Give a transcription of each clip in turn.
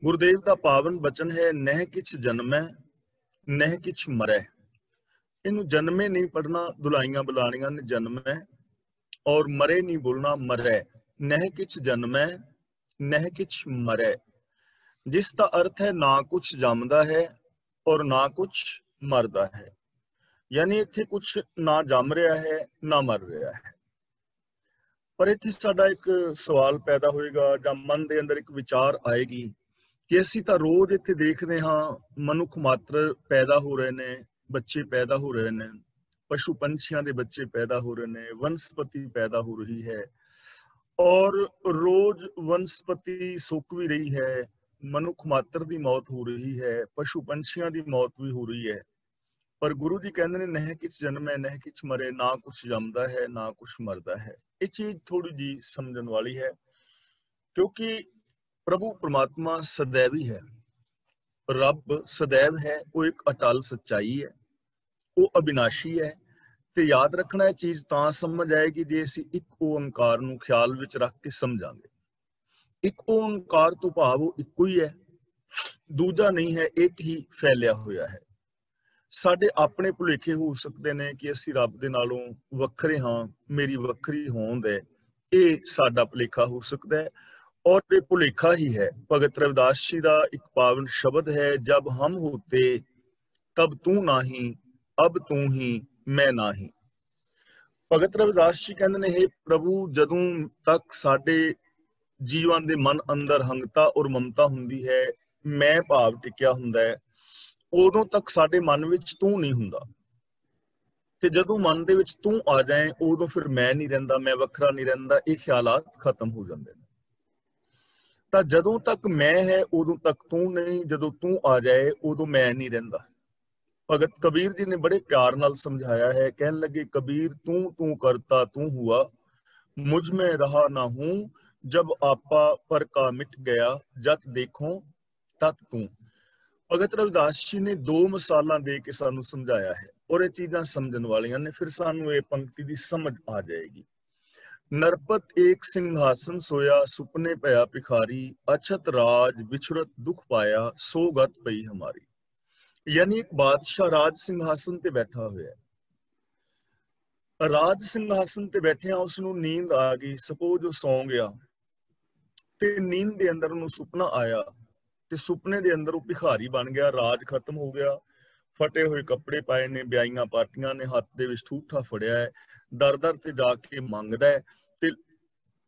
गुरुदेव का पावन बचन है, नह किछ जन्मै नह किछ मरै। इनू जन्मे नहीं पढ़ना, दुलाइयां बुलानियां ने जन्मै, और मरे नहीं बोलना मरै। नह किछ जन्मै नह किछ मरै, जिसका अर्थ है ना कुछ जमदा है और ना कुछ मरदा है। यानी इत्थे कुछ ना जम रहा है ना मर रहा है। पर इत्थे साडा एक सवाल पैदा होएगा जां मन दे अंदर एक विचार आएगी कि असीं तां रोज इत्थे देखदे हां मनुख मात्र पैदा हो रहे ने, बच्चे पैदा हो रहे ने, पशु पंछियां दे बच्चे पैदा हो रहे ने, वनस्पति पैदा हो रही है और रोज वनस्पति सुक भी रही है, मनुख मात्र दी मौत हो रही है, पशु पंछियां दी मौत भी हो रही है। पर गुरु जी कहते ने नह किछ जन्मै नह किछ मरे, ना कुछ जमदा है ना कुछ मरदा है। ये चीज थोड़ी जी समझन वाली है, क्योंकि प्रभु परमात्मा सदैवी है, रब सदैव है, वो एक अटल सच्चाई है, वो अविनाशी है। ਤੇ याद रखना है चीज ਤਾਂ समझ आएगी ਜੇ ਅਸੀਂ ਇੱਕ ਓੰਕਾਰ ਨੂੰ ਖਿਆਲ ਵਿੱਚ ਰੱਖ ਕੇ ਸਮਝਾਂਗੇ। ਇੱਕ ਓੰਕਾਰ ਤੋਂ ਭਾਵ ਉਹ ਇੱਕੋ ਹੀ ਹੈ, ਦੂਜਾ ਨਹੀਂ ਹੈ, ਇੱਕ ਹੀ ਫੈਲਿਆ ਹੋਇਆ ਹੈ। ਸਾਡੇ ਆਪਣੇ ਭੁਲੇਖੇ ਹੋ ਸਕਦੇ ਨੇ ਕਿ ਅਸੀਂ ਰੱਬ ਦੇ ਨਾਲੋਂ ਵੱਖਰੇ ਹਾਂ, ਮੇਰੀ ਵੱਖਰੀ ਹੋਂਦ ਹੈ, ਇਹ ਸਾਡਾ ਭੁਲੇਖਾ ਹੋ ਸਕਦਾ ਹੈ। और ये भुलेखा ही है। भगत रविदास जी का एक पावन शब्द है, जब हम होते तब तू नाही, अब तू ही मैं नाही। भगत रविदास जी कहते ने, हे प्रभु, जदों तक साडे जीवां दे मन अंदर हंगता और ममता हुंदी है, मैं भाव टिकिया हुंदा है, उदों तक साडे मन विच तू नहीं हुंदा। ते जदों मन दे विच तू आ जाए, उदों फिर मैं नहीं रहिंदा, मैं वखरा नहीं रहिंदा, ये ख्यालात खत्म हो जांदे ने। ਤਾਂ ਜਦੋਂ ਤੱਕ ਮੈਂ ਹੈ ਉਦੋਂ ਤੱਕ ਤੂੰ ਨਹੀਂ, ਜਦੋਂ ਤੂੰ ਆ ਜਾਏ ਉਦੋਂ ਮੈਂ ਨਹੀਂ ਰਹਿੰਦਾ। ਭਗਤ ਕਬੀਰ ਜੀ ਨੇ ਬੜੇ ਪਿਆਰ ਨਾਲ ਸਮਝਾਇਆ ਹੈ, ਕਹਿਣ ਲੱਗੇ, ਕਬੀਰ ਤੂੰ ਤੂੰ ਕਰਤਾ ਤੂੰ ਹੁਆ, ਮੁਝ में रहा ना हूं, जब आपा पर का मिट गया, जत देखो तत तू। ਭਗਤ ਰਵਿਦਾਸ ਜੀ ਨੇ ਦੋ ਮਿਸਾਲਾਂ ਦੇ ਕੇ ਸਾਨੂੰ ਸਮਝਾਇਆ ਹੈ, ਔਰ ਇਹ ਚੀਜ਼ਾਂ ਸਮਝਣ ਵਾਲੀਆਂ ਨੇ। ਫਿਰ ਸਾਨੂੰ ਇਹ ਪੰਕਤੀ ਦੀ ਸਮਝ ਆ ਜਾਏਗੀ। नरपत एक सिंहासन सोया, सुपने पया भिखारी, अछत राज बिछुरत दुख पाया, सो गत पई हमारी। यानी एक बादशाह राज सिंहासन ते बैठा हुआ है, राज सिंहासन ते बैठिया उसनू नींद आ गई। सपोज वो सौ गया ते नींद दे अंदर उन्हें सुपना आया, ते सुपने दे अंदर वो भिखारी बन गया, राज खत्म हो गया, फटे हुए कपड़े पाए ने, ब्याईयां पाटियां ने, हाथ दे विच ठूठा फड़िया है, दर दर ते जाके मंगदा है, ते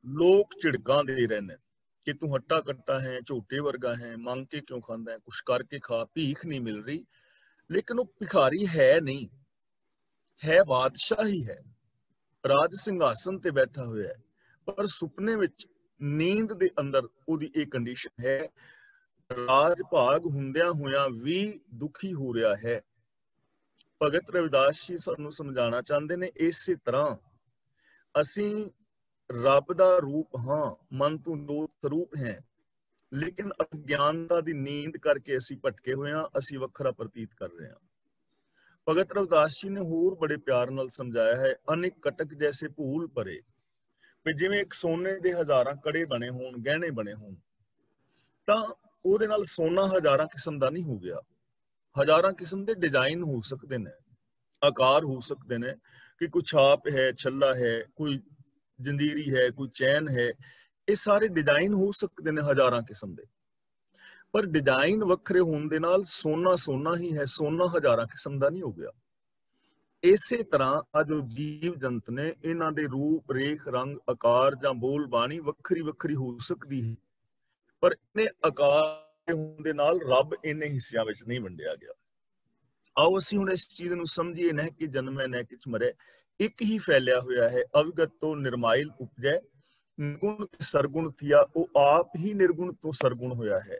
लोग झिड़कां दे रहे ने कि तू हट्टा कट्टा है, झोटे वर्गा है, मांग के क्यों खांदा है, कुछ करके खा, भीख नहीं मिल रही। लेकिन वो भिखारी है नहीं, है बादशाह ही है, राज सिंहासन ते बैठा हुआ है, पर सुपने विच नींद दे अंदर उहदी एक कंडीशन है, राज भाग हुंदियां होइयां भी दुखी हो रहा है। भगत रविदास जी सानू समझाना चाहते ने, इसे तरह असीं रब दा रूप हाँ, मन तो दो स्वरूप हैं, लेकिन अज्ञानता दी नींद करके असी भटके हुए हाँ, असी वखरा प्रतीत कर रहे हैं। भगत रविदास जी ने होर बड़े प्यार नाल समझाया है, अनेक कटक जैसे भूल परे, जिवें एक सोने दे हजारां कड़े बने होण, गहने बने होण, तां ਉਹਦੇ ਨਾਲ सोना हजारां किस्म ਦਾ नहीं हो गया, हजारां किस्म ਦੇ डिजाइन हो सकते ने, आकार हो सकते ने, कि कोई छाप है, छल्ला है, कोई जंजीरी है, कोई चैन है, ये सारे डिजाइन हो सकते हैं हजारां किस्म के, पर डिजाइन वखरे होने दे नाल सोना सोना ही है, सोना हजारां किस्म का नहीं हो गया। इसे तरह जो जीव जंत ने, इन्हां दे रूप रेख रंग आकार जां बोल बाणी वखरी वखरी हो सकती है, पर इन्हें आकार होने दे नाल रब इन्हें हिस्सियां विच नहीं वंडिया गया। आओ असीं हुण इस चीज नूं समझिए, नह कि जन्मै नह किछ मरै, एक ही फैलिया हुआ है, अविगत तो निर्माइल उपजै, निर्गुण सरगुण थिया, वो आप ही निर्गुण तो सरगुण होया है,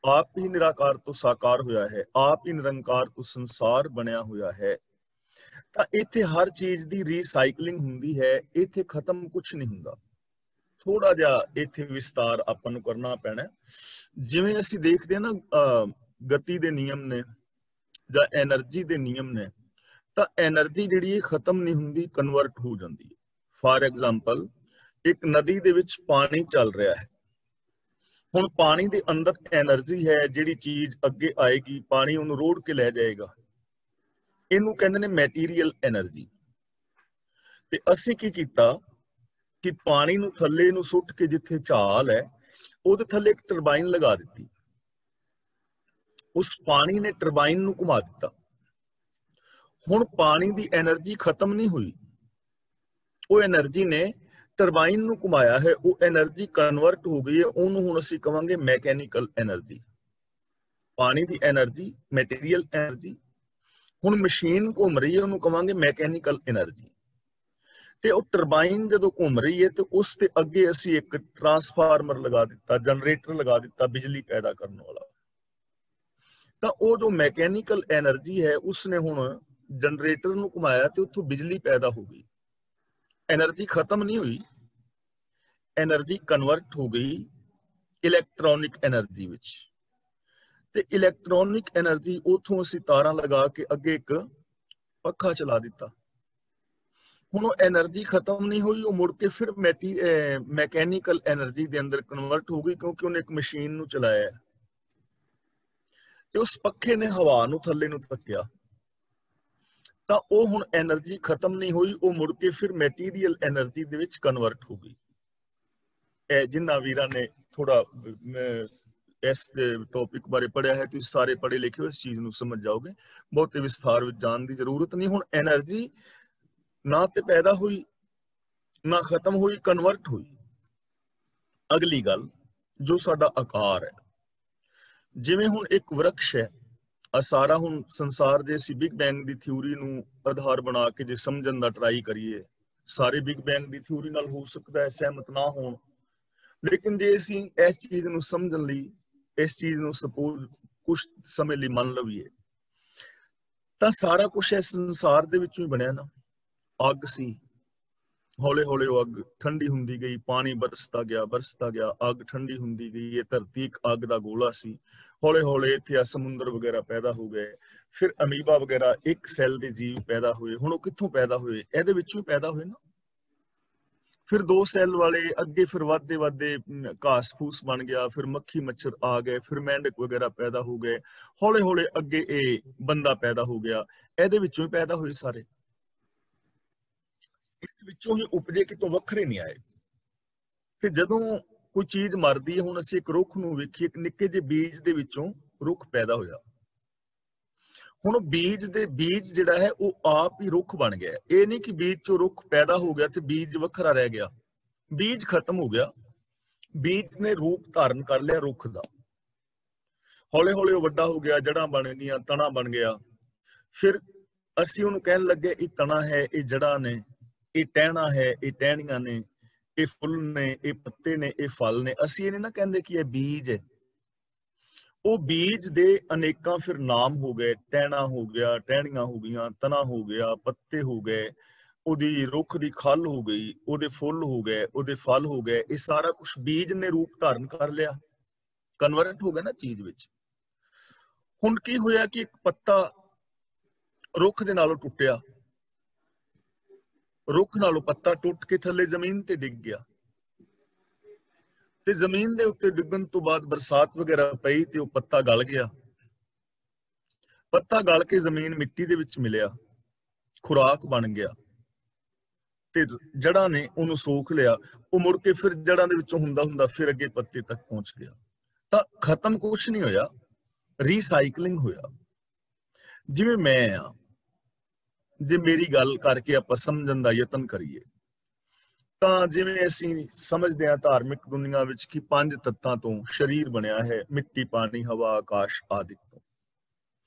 आप ही निराकार तो साकार होया है, आप ही निरंकार तो संसार बनया होया है। ਤਾਂ ਇੱਥੇ हर चीज की रीसाइकलिंग हुंदी है, ਇੱਥੇ खत्म कुछ नहीं हुंदा। थोड़ा जिहा ਇੱਥੇ विस्तार ਆਪਾਂ ਨੂੰ करना पैना। जिवें ਅਸੀਂ देखते हैं ना गति के नियम ने ਜਾਂ एनर्जी के नियम ने, ਤਾਂ एनर्जी ਜਿਹੜੀ ਇਹ खत्म नहीं हुंदी, कन्वर्ट हो जाती है। फॉर एग्जाम्पल, एक नदी ਦੇ ਵਿੱਚ पानी चल रहा है, ਹੁਣ ਪਾਣੀ ਦੇ ਅੰਦਰ એનર્ਜੀ ਹੈ, ਜਿਹੜੀ ਚੀਜ਼ ਅੱਗੇ ਆਏਗੀ ਪਾਣੀ ਉਹਨੂੰ ਰੋੜ ਕੇ ਲੈ ਜਾਏਗਾ, ਇਹਨੂੰ ਕਹਿੰਦੇ ਨੇ ਮੈਟੀਰੀਅਲ એનર્ਜੀ। ਤੇ ਅਸੀਂ ਕੀ ਕੀਤਾ ਕਿ ਪਾਣੀ ਨੂੰ ਥੱਲੇ ਨੂੰ ਸੁੱਟ ਕੇ ਜਿੱਥੇ ਝਾਲ ਹੈ ਉਹਦੇ ਥੱਲੇ ਇੱਕ ਟਰਬਾਈਨ ਲਗਾ ਦਿੱਤੀ, ਉਸ ਪਾਣੀ ਨੇ ਟਰਬਾਈਨ ਨੂੰ ਘੁਮਾ ਦਿੱਤਾ। ਹੁਣ ਪਾਣੀ ਦੀ એનર્ਜੀ ਖਤਮ ਨਹੀਂ ਹੋਈ, ਉਹ એનર્ਜੀ ਨੇ ਟਰਬਾਈਨ ਨੂੰ ਘੁਮਾਇਆ ਹੈ, ਉਹ એનર્ਜੀ ਕਨਵਰਟ ਹੋ ਗਈ ਹੈ, ਉਹਨੂੰ ਹੁਣ ਅਸੀਂ ਕਵਾਂਗੇ ਮੈਕੈਨੀਕਲ એનર્ਜੀ। ਪਾਣੀ ਦੀ એનર્ਜੀ ਮੈਟੀਰੀਅਲ એનર્ਜੀ, ਹੁਣ ਮਸ਼ੀਨ ਘੁੰਮ ਰਹੀ ਹੈ ਉਹਨੂੰ ਕਵਾਂਗੇ ਮੈਕੈਨੀਕਲ એનર્ਜੀ। ਤੇ ਉਹ ਟਰਬਾਈਨ ਜਦੋਂ ਘੁੰਮ ਰਹੀ ਹੈ ਤੇ ਉਸ ਤੇ ਅੱਗੇ ਅਸੀਂ ਇੱਕ ਟਰਾਂਸਫਾਰਮਰ ਲਗਾ ਦਿੱਤਾ, ਜਨਰੇਟਰ ਲਗਾ ਦਿੱਤਾ ਬਿਜਲੀ ਪੈਦਾ ਕਰਨ ਵਾਲਾ। ਤਾਂ ਉਹ ਜੋ ਮੈਕੈਨੀਕਲ એનર્ਜੀ ਹੈ ਉਸਨੇ ਹੁਣ ਜਨਰੇਟਰ ਨੂੰ ਘੁਮਾਇਆ ਤੇ ਉੱਥੋਂ ਬਿਜਲੀ ਪੈਦਾ ਹੋ ਗਈ। એનર્ਜੀ ਖਤਮ ਨਹੀਂ ਹੋਈ, એનર્ਜੀ ਕਨਵਰਟ ਹੋ ਗਈ ਇਲੈਕਟ੍ਰੋਨਿਕ એનર્ਜੀ ਵਿੱਚ। ਤੇ ਇਲੈਕਟ੍ਰੋਨਿਕ એનર્ਜੀ ਉਥੋਂ ਅਸੀਂ ਤਾਰਾਂ ਲਗਾ ਕੇ ਅੱਗੇ ਇੱਕ ਪੱਖਾ ਚਲਾ ਦਿੱਤਾ। ਹੁਣ ਉਹ એનર્ਜੀ ਖਤਮ ਨਹੀਂ ਹੋਈ, ਉਹ ਮੁੜ ਕੇ ਫਿਰ ਮੈਕੈਨੀਕਲ એનર્ਜੀ ਦੇ ਅੰਦਰ ਕਨਵਰਟ ਹੋ ਗਈ, ਕਿਉਂਕਿ ਉਹਨੇ ਇੱਕ ਮਸ਼ੀਨ ਨੂੰ ਚਲਾਇਆ ਤੇ ਉਸ ਪੱਖੇ ਨੇ ਹਵਾ ਨੂੰ ਥੱਲੇ ਨੂੰ ਧੱਕਿਆ। ਤਾਂ ਉਹ ਹੁਣ એનર્ਜੀ ਖਤਮ ਨਹੀਂ ਹੋਈ, ਉਹ ਮੁੜ ਕੇ ਫਿਰ ਮੈਟੀਰੀਅਲ એનર્ਜੀ ਦੇ ਵਿੱਚ ਕਨਵਰਟ ਹੋ ਗਈ। ਇਹ ਜਿੰਨਾ ਵੀਰਾਂ ਨੇ ਥੋੜਾ ਇਸ ਟੌਪਿਕ ਬਾਰੇ ਪੜ੍ਹਿਆ ਹੈ, ਤੁਸੀਂ ਸਾਰੇ ਪੜ੍ਹੇ ਲਿਖੇ ਹੋ, ਇਸ ਚੀਜ਼ ਨੂੰ ਸਮਝ ਜਾਓਗੇ, ਬਹੁਤੇ ਵਿਸਥਾਰ ਵਿੱਚ ਜਾਣ ਦੀ ਜ਼ਰੂਰਤ ਨਹੀਂ। ਹੁਣ એનર્ਜੀ ਨਾ ਤੇ ਪੈਦਾ ਹੋਈ ਨਾ ਖਤਮ ਹੋਈ, ਕਨਵਰਟ ਹੋਈ। ਅਗਲੀ ਗੱਲ ਜੋ ਸਾਡਾ ਆਕਾਰ ਹੈ, ਜਿਵੇਂ ਹੁਣ ਇੱਕ ਵਰਕਸ਼ ਹੈ, ਆ ਸਾਰਾ ਹੁਣ ਸੰਸਾਰ ਦੇ ਅਸੀਂ ਬਿਗ ਬੈਂਗ ਦੀ ਥਿਊਰੀ ਨੂੰ ਆਧਾਰ ਬਣਾ ਕੇ ਜੇ ਸਮਝਣ ਦਾ ਟਰਾਈ ਕਰੀਏ, ਸਾਰੇ ਬਿਗ ਬੈਂਗ ਦੀ ਥਿਊਰੀ ਨਾਲ ਹੋ ਸਕਦਾ ਹੈ ਸਹਿਮਤ ਨਾ ਹੋਣ, ਲੇਕਿਨ ਜੇ ਅਸੀਂ ਇਸ ਚੀਜ਼ ਨੂੰ ਸਮਝਣ ਲਈ, ਇਸ ਚੀਜ਼ ਨੂੰ ਸਪੋਜ਼ ਕੁਝ ਸਮੇਂ ਲਈ ਮੰਨ ਲਈਏ, ਤਾਂ ਸਾਰਾ ਕੁਝ ਇਸ ਸੰਸਾਰ ਦੇ ਵਿੱਚੋਂ ਹੀ ਬਣਿਆ ਨਾ। ਅੱਗ ਸੀ, ਹੌਲੇ ਹੌਲੇ ਉਹ ਅੱਗ ਠੰਡੀ ਹੁੰਦੀ ਗਈ, ਪਾਣੀ ਬਰਸਦਾ ਗਿਆ, ਅੱਗ ਠੰਡੀ ਹੁੰਦੀ ਗਈ। ਇਹ ਧਰਤੀ ਇੱਕ ਅੱਗ ਦਾ ਗੋਲਾ ਸੀ, ਹੌਲੇ ਹੌਲੇ ਇੱਥੇ ਸਮੁੰਦਰ ਵਗੈਰਾ ਪੈਦਾ ਹੋ ਗਏ, ਫਿਰ ਅਮੀਬਾ ਵਗੈਰਾ ਇੱਕ ਸੈੱਲ ਦੇ ਜੀਵ ਪੈਦਾ ਹੋਏ। ਹੁਣ ਉਹ ਕਿੱਥੋਂ ਪੈਦਾ ਹੋਏ? ਇਹਦੇ ਵਿੱਚੋਂ ਹੀ ਪੈਦਾ ਹੋਏ ਨਾ। ਫਿਰ 2 ਸੈੱਲ ਵਾਲੇ ਅੱਗੇ ਫਿਰ ਵੱਧਦੇ ਘਾਸ ਫੂਸ ਬਣ ਗਿਆ, ਫਿਰ ਮੱਖੀ ਮੱਛਰ ਆ ਗਏ, ਫਿਰ ਮੇਂਢਕ ਵਗੈਰਾ ਪੈਦਾ ਹੋ ਗਏ, ਹੌਲੇ ਹੌਲੇ ਅੱਗੇ ਇਹ ਬੰਦਾ ਪੈਦਾ ਹੋ ਗਿਆ। ਇਹਦੇ ਵਿੱਚੋਂ ਹੀ ਪੈਦਾ ਹੋਏ ਸਾਰੇ, ਇਸ ਵਿੱਚੋਂ ਹੀ ਉਪਜੇ, ਕਿਤੋਂ ਵੱਖਰੇ ਨਹੀਂ ਆਏ। ਤੇ ਜਦੋਂ ਕੋਈ ਚੀਜ਼ ਮਰਦੀ ਹੈ, ਹੁਣ ਅਸੀਂ ਇੱਕ ਰੁੱਖ ਨੂੰ ਵੇਖੀਏ, ਇੱਕ ਨਿੱਕੇ ਜਿਹੇ ਬੀਜ ਦੇ ਵਿੱਚੋਂ ਰੁੱਖ ਪੈਦਾ ਹੋਇਆ। ਹੁਣ ਬੀਜ ਜਿਹੜਾ ਹੈ ਉਹ ਆਪ ਹੀ ਰੁੱਖ ਬਣ ਗਿਆ। ਇਹ ਨਹੀਂ ਕਿ ਬੀਜ ਚੋਂ ਰੁੱਖ ਪੈਦਾ ਹੋ ਗਿਆ ਤੇ ਬੀਜ ਵੱਖਰਾ ਰਹਿ ਗਿਆ, ਬੀਜ ਖਤਮ ਹੋ ਗਿਆ, ਬੀਜ ਨੇ ਰੂਪ ਧਾਰਨ ਕਰ ਲਿਆ ਰੁੱਖ ਦਾ। ਹੌਲੇ ਹੌਲੇ ਉਹ ਵੱਡਾ ਹੋ ਗਿਆ, ਜੜਾਂ ਬਣ ਗਈਆਂ, ਤਣਾ ਬਣ ਗਿਆ। ਫਿਰ ਅਸੀਂ ਉਹਨੂੰ ਕਹਿਣ ਲੱਗੇ ਇਹ ਤਣਾ ਹੈ, ਇਹ ਜੜਾਂ ਨੇ, ਇਹ ਟਹਿਣਾ ਹੈ, ਇਹ ਟਹਿਣੀਆਂ ਨੇ, ਇਹ ਫੁੱਲ ਨੇ, ਇਹ ਪੱਤੇ ਨੇ, ਇਹ ਫਲ ਨੇ। ਅਸੀਂ ਇਹ ਨਹੀਂ ਨਾ ਕਹਿੰਦੇ ਕਿ ਇਹ ਬੀਜ ਹੈ। ਉਹ ਬੀਜ ਦੇ ਅਨੇਕਾਂ ਫਿਰ ਨਾਮ ਹੋ ਗਏ, ਟਹਿਣਾ ਹੋ ਗਿਆ, ਟਹਿਣੀਆਂ ਹੋ ਗਈਆਂ, ਤਣਾ ਹੋ ਗਿਆ, ਪੱਤੇ ਹੋ ਗਏ, ਉਹਦੀ ਰੁੱਖ ਦੀ ਖੱਲ ਹੋ ਗਈ, ਉਹਦੇ ਫੁੱਲ ਹੋ ਗਏ, ਉਹਦੇ ਫਲ ਹੋ ਗਏ। ਇਹ ਸਾਰਾ ਕੁਝ ਬੀਜ ਨੇ ਰੂਪ ਧਾਰਨ ਕਰ ਲਿਆ, ਕਨਵਰਟ ਹੋ ਗਿਆ ਨਾ ਚੀਜ਼ ਵਿੱਚ। ਹੁਣ ਕੀ ਹੋਇਆ ਕਿ ਇੱਕ ਪੱਤਾ ਰੁੱਖ ਦੇ ਨਾਲੋਂ ਟੁੱਟਿਆ, ਰੁੱਖ ਨਾਲੋਂ ਪੱਤਾ ਟੁੱਟ ਕੇ ਥੱਲੇ ਜ਼ਮੀਨ ਤੇ ਡਿੱਗ ਗਿਆ, ਤੇ ਜ਼ਮੀਨ ਦੇ ਉੱਤੇ ਡਿੱਗਣ ਤੋਂ ਬਾਅਦ ਬਰਸਾਤ ਵਗੈਰਾ ਪਈ ਤੇ ਉਹ ਪੱਤਾ ਗਲ ਗਿਆ। ਪੱਤਾ ਗਲ ਕੇ ਜ਼ਮੀਨ ਮਿੱਟੀ ਦੇ ਵਿੱਚ ਮਿਲਿਆ, ਖੁਰਾਕ ਬਣ ਗਿਆ, ਤੇ ਜੜਾਂ ਨੇ ਉਹਨੂੰ ਸੋਖ ਲਿਆ। ਉਹ ਮੁੜ ਕੇ ਫਿਰ ਜੜਾਂ ਦੇ ਵਿੱਚੋਂ ਹੁੰਦਾ ਫਿਰ ਅੱਗੇ ਪੱਤੇ ਤੱਕ ਪਹੁੰਚ ਗਿਆ। ਤਾਂ ਖਤਮ ਕੁਛ ਨਹੀਂ ਹੋਇਆ, ਰੀਸਾਈਕਲਿੰਗ ਹੋਇਆ। ਜਿਵੇਂ ਮੈਂ ਆ, ਜੇ ਮੇਰੀ ਗੱਲ ਕਰਕੇ ਆਪਾਂ ਸਮਝਣ ਦਾ ਯਤਨ ਕਰੀਏ, ਤਾਂ ਜਿਵੇਂ ਅਸੀਂ ਸਮਝਦੇ ਹਾਂ ਧਾਰਮਿਕ ਦੁਨੀਆ ਵਿੱਚ ਕਿ 5 ਤੱਤਾਂ ਤੋਂ ਸਰੀਰ ਬਣਿਆ ਹੈ, ਮਿੱਟੀ, ਪਾਣੀ, ਹਵਾ, ਆਕਾਸ਼ ਆਦਿ ਤੋਂ।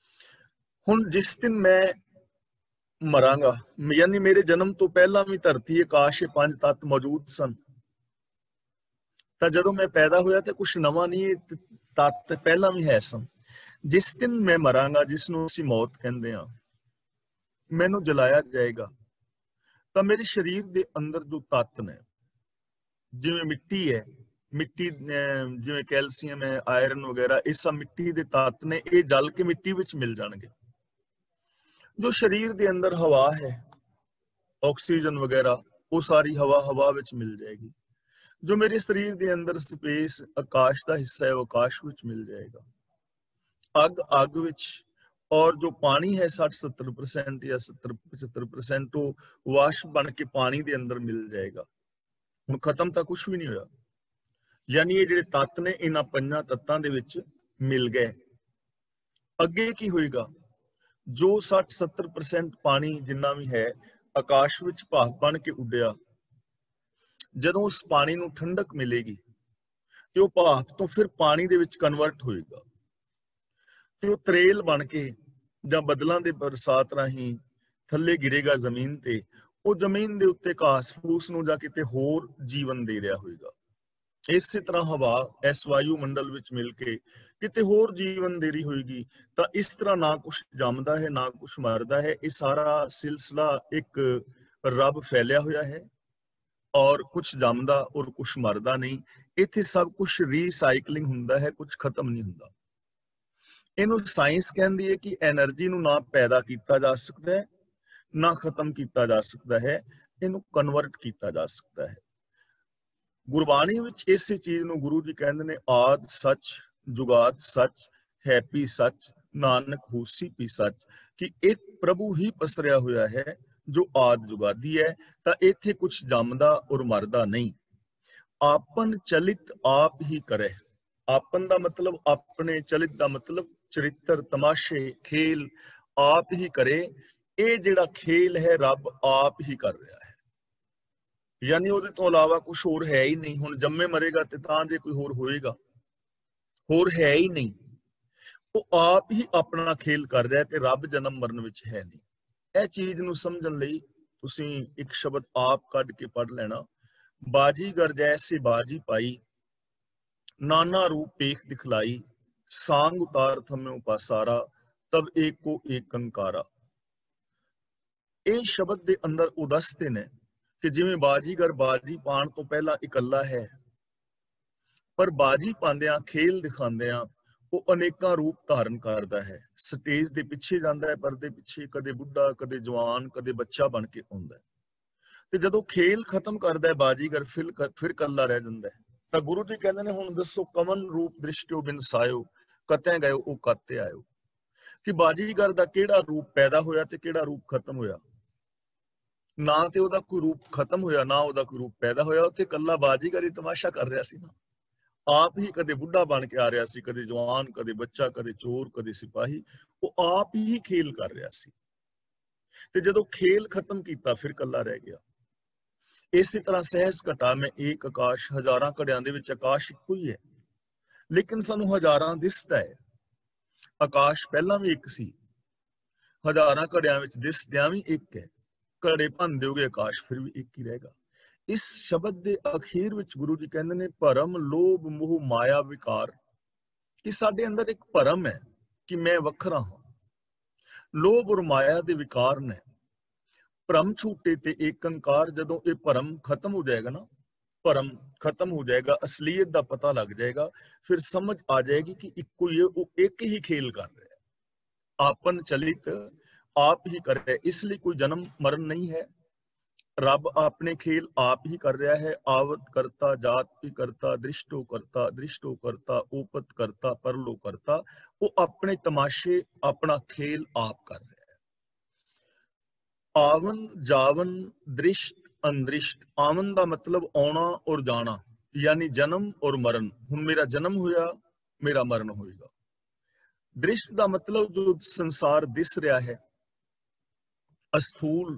ਹੁਣ ਜਿਸ ਦਿਨ ਮੈਂ ਮਰਾਂਗਾ, ਯਾਨੀ ਮੇਰੇ ਜਨਮ ਤੋਂ ਪਹਿਲਾਂ ਵੀ ਧਰਤੀ, ਆਕਾਸ਼, ਇਹ 5 ਤੱਤ ਮੌਜੂਦ ਸਨ। ਤਾਂ ਜਦੋਂ ਮੈਂ ਪੈਦਾ ਹੋਇਆ ਤੇ ਕੁਛ ਨਵਾਂ ਨਹੀਂ, ਇਹ ਤੱਤ ਪਹਿਲਾਂ ਵੀ ਹੈ ਸਨ। ਜਿਸ ਦਿਨ ਮੈਂ ਮਰਾਂਗਾ, ਜਿਸ ਨੂੰ ਅਸੀਂ ਮੌਤ ਕਹਿੰਦੇ ਹਾਂ, ਮੈਨੂੰ ਜਲਾਇਆ ਜਾਏਗਾ, ਤਾਂ ਮੇਰੇ ਸਰੀਰ ਦੇ ਅੰਦਰ ਜੋ ਤੱਤ ਨੇ, ਜਿਵੇਂ ਮਿੱਟੀ ਹੈ, ਮਿੱਟੀ ਜਿਵੇਂ ਕੈਲਸ਼ੀਅਮ ਹੈ, ਆਇਰਨ ਵਗੈਰਾ, ਇਹ ਸਭ ਮਿੱਟੀ ਦੇ ਤੱਤ ਨੇ, ਇਹ ਜਲ ਕੇ ਮਿੱਟੀ ਵਿੱਚ ਮਿਲ ਜਾਣਗੇ। ਜੋ ਸਰੀਰ ਦੇ ਅੰਦਰ ਹਵਾ ਹੈ, ਆਕਸੀਜਨ ਵਗੈਰਾ, ਉਹ ਸਾਰੀ ਹਵਾ ਵਿੱਚ ਮਿਲ ਜਾਏਗੀ। जो मेरे शरीर के अंदर स्पेस आकाश का हिस्सा है वो आकाश विच मिल जाएगा, अग अग विच, और जो पानी है 60-70% या 70-75% वो वाष्प बन के पानी के अंदर मिल जाएगा। हुण खत्म तो कुछ भी नहीं होया, यानी ये जिहड़े तत्त ने इन्हां पंजां तत्तां दे विच मिल गए। अगे की होएगा, जो 60-70% पानी जिन्ना भी है आकाश विच भाप बन के उड्डिया, जदों उस पानी नूं ठंडक मिलेगी ते वो भाप तो फिर पानी दे विच कन्वर्ट होएगा ते वो तरेल बन के जां बदलां दे बरसात राहीं थल्ले गिरेगा जमीन ते, वो जमीन दे उत्ते घास फूस नूं जां किते होर जीवन दे रिहा होएगा। इस तरह हवा इस वायुमंडल विच मिल के किते होर जीवन दे रही होएगी। तो इस तरह ना कुछ जमदा है ना कुछ मरदा है, ये सारा सिलसिला एक रब फैलिया होया है, और कुछ जमदा और कुछ मरदा नहीं। इत्थे सब कुछ रीसाइकलिंग हुंदा है, कुछ खत्म नहीं हुंदा। इनू साइंस कहती है कि एनर्जी नू ना पैदा किया जा सकता है ना खत्म किया जा सकता है, इनू कन्वर्ट किया जा सकता है। गुरबाणी विच इस चीज नू गुरु जी कहते ने आद सच जुगाद सच है पी सच नानक होसी पी सच, कि एक प्रभु ही पसरिया होया है जो आद जुगादी है। तो इत्थे कुछ जमदा और मरदा नहीं। आपन चलित आप ही करे, आपन दा मतलब अपने, चलित दा मतलब चरित्र तमाशे खेल आप ही करे। ये जिहड़ा खेल है रब आप ही कर रहा है, यानी ਉਹਦੇ ਤੋਂ ਇਲਾਵਾ कुछ होर है ही नहीं। हुण जम्मे मरेगा ते तां जे कोई होर होएगा, होर है ही नहीं। वो आप ही अपना खेल कर रहा है ते रब जन्म मरण विच है नहीं। ਇਹ ਚੀਜ਼ ਨੂੰ ਸਮਝਣ ਲਈ ਤੁਸੀਂ ਇੱਕ ਸ਼ਬਦ ਆਪ ਕੱਢ ਕੇ ਪੜ੍ਹ ਲੈਣਾ। बाजीगर जैसे बाजी पाई, नाना रूप पेख दिखलाई, सांग उतार थम्यों पासारा, तब एक को एक कंकारा। ਇਹ ਸ਼ਬਦ ਦੇ ਅੰਦਰ ਉਹ ਦੱਸਦੇ ਨੇ ਕਿ ਜਿਵੇਂ ਬਾਜੀਗਰ ਬਾਜੀ ਪਾਣ ਤੋਂ ਪਹਿਲਾਂ ਇਕੱਲਾ ਹੈ, ਪਰ ਬਾਜੀ ਪਾਉਂਦਿਆਂ ਖੇਲ ਦਿਖਾਉਂਦਿਆਂ ਉਹ ਅਨੇਕਾਂ ਰੂਪ ਧਾਰਨ ਕਰਦਾ ਹੈ। ਸਟੇਜ ਦੇ ਪਿੱਛੇ ਜਾਂਦਾ ਹੈ, ਪਰਦੇ ਪਿੱਛੇ ਕਦੇ ਬੁੱਢਾ ਕਦੇ ਜਵਾਨ ਕਦੇ ਬੱਚਾ ਬਣ ਕੇ ਆਉਂਦਾ ਹੈ, ਤੇ ਜਦੋਂ ਖੇਲ ਖਤਮ ਕਰਦਾ ਹੈ ਬਾਜੀਗਰ ਫਿਰ ਕੱਲਾ ਰਹਿ ਜਾਂਦਾ ਹੈ। ਤਾਂ ਗੁਰੂ ਜੀ ਕਹਿੰਦੇ ਨੇ ਹੁਣ ਦੱਸੋ ਕਵਨ ਰੂਪ ਦ੍ਰਿਸ਼ਟਿਓ ਬਿਨ ਸਾਇਓ, ਕਤੈ ਗਇਓ ਉਹ ਕਾਤੇ ਆਇਓ, ਕਿ ਬਾਜੀਗਰ ਦਾ ਕਿਹੜਾ ਰੂਪ ਪੈਦਾ ਹੋਇਆ ਤੇ ਕਿਹੜਾ ਰੂਪ ਖਤਮ ਹੋਇਆ। ਨਾ ਤੇ ਉਹਦਾ ਕੋਈ ਰੂਪ ਖਤਮ ਹੋਇਆ ਨਾ ਉਹਦਾ ਕੋਈ ਰੂਪ ਪੈਦਾ ਹੋਇਆ, ਉੱਥੇ ਕੱਲਾ ਬਾਜੀਗਰ ਹੀ ਤਮਾਸ਼ਾ ਕਰ ਰਿਹਾ ਸੀ ਨਾ। ਆਪ ਹੀ ਕਦੇ ਬੁੱਢਾ ਬਣ ਕੇ ਆ ਰਿਹਾ ਸੀ, ਕਦੇ ਜਵਾਨ ਕਦੇ ਬੱਚਾ ਕਦੇ ਚੋਰ ਕਦੇ ਸਿਪਾਹੀ, ਉਹ ਆਪ ਹੀ ਖੇਲ ਕਰ ਰਿਹਾ ਸੀ। ਤੇ ਜਦੋਂ ਖੇਲ ਖਤਮ ਕੀਤਾ ਫਿਰ ਕੱਲਾ ਰਹਿ ਗਿਆ। ਇਸੇ ਤਰ੍ਹਾਂ ਸਹਿਸ ਘਟਾ ਮੈਂ ਏਕ ਆਕਾਸ਼, ਹਜ਼ਾਰਾਂ ਘੜਿਆਂ ਦੇ ਵਿੱਚ ਆਕਾਸ਼ ਇੱਕੋ ਹੀ ਹੈ, ਲੇਕਿਨ ਸਾਨੂੰ ਹਜ਼ਾਰਾਂ ਦਿਸਦਾ ਹੈ। ਆਕਾਸ਼ ਪਹਿਲਾਂ ਵੀ ਇੱਕ ਸੀ, ਹਜ਼ਾਰਾਂ ਘੜਿਆਂ ਵਿੱਚ ਦਿਸਦਿਆਂ ਵੀ ਇੱਕ ਹੈ। ਘੜੇ ਭੰਨ ਦਿਓਗੇ ਆਕਾਸ਼ ਫਿਰ ਵੀ ਇੱਕ ਹੀ ਰਹੇਗਾ। ਇਸ ਸ਼ਬਦ ਦੇ ਅਖੀਰ ਵਿੱਚ ਗੁਰੂ ਜੀ ਕਹਿੰਦੇ ਨੇ ਭਰਮ ਲੋਭ ਮੋਹ ਮਾਇਆ ਵਿਕਾਰ, ਕਿ ਸਾਡੇ ਅੰਦਰ ਇੱਕ ਭਰਮ ਹੈ ਕਿ ਮੈਂ ਵੱਖਰਾ ਹਾਂ। ਲੋਭ ਔਰ ਮਾਇਆ ਦੇ ਵਿਕਾਰ ਨੇ। ਭਰਮ ਛੂਟੇ ਤੇ ਇੱਕ ਅੰਕਾਰ, ਜਦੋਂ ਇਹ ਭਰਮ ਖਤਮ ਹੋ ਜਾਏਗਾ ਨਾ, ਭਰਮ ਖਤਮ ਹੋ ਜਾਏਗਾ, ਅਸਲੀਅਤ ਦਾ ਪਤਾ ਲੱਗ ਜਾਏਗਾ, ਫਿਰ ਸਮਝ ਆ ਜਾਏਗੀ ਕਿ ਇੱਕੋ ਹੀ ਉਹ ਇੱਕ ਹੀ ਖੇਲ ਕਰ ਰਿਹਾ ਹੈ। ਆਪਨ ਚਲਿਤ आप ही कर रहे, इसलिए कोई जन्म मरण नहीं है। रब अपने खेल आप ही कर रहा है। आवत करता जात भी करता, दृष्टो करता, ओपत करता, परलो करता, वो अपने तमाशे अपना खेल आप कर रहा है। आवन जावन दृष्ट अंदृष्ट, आवन का मतलब आना और जाना, यानी जन्म और मरण। हुण मेरा जन्म होया मेरा मरण होएगा। दृष्ट का मतलब जो संसार दिस रहा है अस्थूल,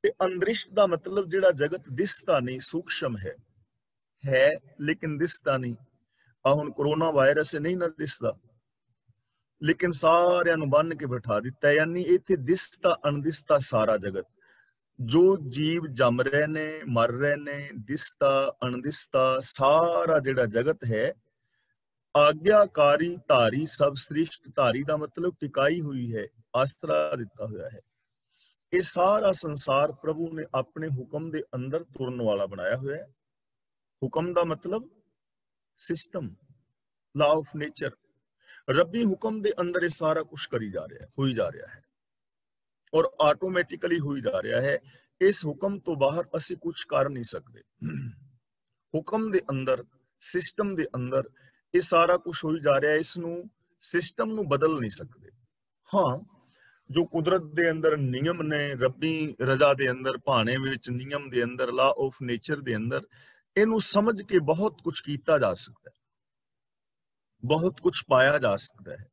ते अंदृष्ट का मतलब जिहड़ा जगत दिसता नहीं सूक्ष्म है लेकिन दिसता नहीं। हुण कोरोना वायरस नहीं ना दिसता, लेकिन सारियां नूं बन के बिठा दिता, यानी इत्थे दिसता अणदिसता सारा जगत। जो जीव जम रहे ने मर रहे ने, दिसता अणदिसता सारा जिहड़ा जगत है, आज्ञाकारी धारी सब सृष्ट, धारी का मतलब टिकाई हुई है, आसरा दिता हुआ है। ये सारा संसार प्रभु ने अपने हुक्म के अंदर तुरन वाला बनाया हुआ है। हुक्म का मतलब सिस्टम, लॉ ऑफ नेचर। रबी हुक्म के अंदर ये सारा कुछ करी जा रहा है, हुई जा रहा है, और ऑटोमैटिकली हुई जा रहा है। इस हुक्म तो बाहर असी कुछ कर नहीं सकते। ਹੁਕਮ ਦੇ ਅੰਦਰ, ਸਿਸਟਮ ਦੇ ਅੰਦਰ ਇਹ ਸਾਰਾ ਕੁਝ ਹੋਈ ਜਾ ਰਿਹਾ। ਇਸ ਨੂੰ ਸਿਸਟਮ ਨੂੰ ਬਦਲ ਨਹੀਂ ਸਕਦੇ। ਹਾਂ, ਜੋ ਕੁਦਰਤ ਦੇ ਅੰਦਰ ਨਿਯਮ ਨੇ, ਰੱਬੀ ਰਜ਼ਾ ਦੇ ਅੰਦਰ, ਭਾਣੇ ਵਿੱਚ ਨਿਯਮ ਦੇ ਅੰਦਰ, ਲਾ ਆਫ ਨੇਚਰ ਦੇ ਅੰਦਰ, ਇਹਨੂੰ ਸਮਝ ਕੇ ਬਹੁਤ ਕੁਝ ਕੀਤਾ ਜਾ ਸਕਦਾ ਹੈ, ਬਹੁਤ ਕੁਝ ਪਾਇਆ ਜਾ ਸਕਦਾ ਹੈ,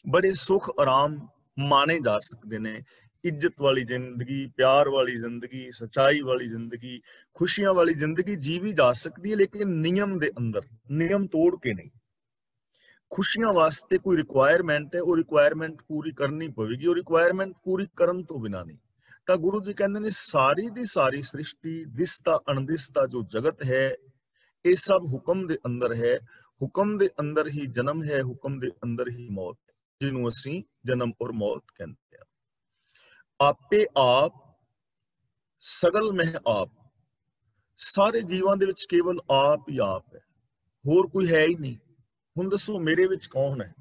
ਬੜੇ ਸੁੱਖ ਆਰਾਮ ਮਾਣੇ ਜਾ ਸਕਦੇ ਨੇ। ਇੱਜ਼ਤ ਵਾਲੀ ਜ਼ਿੰਦਗੀ, ਪਿਆਰ ਵਾਲੀ ਜ਼ਿੰਦਗੀ, ਸਚਾਈ ਵਾਲੀ ਜ਼ਿੰਦਗੀ, ਖੁਸ਼ੀਆਂ ਵਾਲੀ ਜ਼ਿੰਦਗੀ ਜੀਵੀ ਜਾ ਸਕਦੀ ਹੈ, ਲੇਕਿਨ ਨਿਯਮ ਦੇ ਅੰਦਰ, ਨਿਯਮ ਤੋੜ ਕੇ ਨਹੀਂ। ਖੁਸ਼ੀਆਂ ਵਾਸਤੇ ਕੋਈ ਰਿਕੁਆਇਰਮੈਂਟ ਹੈ, ਉਹ ਰਿਕੁਆਇਰਮੈਂਟ ਪੂਰੀ ਕਰਨੀ ਪਵੇਗੀ। ਉਹ ਰਿਕੁਆਇਰਮੈਂਟ ਪੂਰੀ ਕਰਨ ਤੋਂ ਬਿਨਾਂ ਨਹੀਂ। ਤਾਂ ਗੁਰੂ ਜੀ ਕਹਿੰਦੇ ਨੇ ਸਾਰੀ ਦੀ ਸਾਰੀ ਸ੍ਰਿਸ਼ਟੀ, ਦਿਸਤਾ ਅਣਦਿਸਤਾ ਜੋ ਜਗਤ ਹੈ, ਇਹ ਸਭ ਹੁਕਮ ਦੇ ਅੰਦਰ ਹੈ। ਹੁਕਮ ਦੇ ਅੰਦਰ ਹੀ ਜਨਮ ਹੈ, ਹੁਕਮ ਦੇ ਅੰਦਰ ਹੀ ਮੌਤ ਹੈ, ਜਿਹਨੂੰ ਅਸੀਂ ਜਨਮ ਔਰ ਮੌਤ ਕਹਿੰਦੇ ਹਾਂ। ਆਪੇ ਆਪ, ਸਗਲ ਮਹਿ ਆਪ। ਸਾਰੇ ਜੀਵਾਂ ਦੇ ਵਿੱਚ ਕੇਵਲ ਆਪ ਹੀ ਆਪ ਹੈ, ਹੋਰ ਕੋਈ ਹੈ ਹੀ ਨਹੀਂ। ਹੁਣ ਦੱਸੋ ਮੇਰੇ ਵਿੱਚ ਕੌਣ ਹੈ?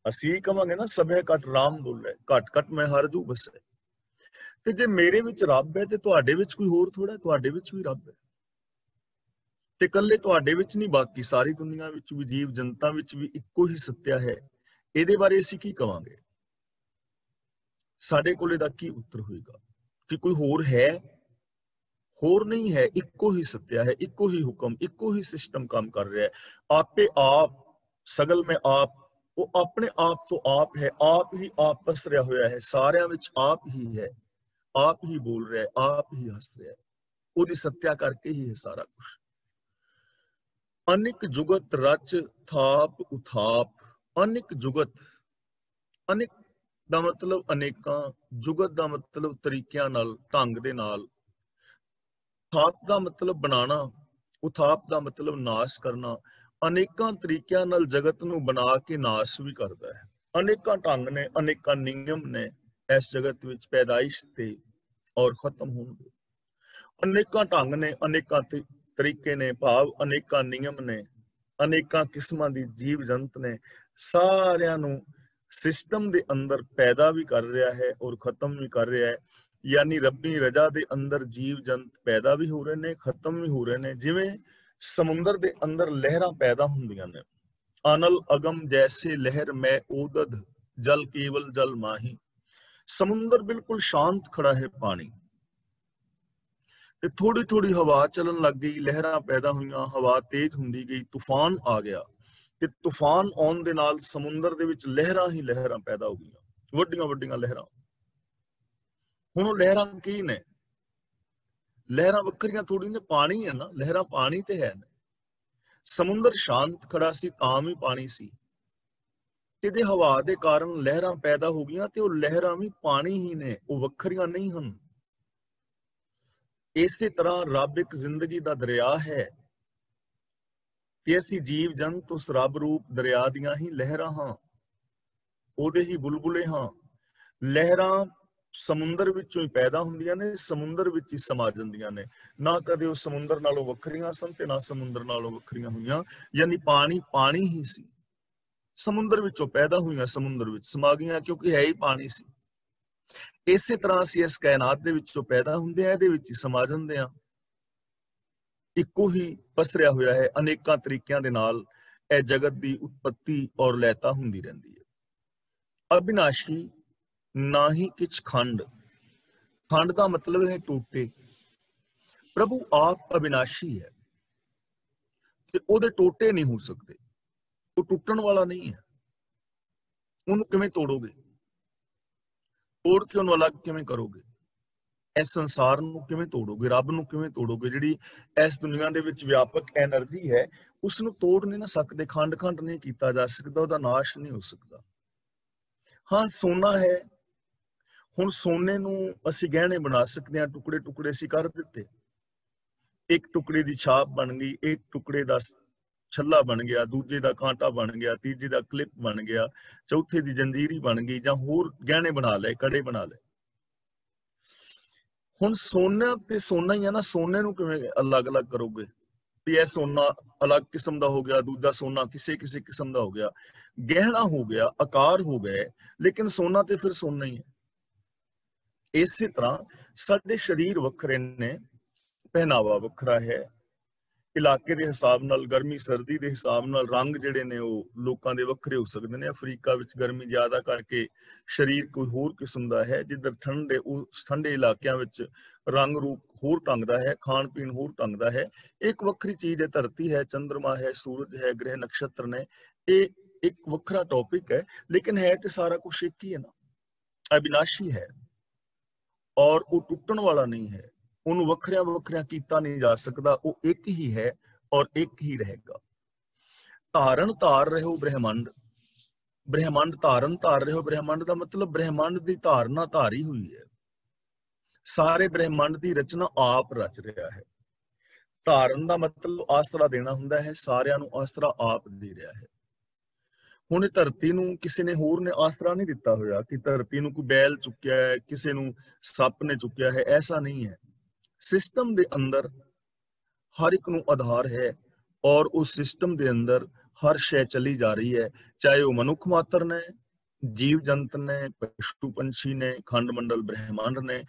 ਅਸੀਂ ਕਹਾਂਗੇ ਨਾ ਸਭੇ ਘਟ ਰਾਮ ਬੋਲੇ, ਘਟ ਘਟ ਮੈਂ ਹਰ ਜੂ ਬਸੇ। ਤੇ ਜੇ ਮੇਰੇ ਵਿੱਚ ਰੱਬ ਹੈ ਤੇ ਤੁਹਾਡੇ ਵਿੱਚ ਕੋਈ ਹੋਰ ਥੋੜਾ, ਤੁਹਾਡੇ ਵਿੱਚ ਵੀ ਰੱਬ ਹੈ। ਤੇ ਇਕੱਲੇ ਤੁਹਾਡੇ ਵਿੱਚ ਨਹੀਂ, ਬਾਕੀ ਸਾਰੀ ਦੁਨੀਆ ਵਿੱਚ ਵੀ, ਜੀਵ ਜਨਤਾ ਵਿੱਚ ਵੀ ਇੱਕੋ ਹੀ ਸੱਤਿਆ ਹੈ। ਇਹਦੇ ਬਾਰੇ ਅਸੀਂ ਕੀ ਕਵਾਂਗੇ? ਸਾਡੇ ਕੋਲ ਇਹਦਾ ਕੀ ਉੱਤਰ ਹੋਏਗਾ ਕਿ ਕੋਈ ਹੋਰ ਹੈ? ਹੋਰ ਨਹੀਂ ਹੈ, ਇੱਕੋ ਹੀ ਸੱਤਿਆ ਹੈ, ਇੱਕੋ ਹੀ ਹੁਕਮ, ਇੱਕੋ ਹੀ ਸਿਸਟਮ ਕੰਮ ਕਰ ਰਿਹਾ ਹੈ। ਆਪੇ ਆਪ, ਸਗਲ ਮੈਂ ਆਪ। ਉਹ ਆਪਣੇ ਆਪ ਤੋਂ ਆਪ ਹੈ, ਆਪ ਹੀ ਆਪ ਪਸਰਿਆ ਹੋਇਆ ਹੈ, ਸਾਰਿਆਂ ਵਿੱਚ ਆਪ ਹੀ ਹੈ, ਆਪ ਹੀ ਬੋਲ ਰਿਹਾ ਹੈ, ਆਪ ਹੀ ਹੱਸ ਰਿਹਾ ਹੈ। ਉਹਦੀ ਸੱਤਿਆ ਕਰਕੇ ਹੀ ਹੈ ਸਾਰਾ ਕੁਝ। ਅਨਿਕ ਜੁਗਤ ਰਚ ਥਾਪ ਉਥਾਪ। ਅਨਿਕ ਜੁਗਤ, ਅਨਿਕ ਦਾ ਮਤਲਬ ਅਨੇਕਾਂ, ਜੁਗਤ ਦਾ ਮਤਲਬ ਤਰੀਕਿਆਂ ਨਾਲ, ਢੰਗ ਦੇ ਨਾਲ। ਥਾਪ ਦਾ ਮਤਲਬ ਬਣਾਉਣਾ, ਉਥਾਪ ਦਾ ਮਤਲਬ ਨਾਸ਼ ਕਰਨਾ। ਅਨੇਕਾਂ ਤਰੀਕਿਆਂ ਨਾਲ ਜਗਤ ਨੂੰ ਬਣਾ ਕੇ ਨਾਸ਼ ਵੀ ਕਰਦਾ ਹੈ। ਅਨੇਕਾਂ ਢੰਗ ਨੇ, ਅਨੇਕਾਂ ਨਿਯਮ ਨੇ ਇਸ ਜਗਤ ਵਿੱਚ, ਪੈਦਾਇਸ਼ ਤੇ ਔਰ ਖਤਮ ਹੋਣ ਦੇ। ਅਨੇਕਾਂ ਢੰਗ ਨੇ, ਅਨੇਕਾਂ ਤਰੀਕੇ ਨੇ, ਭਾਵ ਅਨੇਕਾਂ ਨਿਯਮ ਨੇ, ਅਨੇਕਾਂ ਕਿਸਮਾਂ ਦੀ ਜੀਵ ਜੰਤ ਨੇ। ਸਾਰਿਆਂ ਨੂੰ ਸਿਸਟਮ ਦੇ ਅੰਦਰ ਪੈਦਾ ਵੀ ਕਰ ਰਿਹਾ ਹੈ ਔਰ ਖਤਮ ਵੀ ਕਰ ਰਿਹਾ ਹੈ। ਯਾਨੀ ਰੱਬੀ ਰਜ਼ਾ ਦੇ ਅੰਦਰ ਜੀਵ ਜੰਤ ਪੈਦਾ ਵੀ ਹੋ ਰਹੇ ਨੇ, ਖਤਮ ਵੀ ਹੋ ਰਹੇ ਨੇ। ਜਿਵੇਂ ਸਮੁੰਦਰ ਦੇ ਅੰਦਰ ਲਹਿਰਾਂ ਪੈਦਾ ਹੁੰਦੀਆਂ ਨੇ। ਅਨਲ ਅਗਮ ਜੈਸੇ ਲਹਿਰ ਮੈਂ ਓਦਦ, ਜਲ ਕੇਵਲ ਜਲ ਮਾਹੀ। ਸਮੁੰਦਰ ਬਿਲਕੁਲ ਸ਼ਾਂਤ ਖੜਾ ਹੈ, ਪਾਣੀ ਤੇ ਥੋੜੀ ਥੋੜੀ ਹਵਾ ਚੱਲਣ ਲੱਗ ਗਈ, ਲਹਿਰਾਂ ਪੈਦਾ ਹੋਈਆਂ, ਹਵਾ ਤੇਜ਼ ਹੁੰਦੀ ਗਈ, ਤੂਫਾਨ ਆ ਗਿਆ ਤੇ ਤੂਫਾਨ ਆਉਣ ਦੇ ਨਾਲ ਸਮੁੰਦਰ ਦੇ ਵਿੱਚ ਲਹਿਰਾਂ ਹੀ ਲਹਿਰਾਂ ਪੈਦਾ ਹੋ ਗਈਆਂ, ਵੱਡੀਆਂ ਵੱਡੀਆਂ ਲਹਿਰਾਂ। ਹੁਣ ਉਹ ਲਹਿਰਾਂ ਕੀ ਨੇ? ਲਹਿਰਾਂ ਵੱਖਰੀਆਂ ਥੋੜੀ ਨੇ, ਪਾਣੀ ਹੈ ਨਾ, ਲਹਿਰਾਂ ਪਾਣੀ ਤੇ ਹੈ। ਸਮੁੰਦਰ ਸ਼ਾਂਤ ਖੜਾ ਸੀ ਤਾਂ ਵੀ ਪਾਣੀ ਸੀ, ਇਹਦੇ ਹਵਾ ਦੇ ਕਾਰਨ ਲਹਿਰਾਂ ਪੈਦਾ ਹੋ ਗਈਆਂ ਤੇ ਉਹ ਲਹਿਰਾਂ ਵੀ ਪਾਣੀ ਹੀ ਨੇ, ਉਹ ਵੱਖਰੀਆਂ ਨਹੀਂ ਹਨ। ਇਸੇ ਤਰ੍ਹਾਂ ਰੱਬ ਇੱਕ ਜ਼ਿੰਦਗੀ ਦਾ ਦਰਿਆ ਹੈ ਤੇ ਅਸੀਂ ਜੀਵ ਜੰਤ ਉਸ ਰੱਬ ਰੂਪ ਦਰਿਆ ਦੀਆਂ ਹੀ ਲਹਿਰਾਂ ਹਾਂ, ਉਹਦੇ ਹੀ ਬੁਲਬੁਲੇ ਹਾਂ। ਲਹਿਰਾਂ ਸਮੁੰਦਰ ਵਿੱਚੋਂ ਹੀ ਪੈਦਾ ਹੁੰਦੀਆਂ ਨੇ, ਸਮੁੰਦਰ ਵਿੱਚ ਹੀ ਸਮਾ ਜਾਂਦੀਆਂ ਨੇ। ਨਾ ਕਦੇ ਉਹ ਸਮੁੰਦਰ ਨਾਲੋਂ ਵੱਖਰੀਆਂ ਸਨ ਤੇ ਨਾ ਸਮੁੰਦਰ ਨਾਲੋਂ ਵੱਖਰੀਆਂ ਹੋਈਆਂ। ਯਾਨੀ ਪਾਣੀ ਪਾਣੀ ਹੀ ਸੀ, ਸਮੁੰਦਰ ਵਿੱਚੋਂ ਪੈਦਾ ਹੋਈਆਂ, ਸਮੁੰਦਰ ਵਿੱਚ ਸਮਾ ਗਈਆਂ, ਕਿਉਂਕਿ ਹੈ ਹੀ ਪਾਣੀ ਸੀ। ਇਸੇ ਤਰ੍ਹਾਂ ਅਸੀਂ ਇਸ ਕਾਇਨਾਤ ਦੇ ਵਿੱਚੋਂ ਪੈਦਾ ਹੁੰਦੇ ਆ, ਇਹਦੇ ਵਿੱਚ ਹੀ ਸਮਾ ਜਾਂਦੇ ਆ। ਇੱਕੋ ਹੀ ਪਸਰਿਆ ਹੋਇਆ ਹੈ, ਅਨੇਕਾਂ ਤਰੀਕਿਆਂ ਦੇ ਨਾਲ ਇਹ ਜਗਤ ਦੀ ਉਤਪਤੀ ਔਰ ਲੈਤਾ ਹੁੰਦੀ ਰਹਿੰਦੀ ਹੈ। ਅਬਿਨਾਸ਼ੀ ਨਾ ਹੀ ਕਿਛ ਖੰਡ। ਖੰਡ ਦਾ ਮਤਲਬ ਹੈ ਟੋਟੇ। ਪ੍ਰਭੂ ਆਪ ਅਬਿਨਾਸ਼ੀ ਹੈ ਤੇ ਉਹਦੇ ਟੋਟੇ ਨਹੀਂ ਹੋ ਸਕਦੇ, ਉਹ ਟੁੱਟਣ ਵਾਲਾ ਨਹੀਂ ਹੈ। ਉਹਨੂੰ ਕਿਵੇਂ ਤੋੜੋਗੇ? ਤੋੜ ਕੇ ਉਹਨੂੰ ਅਲੱਗ ਕਿਵੇਂ ਕਰੋਗੇ? ਇਸ ਸੰਸਾਰ ਨੂੰ ਕਿਵੇਂ ਤੋੜੋਗੇ? ਰੱਬ ਨੂੰ ਕਿਵੇਂ ਤੋੜੋਗੇ? ਜਿਹੜੀ ਇਸ ਦੁਨੀਆ ਦੇ ਵਿੱਚ ਵਿਆਪਕ ਐਨਰਜੀ ਹੈ, ਉਸ ਨੂੰ ਤੋੜ ਨਹੀਂ ਨਾ ਸਕਦੇ। ਖੰਡ ਖੰਡ ਨਹੀਂ ਕੀਤਾ ਜਾ ਸਕਦਾ, ਉਹਦਾ ਨਾਸ਼ ਨਹੀਂ ਹੋ ਸਕਦਾ। ਹਾਂ, ਸੋਨਾ ਹੈ, ਹੁਣ ਸੋਨੇ ਨੂੰ ਅਸੀਂ ਗਹਿਣੇ ਬਣਾ ਸਕਦੇ ਹਾਂ, ਟੁਕੜੇ ਟੁਕੜੇ ਅਸੀਂ ਕਰ ਦਿੱਤੇ। ਇੱਕ ਟੁਕੜੇ ਦੀ ਛਾਪ ਬਣ ਗਈ, ਇੱਕ ਟੁਕੜੇ ਦਾ ਛੱਲਾ ਬਣ ਗਿਆ, ਦੂਜੇ ਦਾ ਕਾਂਟਾ ਬਣ ਗਿਆ, ਤੀਜੇ ਦਾ ਕਲਿੱਪ ਬਣ ਗਿਆ, ਚੌਥੇ ਦੀ ਜੰਜੀਰੀ ਬਣ ਗਈ, ਜਾਂ ਹੋਰ ਗਹਿਣੇ ਬਣਾ ਲਏ, ਕੜੇ ਬਣਾ ਲਏ। ਹੁਣ ਸੋਨਾ ਤੇ ਸੋਨਾ ਹੀ ਹੈ ਨਾ, ਸੋਨੇ ਨੂੰ ਕਿਵੇਂ ਅਲੱਗ-ਅਲੱਗ ਕਰੋਗੇ ਵੀ ਇਹ ਸੋਨਾ ਅਲੱਗ ਕਿਸਮ ਦਾ ਹੋ ਗਿਆ, ਦੂਜਾ ਸੋਨਾ ਕਿਸੇ ਕਿਸੇ ਕਿਸਮ ਦਾ ਹੋ ਗਿਆ। ਗਹਿਣਾ ਹੋ ਗਿਆ, ਆਕਾਰ ਹੋ ਗਏ, ਲੇਕਿਨ ਸੋਨਾ ਤੇ ਫਿਰ ਸੋਨਾ ਹੀ ਹੈ। ਇਸੇ ਤਰ੍ਹਾਂ ਸਾਡੇ ਸਰੀਰ ਵੱਖਰੇ ਨੇ, ਪਹਿਨਾਵਾ ਵੱਖਰਾ ਹੈ, ਇਲਾਕੇ ਦੇ ਹਿਸਾਬ ਨਾਲ, ਗਰਮੀ ਸਰਦੀ ਦੇ ਹਿਸਾਬ ਨਾਲ ਰੰਗ ਜਿਹੜੇ ਨੇ ਉਹ ਲੋਕਾਂ ਦੇ ਵੱਖਰੇ ਹੋ ਸਕਦੇ ਨੇ। ਅਫਰੀਕਾ ਵਿੱਚ ਗਰਮੀ ਜ਼ਿਆਦਾ ਕਰਕੇ ਸਰੀਰ ਕੋਈ ਹੋਰ ਕਿਸਮ ਦਾ ਹੈ, ਜਿੱਧਰ ਠੰਡੇ ਠੰਡੇ ਇਲਾਕਿਆਂ ਵਿੱਚ ਰੰਗ ਰੂਪ ਹੋਰ ਢੰਗ ਦਾ ਹੈ, ਖਾਣ ਪੀਣ ਹੋਰ ਢੰਗ ਦਾ ਹੈ। ਇੱਕ ਵੱਖਰੀ ਚੀਜ਼ ਹੈ, ਧਰਤੀ ਹੈ, ਚੰਦਰਮਾ ਹੈ, ਸੂਰਜ ਹੈ, ਗ੍ਰਹਿ ਨਕਸ਼ਤਰ ਨੇ, ਇਹ ਇੱਕ ਵੱਖਰਾ ਟੌਪਿਕ ਹੈ। ਲੇਕਿਨ ਹੈ ਤੇ ਸਾਰਾ ਕੁਝ ਇੱਕ ਹੀ ਹੈ ਨਾ, ਅਬਿਨਾਸ਼ੀ ਹੈ ਔਰ ਉਹ ਟੁੱਟਣ ਵਾਲਾ ਨਹੀਂ ਹੈ। ਉਹਨੂੰ ਵੱਖਰਿਆਂ ਵੱਖਰਿਆਂ ਕੀਤਾ ਨਹੀਂ ਜਾ ਸਕਦਾ, ਉਹ ਇੱਕ ਹੀ ਹੈ ਔਰ ਇੱਕ ਹੀ ਰਹੇਗਾ। ਧਾਰਨ ਧਾਰ ਰਹੋ ਬ੍ਰਹਿਮੰਡ, ਬ੍ਰਹਿਮੰਡ ਧਾਰਨ ਧਾਰ ਰਹੋ। ਬ੍ਰਹਿਮੰਡ ਦਾ ਮਤਲਬ ਬ੍ਰਹਿਮੰਡ ਦੀ ਧਾਰਨਾ ਧਾਰੀ ਹੋਈ ਹੈ, ਸਾਰੇ ਬ੍ਰਹਿਮੰਡ ਦੀ ਰਚਨਾ ਆਪ ਰਚ ਰਿਹਾ ਹੈ। ਧਾਰਨ ਦਾ ਮਤਲਬ ਆਸਰਾ ਦੇਣਾ ਹੁੰਦਾ ਹੈ, ਸਾਰਿਆਂ ਨੂੰ ਆਸਰਾ ਆਪ ਦੇ ਰਿਹਾ ਹੈ। ਹੁਣ ਧਰਤੀ ਨੂੰ ਕਿਸੇ ਨੇ ਹੋਰ ਨੇ ਆਸਰਾ ਨਹੀਂ ਦਿੱਤਾ ਹੋਇਆ ਕਿ ਧਰਤੀ ਨੂੰ ਕੋਈ ਬੈਲ ਚੁੱਕਿਆ ਹੈ, ਕਿਸੇ ਨੂੰ ਸੱਪ ਨੇ ਚੁੱਕਿਆ ਹੈ, ਐਸਾ ਨਹੀਂ ਹੈ। ਸਿਸਟਮ ਦੇ ਅੰਦਰ ਹਰ ਇੱਕ ਨੂੰ ਆਧਾਰ ਹੈ ਔਰ ਉਸ ਸਿਸਟਮ ਦੇ ਅੰਦਰ ਹਰ ਸ਼ੈ ਚਲੀ ਜਾ ਰਹੀ ਹੈ, ਚਾਹੇ ਉਹ ਮਨੁੱਖ ਮਾਤਰ ਨੇ, ਜੀਵ ਜੰਤ ਨੇ, ਪਸ਼ੂ ਪੰਛੀ ਨੇ, ਖੰਡ ਮੰਡਲ ਬ੍ਰਹਿਮੰਡ ਨੇ,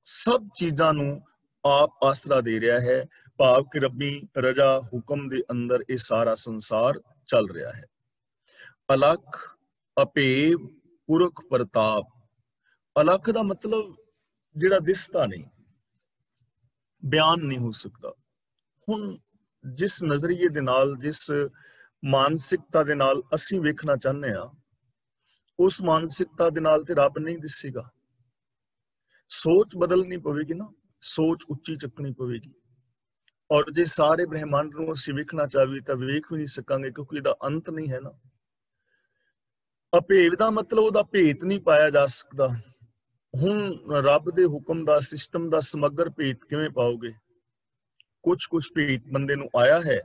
ਸਭ ਚੀਜ਼ਾਂ ਨੂੰ ਆਪ ਆਸਰਾ ਦੇ ਰਿਹਾ ਹੈ। ਭਾਵ ਕਿ ਰੱਬੀ ਰਜਾ ਹੁਕਮ ਦੇ ਅੰਦਰ ਇਹ ਸਾਰਾ ਸੰਸਾਰ ਚੱਲ ਰਿਹਾ ਹੈ। ਅਲਖ ਅਪੇਵ ਪੁਰਖ ਪ੍ਰਤਾਪ। ਅਲਖ ਦਾ ਮਤਲਬ ਜਿਹੜਾ ਦਿਸਦਾ ਨਹੀਂ, ਬਿਆਨ ਨਹੀਂ ਹੋ ਸਕਦਾ। ਹੁਣ ਜਿਸ ਨਜ਼ਰੀਏ ਦੇ ਨਾਲ, ਜਿਸ ਮਾਨਸਿਕਤਾ ਦੇ ਨਾਲ ਅਸੀਂ ਵੇਖਣਾ ਚਾਹੁੰਦੇ ਹਾਂ, ਉਸ ਮਾਨਸਿਕਤਾ ਦੇ ਨਾਲ ਤੇ ਰੱਬ ਨਹੀਂ ਦਿਸੇਗਾ। ਸੋਚ ਬਦਲਣੀ ਪਵੇਗੀ ਨਾ, ਸੋਚ ਉੱਚੀ ਚੱਕਣੀ ਪਵੇਗੀ। ਔਰ ਜੇ ਸਾਰੇ ਬ੍ਰਹਿਮੰਡ ਨੂੰ ਅਸੀਂ ਵੇਖਣਾ ਚਾਹੀਏ ਤਾਂ ਵੇਖ ਵੀ ਨਹੀਂ ਸਕਾਂਗੇ, ਕਿਉਂਕਿ ਇਹਦਾ ਅੰਤ ਨਹੀਂ ਹੈ ਨਾ। ਅਭੇਦ ਦਾ ਮਤਲਬ ਉਹਦਾ ਭੇਤ ਨਹੀਂ ਪਾਇਆ ਜਾ ਸਕਦਾ। ਹੁਣ ਰੱਬ ਦੇ ਹੁਕਮ ਦਾ, ਸਿਸਟਮ ਦਾ ਸਮਗਰ ਭੇਤ ਕਿਵੇਂ ਪਾਓਗੇ? ਕੁਛ ਭੇਤ ਬੰਦੇ ਨੂੰ ਆਇਆ ਹੈ,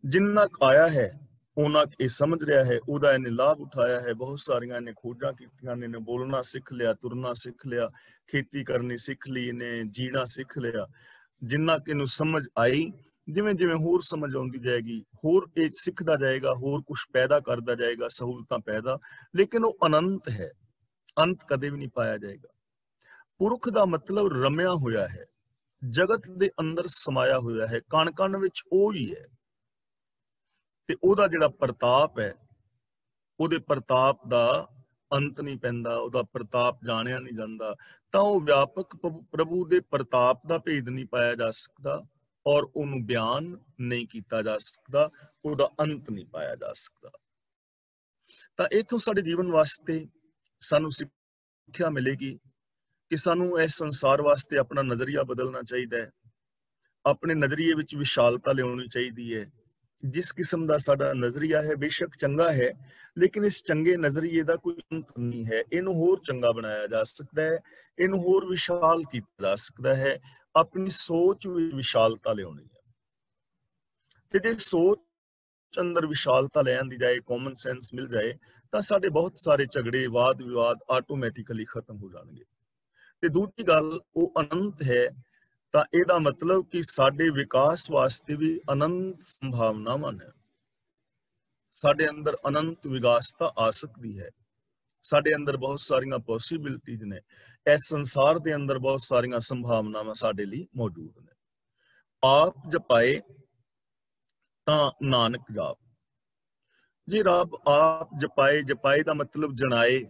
ਜਿੰਨਾ ਕੁ ਆਇਆ ਹੈ ਉਹਨਾਂ ਇਹ ਸਮਝ ਰਿਹਾ ਹੈ, ਉਹਦਾ ਇਹਨੇ ਲਾਭ ਉਠਾਇਆ ਹੈ। ਬਹੁਤ ਸਾਰੀਆਂ ਇਹਨੇ ਖੋਜਾਂ ਕੀਤੀਆਂ ਨੇ, ਬੋਲਣਾ ਸਿੱਖ ਲਿਆ, ਤੁਰਨਾ ਸਿੱਖ ਲਿਆ, ਖੇਤੀ ਕਰਨੀ ਸਿੱਖ ਲਈ ਨੇ, ਜੀਣਾ ਸਿੱਖ ਲਿਆ। ਜਿੰਨਾ ਕਿ ਇਹਨੂੰ ਸਮਝ ਆਈ, ਜਿਵੇਂ ਜਿਵੇਂ ਹੋਰ ਸਮਝ ਆਉਂਦੀ ਜਾਏਗੀ, ਹੋਰ ਇਹ ਸਿੱਖਦਾ ਜਾਏਗਾ, ਹੋਰ ਕੁਝ ਪੈਦਾ ਕਰਦਾ ਜਾਏਗਾ, ਸਹੂਲਤਾਂ ਪੈਦਾ। ਲੇਕਿਨ ਉਹ ਅਨੰਤ ਹੈ, ਅੰਤ ਕਦੇ ਵੀ ਨਹੀਂ ਪਾਇਆ ਜਾਏਗਾ। ਪੁਰਖ ਦਾ ਮਤਲਬ ਰਮਿਆ ਹੋਇਆ ਹੈ, ਜਗਤ ਦੇ ਅੰਦਰ ਸਮਾਇਆ ਹੋਇਆ ਹੈ, ਕਣ ਕਣ ਵਿੱਚ ਉਹ ਹੀ ਹੈ। ਤੇ ਉਹਦਾ ਜਿਹੜਾ ਪ੍ਰਤਾਪ ਹੈ, ਉਹਦੇ ਪ੍ਰਤਾਪ ਦਾ ਅੰਤ ਨਹੀਂ ਪੈਂਦਾ, ਉਹਦਾ ਪ੍ਰਤਾਪ ਜਾਣਿਆ ਨਹੀਂ ਜਾਂਦਾ। ਤਾਂ ਉਹ ਵਿਆਪਕ ਪ੍ਰਭੂ ਦੇ ਪ੍ਰਤਾਪ ਦਾ ਭੇਦ ਨਹੀਂ ਪਾਇਆ ਜਾ ਸਕਦਾ ਔਰ ਉਹਨੂੰ ਬਿਆਨ ਨਹੀਂ ਕੀਤਾ ਜਾ ਸਕਦਾ, ਉਹਦਾ ਅੰਤ ਨਹੀਂ ਪਾਇਆ ਜਾ ਸਕਦਾ। ਤਾਂ ਇਥੋਂ ਸਾਡੇ ਜੀਵਨ ਵਾਸਤੇ ਸਾਨੂੰ ਸਿੱਖਿਆ ਮਿਲੇਗੀ ਕਿ ਸਾਨੂੰ ਇਸ ਸੰਸਾਰ ਵਾਸਤੇ ਆਪਣਾ ਨਜ਼ਰੀਆ ਬਦਲਣਾ ਚਾਹੀਦਾ ਹੈ, ਆਪਣੇ ਨਜ਼ਰੀਏ ਵਿੱਚ ਵਿਸ਼ਾਲਤਾ ਲਿਆਉਣੀ ਚਾਹੀਦੀ ਹੈ। ਜਿਸ ਕਿਸਮ ਦਾ ਸਾਡਾ ਨਜ਼ਰੀਆ ਹੈ ਬੇਸ਼ੱਕ ਚੰਗਾ ਹੈ, ਲੇਕਿਨ ਇਸ ਚੰਗੇ ਨਜ਼ਰੀਏ ਦਾ ਕੋਈ ਅੰਤ ਨਹੀਂ ਹੈ। ਇਹਨੂੰ ਹੋਰ ਚੰਗਾ ਬਣਾਇਆ ਜਾ ਸਕਦਾ ਹੈ, ਇਹਨੂੰ ਹੋਰ ਵਿਸ਼ਾਲ ਕੀਤਾ ਜਾ ਸਕਦਾ ਹੈ। ਆਪਣੀ ਸੋਚ ਵਿੱਚ ਵਿਸ਼ਾਲਤਾ ਲਿਆਉਣੀ ਹੈ, ਤੇ ਜੇ ਸੋਚ ਅੰਦਰ ਵਿਸ਼ਾਲਤਾ ਲੈ ਆਂਦੀ ਜਾਏ, ਕਾਮਨ ਸੈਂਸ ਮਿਲ ਜਾਏ, ਤਾਂ ਸਾਡੇ ਬਹੁਤ ਸਾਰੇ ਝਗੜੇ, ਵਾਦ ਵਿਵਾਦ ਆਟੋਮੈਟਿਕਲੀ ਖਤਮ ਹੋ ਜਾਣਗੇ। ਤੇ ਦੂਜੀ ਗੱਲ, ਉਹ ਅਨੰਤ ਹੈ, ਤਾਂ ਇਹਦਾ ਮਤਲਬ ਕਿ ਸਾਡੇ ਵਿਕਾਸ ਵਾਸਤੇ ਵੀ ਅਨੰਤ ਸੰਭਾਵਨਾਵਾਂ ਨੇ। ਸਾਡੇ ਅੰਦਰ ਅਨੰਤ ਵਿਕਾਸਤਾ ਆ ਸਕਦੀ ਹੈ, ਸਾਡੇ ਅੰਦਰ ਬਹੁਤ ਸਾਰੀਆਂ ਪੋਸੀਬਿਲਿਟੀਜ਼ ਨੇ। ਇਸ ਸੰਸਾਰ ਦੇ ਅੰਦਰ ਬਹੁਤ ਸਾਰੀਆਂ ਸੰਭਾਵਨਾਵਾਂ ਸਾਡੇ ਲਈ ਮੌਜੂਦ ਨੇ। ਆਪ ਜਪਾਏ ਤਾਂ ਨਾਨਕ ਜਾਪ। ਜੇ ਰੱਬ ਆਪ ਜਪਾਏ, ਜਪਾਏ ਦਾ ਮਤਲਬ ਜਣਾਏ,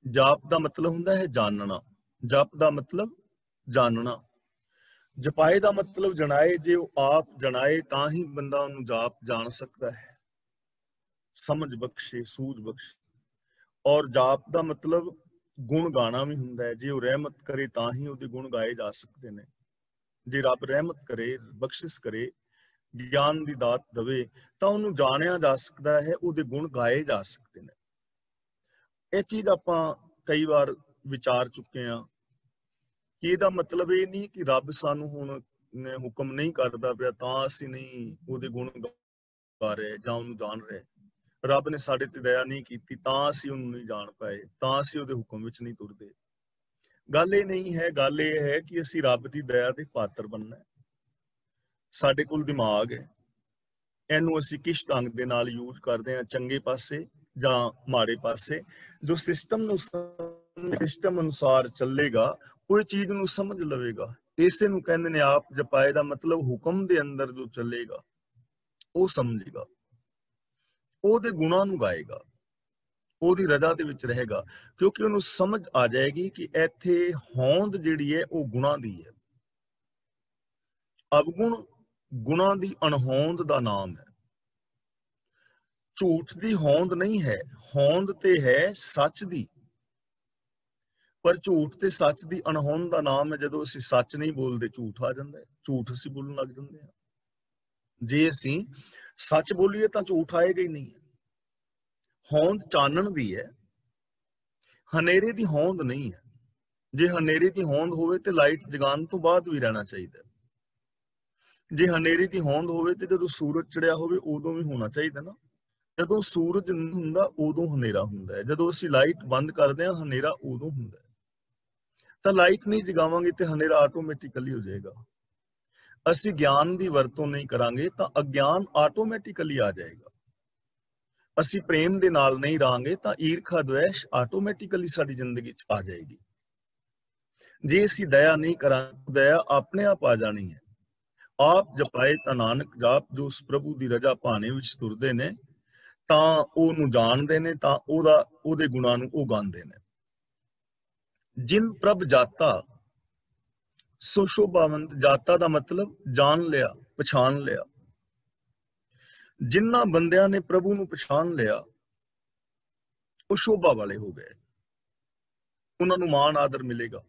ਜਾਪ ਦਾ ਮਤਲਬ ਹੁੰਦਾ ਹੈ ਜਾਣਨਾ, ਜਪ ਦਾ ਮਤਲਬ ਜਾਣਨਾ, ਜਪਾਏ ਦਾ ਮਤਲਬ ਜਣਾਏ। ਜੇ ਉਹ ਆਪ ਜਣਾਏ ਤਾਂ ਹੀ ਬੰਦਾ ਉਹਨੂੰ ਜਾਪ ਜਾਣ ਸਕਦਾ ਹੈ, ਸਮਝ ਬਖਸ਼ੇ, ਸੂਝ ਬਖਸ਼ੇ। ਔਰ ਜਾਪ ਦਾ ਮਤਲਬ ਗੁਣ ਗਾਣਾ ਵੀ ਹੁੰਦਾ ਹੈ। ਜੇ ਉਹ ਰਹਿਮਤ ਕਰੇ ਤਾਂ ਹੀ ਉਹਦੇ ਗੁਣ ਗਾਏ ਜਾ ਸਕਦੇ ਨੇ। ਜੇ ਰੱਬ ਰਹਿਮਤ ਕਰੇ, ਬਖਸ਼ਿਸ਼ ਕਰੇ, ਗਿਆਨ ਦੀ ਦਾਤ ਦੇਵੇ, ਤਾਂ ਉਹਨੂੰ ਜਾਣਿਆ ਜਾ ਸਕਦਾ ਹੈ, ਉਹਦੇ ਗੁਣ ਗਾਏ ਜਾ ਸਕਦੇ ਨੇ। ਇਹ ਚੀਜ਼ ਆਪਾਂ ਕਈ ਵਾਰ ਵਿਚਾਰ ਚੁੱਕੇ ਹਾਂ ਕਿ ਇਹਦਾ ਮਤਲਬ ਇਹ ਨਹੀਂ ਕਿ ਰੱਬ ਸਾਨੂੰ ਹੁਣ ਹੁਕਮ ਨਹੀਂ ਕਰਦਾ ਪਿਆ ਤਾਂ ਅਸੀਂ ਨਹੀਂ ਉਹਦੇ ਗੁਣ ਗਾ ਰਹੇ ਜਾਂ ਉਹਨੂੰ ਜਾਣ ਰਹੇ। ਰੱਬ ਨੇ ਸਾਡੇ ਤੇ ਦਇਆ ਨਹੀਂ ਕੀਤੀ ਤਾਂ ਅਸੀਂ ਉਹਨੂੰ ਨਹੀਂ ਜਾਣ ਪਾਏ, ਤਾਂ ਅਸੀਂ ਉਹਦੇ ਹੁਕਮ ਵਿੱਚ ਨਹੀਂ ਤੁਰਦੇ। ਗੱਲ ਇਹ ਨਹੀਂ ਹੈ, ਗੱਲ ਇਹ ਹੈ ਕਿ ਅਸੀਂ ਰੱਬ ਦੀ ਦਇਆ ਦੇ ਪਾਤਰ ਬਣਨਾ ਹੈ। ਸਾਡੇ ਕੋਲ ਦਿਮਾਗ ਹੈ, ਇਹਨੂੰ ਅਸੀਂ ਕਿਸ ਢੰਗ ਦੇ ਨਾਲ ਯੂਜ਼ ਕਰਦੇ ਹਾਂ, ਚੰਗੇ ਪਾਸੇ ਜਾਂ ਮਾੜੇ ਪਾਸੇ। ਜੋ ਸਿਸਟਮ ਅਨੁਸਾਰ ਚੱਲੇਗਾ ਉਹ ਇਹ ਚੀਜ਼ ਨੂੰ ਸਮਝ ਲਵੇਗਾ, ਇਸੇ ਨੂੰ ਕਹਿੰਦੇ ਨੇ ਆਪ ਜਪਾਏ ਦਾ ਮਤਲਬ ਹੁਕਮ ਦੇ ਅੰਦਰ ਜੋ ਚੱਲੇਗਾ ਉਹ ਸਮਝੇਗਾ, ਉਹਦੇ ਗੁਣਾਂ ਨੂੰ ਗਾਏਗਾ, ਉਹਦੀ ਰਜ਼ਾ ਦੇ ਵਿੱਚ ਰਹੇਗਾ, ਕਿਉਂਕਿ ਉਹਨੂੰ ਸਮਝ ਆ ਜਾਏਗੀ ਕਿ ਇੱਥੇ ਹੋਂਦ ਜਿਹੜੀ ਹੈ ਉਹ ਗੁਣਾਂ ਦੀ ਹੈ। ਅਵਗੁਣ ਗੁਣਾਂ ਦੀ ਅਣਹੋਂਦ ਦਾ ਨਾਮ ਹੈ। ਝੂਠ ਦੀ ਹੋਂਦ ਨਹੀਂ ਹੈ, ਹੋਂਦ ਤੇ ਹੈ ਸੱਚ ਦੀ, ਪਰ ਝੂਠ ਤੇ ਸੱਚ ਦੀ ਅਣਹੋਂਦ ਦਾ ਨਾਮ ਹੈ। ਜਦੋਂ ਅਸੀਂ ਸੱਚ ਨਹੀਂ ਬੋਲਦੇ ਝੂਠ ਆ ਜਾਂਦਾ ਹੈ, ਝੂਠ ਅਸੀਂ ਬੋਲਣ ਲੱਗ ਜਾਂਦੇ ਹਾਂ। ਜੇ ਅਸੀਂ ਸੱਚ ਬੋਲੀਏ ਤਾਂ ਝੂਠ ਆਏਗਾ ਹੀ ਨਹੀਂ। ਹੋਂਦ ਚਾਨਣ ਦੀ ਹੈ, ਹਨੇਰੇ ਦੀ ਹੋਂਦ ਨਹੀਂ ਹੈ। ਜੇ ਹਨੇਰੇ ਦੀ ਹੋਂਦ ਹੋਵੇ ਤੇ ਲਾਈਟ ਜਗਾਉਣ ਤੋਂ ਬਾਅਦ ਵੀ ਰਹਿਣਾ ਚਾਹੀਦਾ। ਜੇ ਹਨੇਰੇ ਦੀ ਹੋਂਦ ਹੋਵੇ ਤੇ ਜਦੋਂ ਸੂਰਜ ਚੜਿਆ ਹੋਵੇ ਉਦੋਂ ਵੀ ਹੋਣਾ ਚਾਹੀਦਾ ਨਾ। ਜਦੋਂ ਸੂਰਜ ਨਹੀਂ ਹੁੰਦਾ ਉਦੋਂ ਹਨੇਰਾ ਹੁੰਦਾ ਹੈ, ਜਦੋਂ ਅਸੀਂ ਲਾਈਟ ਬੰਦ ਕਰਦੇ ਹਾਂ ਹਨੇਰਾ ਉਦੋਂ ਹੁੰਦਾ ਹੈ। ਤਾਂ ਲਾਈਟ ਨਹੀਂ ਜਗਾਵਾਂਗੇ ਤੇ ਹਨੇਰਾ ਆਟੋਮੈਟਿਕਲੀ ਹੋ ਜਾਏਗਾ। ਅਸੀਂ ਗਿਆਨ ਦੀ ਵਰਤੋਂ ਨਹੀਂ ਕਰਾਂਗੇ ਤਾਂ ਅਗਿਆਨ ਆਟੋਮੈਟਿਕਲੀ ਆ ਜਾਏਗਾ। ਅਸੀਂ ਪ੍ਰੇਮ ਦੇ ਨਾਲ ਨਹੀਂ ਰਹਾਂਗੇ ਤਾਂ ਈਰਖਾ ਦਵੇਸ਼ ਆਟੋਮੈਟਿਕਲੀ ਸਾਡੀ ਜ਼ਿੰਦਗੀ 'ਚ ਆ ਜਾਏਗੀ। ਜੇ ਅਸੀਂ ਦਇਆ ਨਹੀਂ ਕਰਾਂਗੇ ਦਇਆ ਆਪਣੇ ਆਪ ਆ ਜਾਣੀ ਹੈ। ਆਪ ਜਪਾਏ ਤਾਂ ਨਾਨਕ ਜਾਪ, ਜੋ ਉਸ ਪ੍ਰਭੂ ਦੀ ਰਜ਼ਾ ਭਾਣੇ ਵਿੱਚ ਤੁਰਦੇ ਨੇ ਤਾਂ ਉਹਨੂੰ ਜਾਣਦੇ ਨੇ, ਤਾਂ ਉਹਦੇ ਗੁਣਾਂ ਨੂੰ ਉਹ ਗਾਉਂਦੇ ਨੇ। ਜਿਨ ਪ੍ਰਭ ਜਾਤਾ ਸੋ ਸ਼ੋਭਾਵੰਤ, ਜਾਤਾ ਦਾ ਮਤਲਬ ਜਾਣ ਲਿਆ, ਪਛਾਣ ਲਿਆ। ਜਿਨ੍ਹਾਂ ਬੰਦਿਆਂ ਨੇ ਪ੍ਰਭੂ ਨੂੰ ਪਛਾਣ ਲਿਆ ਉਹ ਸ਼ੋਭਾ ਵਾਲੇ ਹੋ ਗਏ, ਉਹਨਾਂ ਨੂੰ ਮਾਣ ਆਦਰ ਮਿਲੇਗਾ।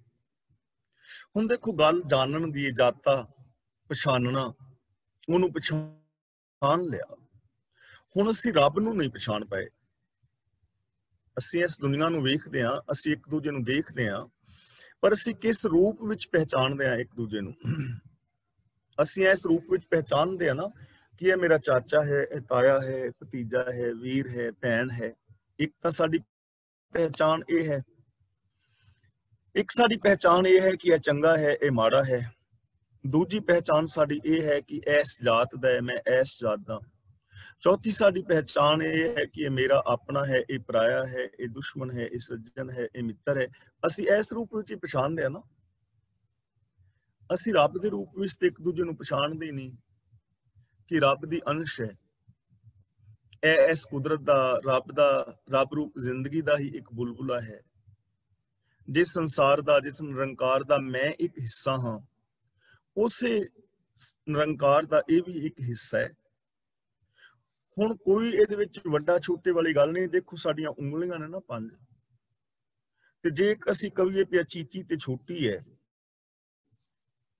ਹੁਣ ਦੇਖੋ ਗੱਲ ਜਾਣਨ ਦੀ, ਜਾਤਾ ਪਛਾਨਣਾ, ਉਹਨੂੰ ਪਛਾਣ ਲਿਆ। ਹੁਣ ਅਸੀਂ ਰੱਬ ਨੂੰ ਨਹੀਂ ਪਛਾਣ ਪਾਏ। ਅਸੀਂ ਇਸ ਦੁਨੀਆ ਨੂੰ ਵੇਖਦੇ ਹਾਂ, ਅਸੀਂ ਇੱਕ ਦੂਜੇ ਨੂੰ ਦੇਖਦੇ ਹਾਂ, ਪਰ ਅਸੀਂ ਕਿਸ ਰੂਪ ਵਿੱਚ ਪਹਿਚਾਣਦੇ ਹਾਂ ਇੱਕ ਦੂਜੇ ਨੂੰ? ਅਸੀਂ ਇਸ ਰੂਪ ਵਿੱਚ ਪਹਿਚਾਣਦੇ ਹਾਂ ਨਾ ਕਿ ਇਹ ਮੇਰਾ ਚਾਚਾ ਹੈ, ਇਹ ਤਾਇਆ ਹੈ, ਭਤੀਜਾ ਹੈ, ਵੀਰ ਹੈ, ਭੈਣ ਹੈ। ਇੱਕ ਤਾਂ ਸਾਡੀ ਪਹਿਚਾਣ ਇਹ ਹੈ। ਇੱਕ ਸਾਡੀ ਪਹਿਚਾਣ ਇਹ ਹੈ ਕਿ ਇਹ ਚੰਗਾ ਹੈ, ਇਹ ਮਾੜਾ ਹੈ। ਦੂਜੀ ਪਹਿਚਾਣ ਸਾਡੀ ਇਹ ਹੈ ਕਿ ਇਸ ਜਾਤ ਦਾ ਹੈ, ਮੈਂ ਇਸ ਜਾਤ ਦਾ। ਚੌਥੀ ਸਾਡੀ ਪਹਿਚਾਣ ਇਹ ਹੈ ਕਿ ਇਹ ਮੇਰਾ ਆਪਣਾ ਹੈ, ਇਹ ਪਰਾਇਆ ਹੈ, ਇਹ ਦੁਸ਼ਮਣ ਹੈ, ਇਹ ਸੱਜਣ ਹੈ, ਇਹ ਮਿੱਤਰ ਹੈ। ਅਸੀਂ ਇਸ ਰੂਪ ਵਿੱਚ ਹੀ ਪਛਾਣਦੇ ਹਾਂ ਨਾ। ਅਸੀਂ ਰੱਬ ਦੇ ਰੂਪ ਵਿੱਚ ਤੇ ਇੱਕ ਦੂਜੇ ਨੂੰ ਪਛਾਣਦੇ ਨਹੀਂ ਕਿ ਰੱਬ ਦੀ ਅੰਸ਼ ਹੈ। ਇਹ ਇਸ ਕੁਦਰਤ ਦਾ, ਰੱਬ ਰੂਪ ਜ਼ਿੰਦਗੀ ਦਾ ਹੀ ਇੱਕ ਬੁਲਬੁਲਾ ਹੈ। ਜਿਸ ਸੰਸਾਰ ਦਾ, ਜਿਸ ਨਿਰੰਕਾਰ ਦਾ ਮੈਂ ਇੱਕ ਹਿੱਸਾ ਹਾਂ, ਉਸੇ ਨਿਰੰਕਾਰ ਦਾ ਇਹ ਵੀ ਇੱਕ ਹਿੱਸਾ ਹੈ। ਹੁਣ ਕੋਈ ਇਹਦੇ ਵਿੱਚ ਵੱਡਾ ਛੋਟੇ ਵਾਲੀ ਗੱਲ ਨਹੀਂ। ਦੇਖੋ ਸਾਡੀਆਂ ਉਂਗਲੀਆਂ ਨੇ ਨਾ 5, ਤੇ ਜੇ ਅਸੀਂ ਕਹੀਏ ਪਿਆ ਚੀਚੀ ਤੇ ਛੋਟੀ ਹੈ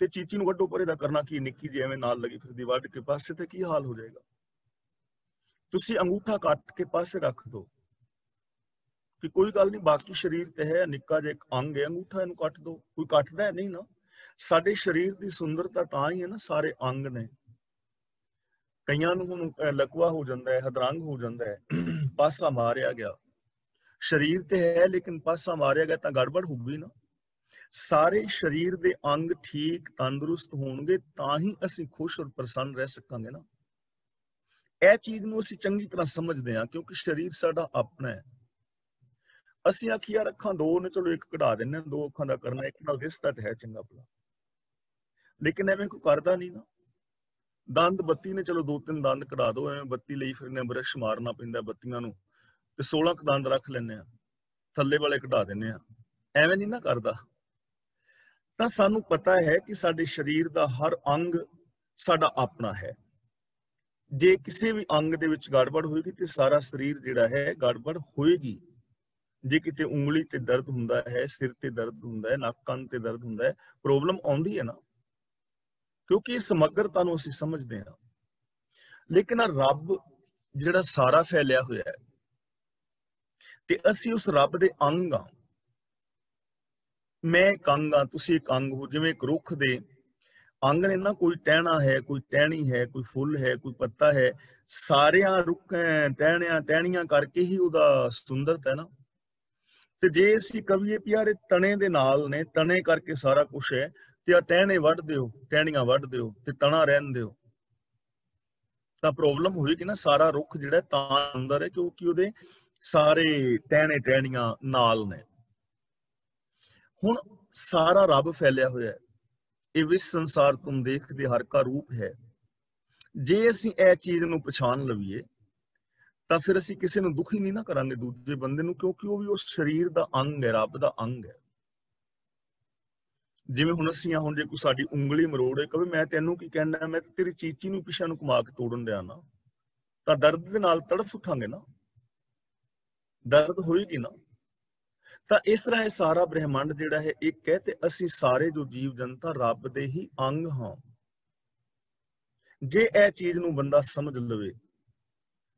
ਤੇ ਚੀਚੀ ਨੂੰ ਵੱਡੋ ਪਰੇ ਦਾ ਕਰਨਾ ਕੀ, ਨਿੱਕੀ ਜਿਹੀ ਐਵੇਂ ਨਾਲ ਲੱਗੀ ਫਿਰਦੀ ਵੱਢ ਕੇ ਪਾਸੇ, ਤੇ ਕੀ ਹਾਲ ਹੋ ਜਾਏਗਾ? ਤੁਸੀਂ ਅੰਗੂਠਾ ਕੱਟ ਕੇ ਪਾਸੇ ਰੱਖ ਦੋ ਕਿ ਕੋਈ ਗੱਲ ਨਹੀਂ, ਬਾਕੀ ਸਰੀਰ ਤੇ ਹੈ, ਨਿੱਕਾ ਜਿਹਾ ਇੱਕ ਅੰਗ ਹੈ, ਅੰਗੂਠਾ ਇਹਨੂੰ ਕੱਟ ਦੋ। ਕੋਈ ਕੱਟਦਾ ਨਹੀਂ ਨਾ। ਸਾਡੇ ਸਰੀਰ ਦੀ ਸੁੰਦਰਤਾ ਤਾਂ ਹੀ ਹੈ ਨਾ, ਸਾਰੇ ਅੰਗ ਨੇ। ਕਈਆਂ ਨੂੰ ਹੁਣ ਲਕਵਾ ਹੋ ਜਾਂਦਾ ਹੈ, ਹਦਰੰਗ ਹੋ ਜਾਂਦਾ ਹੈ, ਪਾਸਾ ਮਾਰਿਆ ਗਿਆ। ਸਰੀਰ ਤੇ ਹੈ ਲੇਕਿਨ ਪਾਸਾ ਮਾਰਿਆ ਗਿਆ ਤਾਂ ਗੜਬੜ ਹੋ ਗਈ ਨਾ। ਸਾਰੇ ਸਰੀਰ ਦੇ ਅੰਗ ਠੀਕ ਤੰਦਰੁਸਤ ਹੋਣਗੇ ਤਾਂ ਹੀ ਅਸੀਂ ਖੁਸ਼ ਔਰ ਪ੍ਰਸੰਨ ਰਹਿ ਸਕਾਂਗੇ ਨਾ। ਇਹ ਚੀਜ਼ ਨੂੰ ਅਸੀਂ ਚੰਗੀ ਤਰ੍ਹਾਂ ਸਮਝਦੇ ਹਾਂ ਕਿਉਂਕਿ ਸਰੀਰ ਸਾਡਾ ਆਪਣਾ ਹੈ। ਅਸੀਂ ਅੱਖੀਆਂ ਅੱਖਾਂ ਦੋ ਨੇ, ਚਲੋ ਇੱਕ ਕਢਾ ਦਿੰਦੇ ਹਾਂ, 2 ਅੱਖਾਂ ਦਾ ਕਰਨਾ, ਇੱਕ ਨਾਲ ਦਿਸਦਾ ਤੇ ਹੈ ਚੰਗਾ ਭਲਾ, ਲੇਕਿਨ ਐਵੇਂ ਕੋਈ ਕਰਦਾ ਨਹੀਂ ਨਾ। ਦੰਦ ਬੱਤੀ ਨੇ, ਚਲੋ 2-3 ਦੰਦ ਕਢਾ ਦੋ, ਐਵੇਂ ਬੱਤੀ ਲਈ ਫਿਰਨੇ, ਬਰਸ਼ ਮਾਰਨਾ ਪੈਂਦਾ ਬੱਤੀਆਂ ਨੂੰ, ਤੇ 16 ਦੰਦ ਰੱਖ ਲੈਂਦੇ ਆ, ਥੱਲੇ ਵਾਲੇ ਕਢਾ ਦਿੰਦੇ ਆ। ਐਵੇਂ ਨਹੀਂ ਨਾ ਕਰਦਾ। ਤਾਂ ਸਾਨੂੰ ਪਤਾ ਹੈ ਕਿ ਸਾਡੇ ਸਰੀਰ ਦਾ ਹਰ ਅੰਗ ਸਾਡਾ ਆਪਣਾ ਹੈ। ਜੇ ਕਿਸੇ ਵੀ ਅੰਗ ਦੇ ਵਿੱਚ ਗੜਬੜ ਹੋਏਗੀ ਤੇ ਸਾਰਾ ਸਰੀਰ ਜਿਹੜਾ ਹੈ ਗੜਬੜ ਹੋਏਗੀ। ਜੇ ਕਿਤੇ ਉਂਗਲੀ ਤੇ ਦਰਦ ਹੁੰਦਾ ਹੈ, ਸਿਰ ਤੇ ਦਰਦ ਹੁੰਦਾ ਹੈ, ਨੱਕ ਕੰਨ ਤੇ ਦਰਦ ਹੁੰਦਾ ਹੈ, ਪ੍ਰੋਬਲਮ ਆਉਂਦੀ ਹੈ ਨਾ, ਕਿਉਂਕਿ ਸਮਗਰਤਾ ਨੂੰ ਅਸੀਂ ਸਮਝਦੇ ਹਾਂ। ਲੇਕਿਨ ਰੱਬ ਜਿਹੜਾ ਸਾਰਾ ਫੈਲਿਆ ਹੋਇਆ ਹੈ ਤੇ ਅਸੀਂ ਉਸ ਰੱਬ ਦੇ ਅੰਗ ਹਾਂ। ਮੈਂ ਇੱਕ ਅੰਗ ਹਾਂ, ਤੁਸੀਂ ਇੱਕ ਅੰਗ ਹੋ। ਜਿਵੇਂ ਇੱਕ ਰੁੱਖ ਦੇ ਅੰਗ ਨੇ ਨਾ, ਕੋਈ ਟਹਿਣਾ ਹੈ, ਕੋਈ ਟਹਿਣੀ ਹੈ, ਕੋਈ ਫੁੱਲ ਹੈ, ਕੋਈ ਪੱਤਾ ਹੈ। ਸਾਰਿਆਂ ਰੁੱਖਾਂ ਟਹਿਣੀਆਂ ਕਰਕੇ ਹੀ ਉਹਦਾ ਸੁੰਦਰਤਾ ਹੈ ਨਾ। ਤੇ ਜੇ ਅਸੀਂ ਕਹੀਏ ਵੀ ਯਾਰ ਇਹ ਤਣੇ ਦੇ ਨਾਲ ਨੇ, ਤਣੇ ਕਰਕੇ ਸਾਰਾ ਕੁਛ ਹੈ, ਤੇ ਆ ਟਹਿਣੇ ਵੱਢ ਦਿਓ, ਟਹਿਣੀਆਂ ਵੱਢ ਦਿਓ ਤੇ ਤਣਾ ਰਹਿਣ ਦਿਓ, ਤਾਂ ਪ੍ਰੋਬਲਮ ਹੋਏਗੀ ਨਾ। ਸਾਰਾ ਰੁੱਖ ਜਿਹੜਾ ਤਾਂ ਅੰਦਰ ਹੈ ਕਿਉਂਕਿ ਉਹਦੇ ਸਾਰੇ ਟਹਿਣੇ ਟਹਿਣੀਆਂ ਨਾਲ ਨੇ। ਹੁਣ ਸਾਰਾ ਰੱਬ ਫੈਲਿਆ ਹੋਇਆ ਹੈ ਇਹ ਵਿਸ਼ ਸੰਸਾਰ ਤੁਮ ਦੇਖਦੇ ਹਰ ਕਾ ਰੂਪ ਹੈ। ਜੇ ਅਸੀਂ ਇਹ ਚੀਜ਼ ਨੂੰ ਪਛਾਣ ਲਈਏ ਤਾਂ ਫਿਰ ਅਸੀਂ ਕਿਸੇ ਨੂੰ ਦੁਖੀ ਨਹੀਂ ਨਾ ਕਰਾਂਗੇ ਦੂਜੇ ਬੰਦੇ ਨੂੰ, ਕਿਉਂਕਿ ਉਹ ਵੀ ਉਸ ਸਰੀਰ ਦਾ ਅੰਗ ਹੈ, ਰੱਬ ਦਾ ਅੰਗ ਹੈ। ਜਿਵੇਂ ਹੁਣ ਅਸੀਂ ਹੁਣ ਜੇ ਕੋਈ ਸਾਡੀ ਉਂਗਲੀ ਮਰੋੜੇ ਕਵੇ ਮੈਂ ਤੈਨੂੰ ਕੀ ਕਹਿਣਾ, ਮੈਂ ਤੇਰੀ ਚੀਚੀ ਨੂੰ ਪਿੱਛੇ ਨੂੰ ਘੁਮਾ ਕੇ ਤੋੜਨ ਦਿਆਂ ਨਾ, ਤਾਂ ਦਰਦ ਦੇ ਨਾਲ ਤੜਫ ਉਠਾਂਗੇ ਨਾ, ਦਰਦ ਹੋਏਗੀ ਨਾ। ਤਾਂ ਇਸ ਤਰ੍ਹਾਂ ਇਹ ਸਾਰਾ ਬ੍ਰਹਿਮੰਡ ਜਿਹੜਾ ਹੈ ਇੱਕ ਹੈ, ਤੇ ਅਸੀਂ ਸਾਰੇ ਜੋ ਜੀਵ ਜਨਤਾ ਰੱਬ ਦੇ ਹੀ ਅੰਗ ਹਾਂ। ਜੇ ਇਹ ਚੀਜ਼ ਨੂੰ ਬੰਦਾ ਸਮਝ ਲਵੇ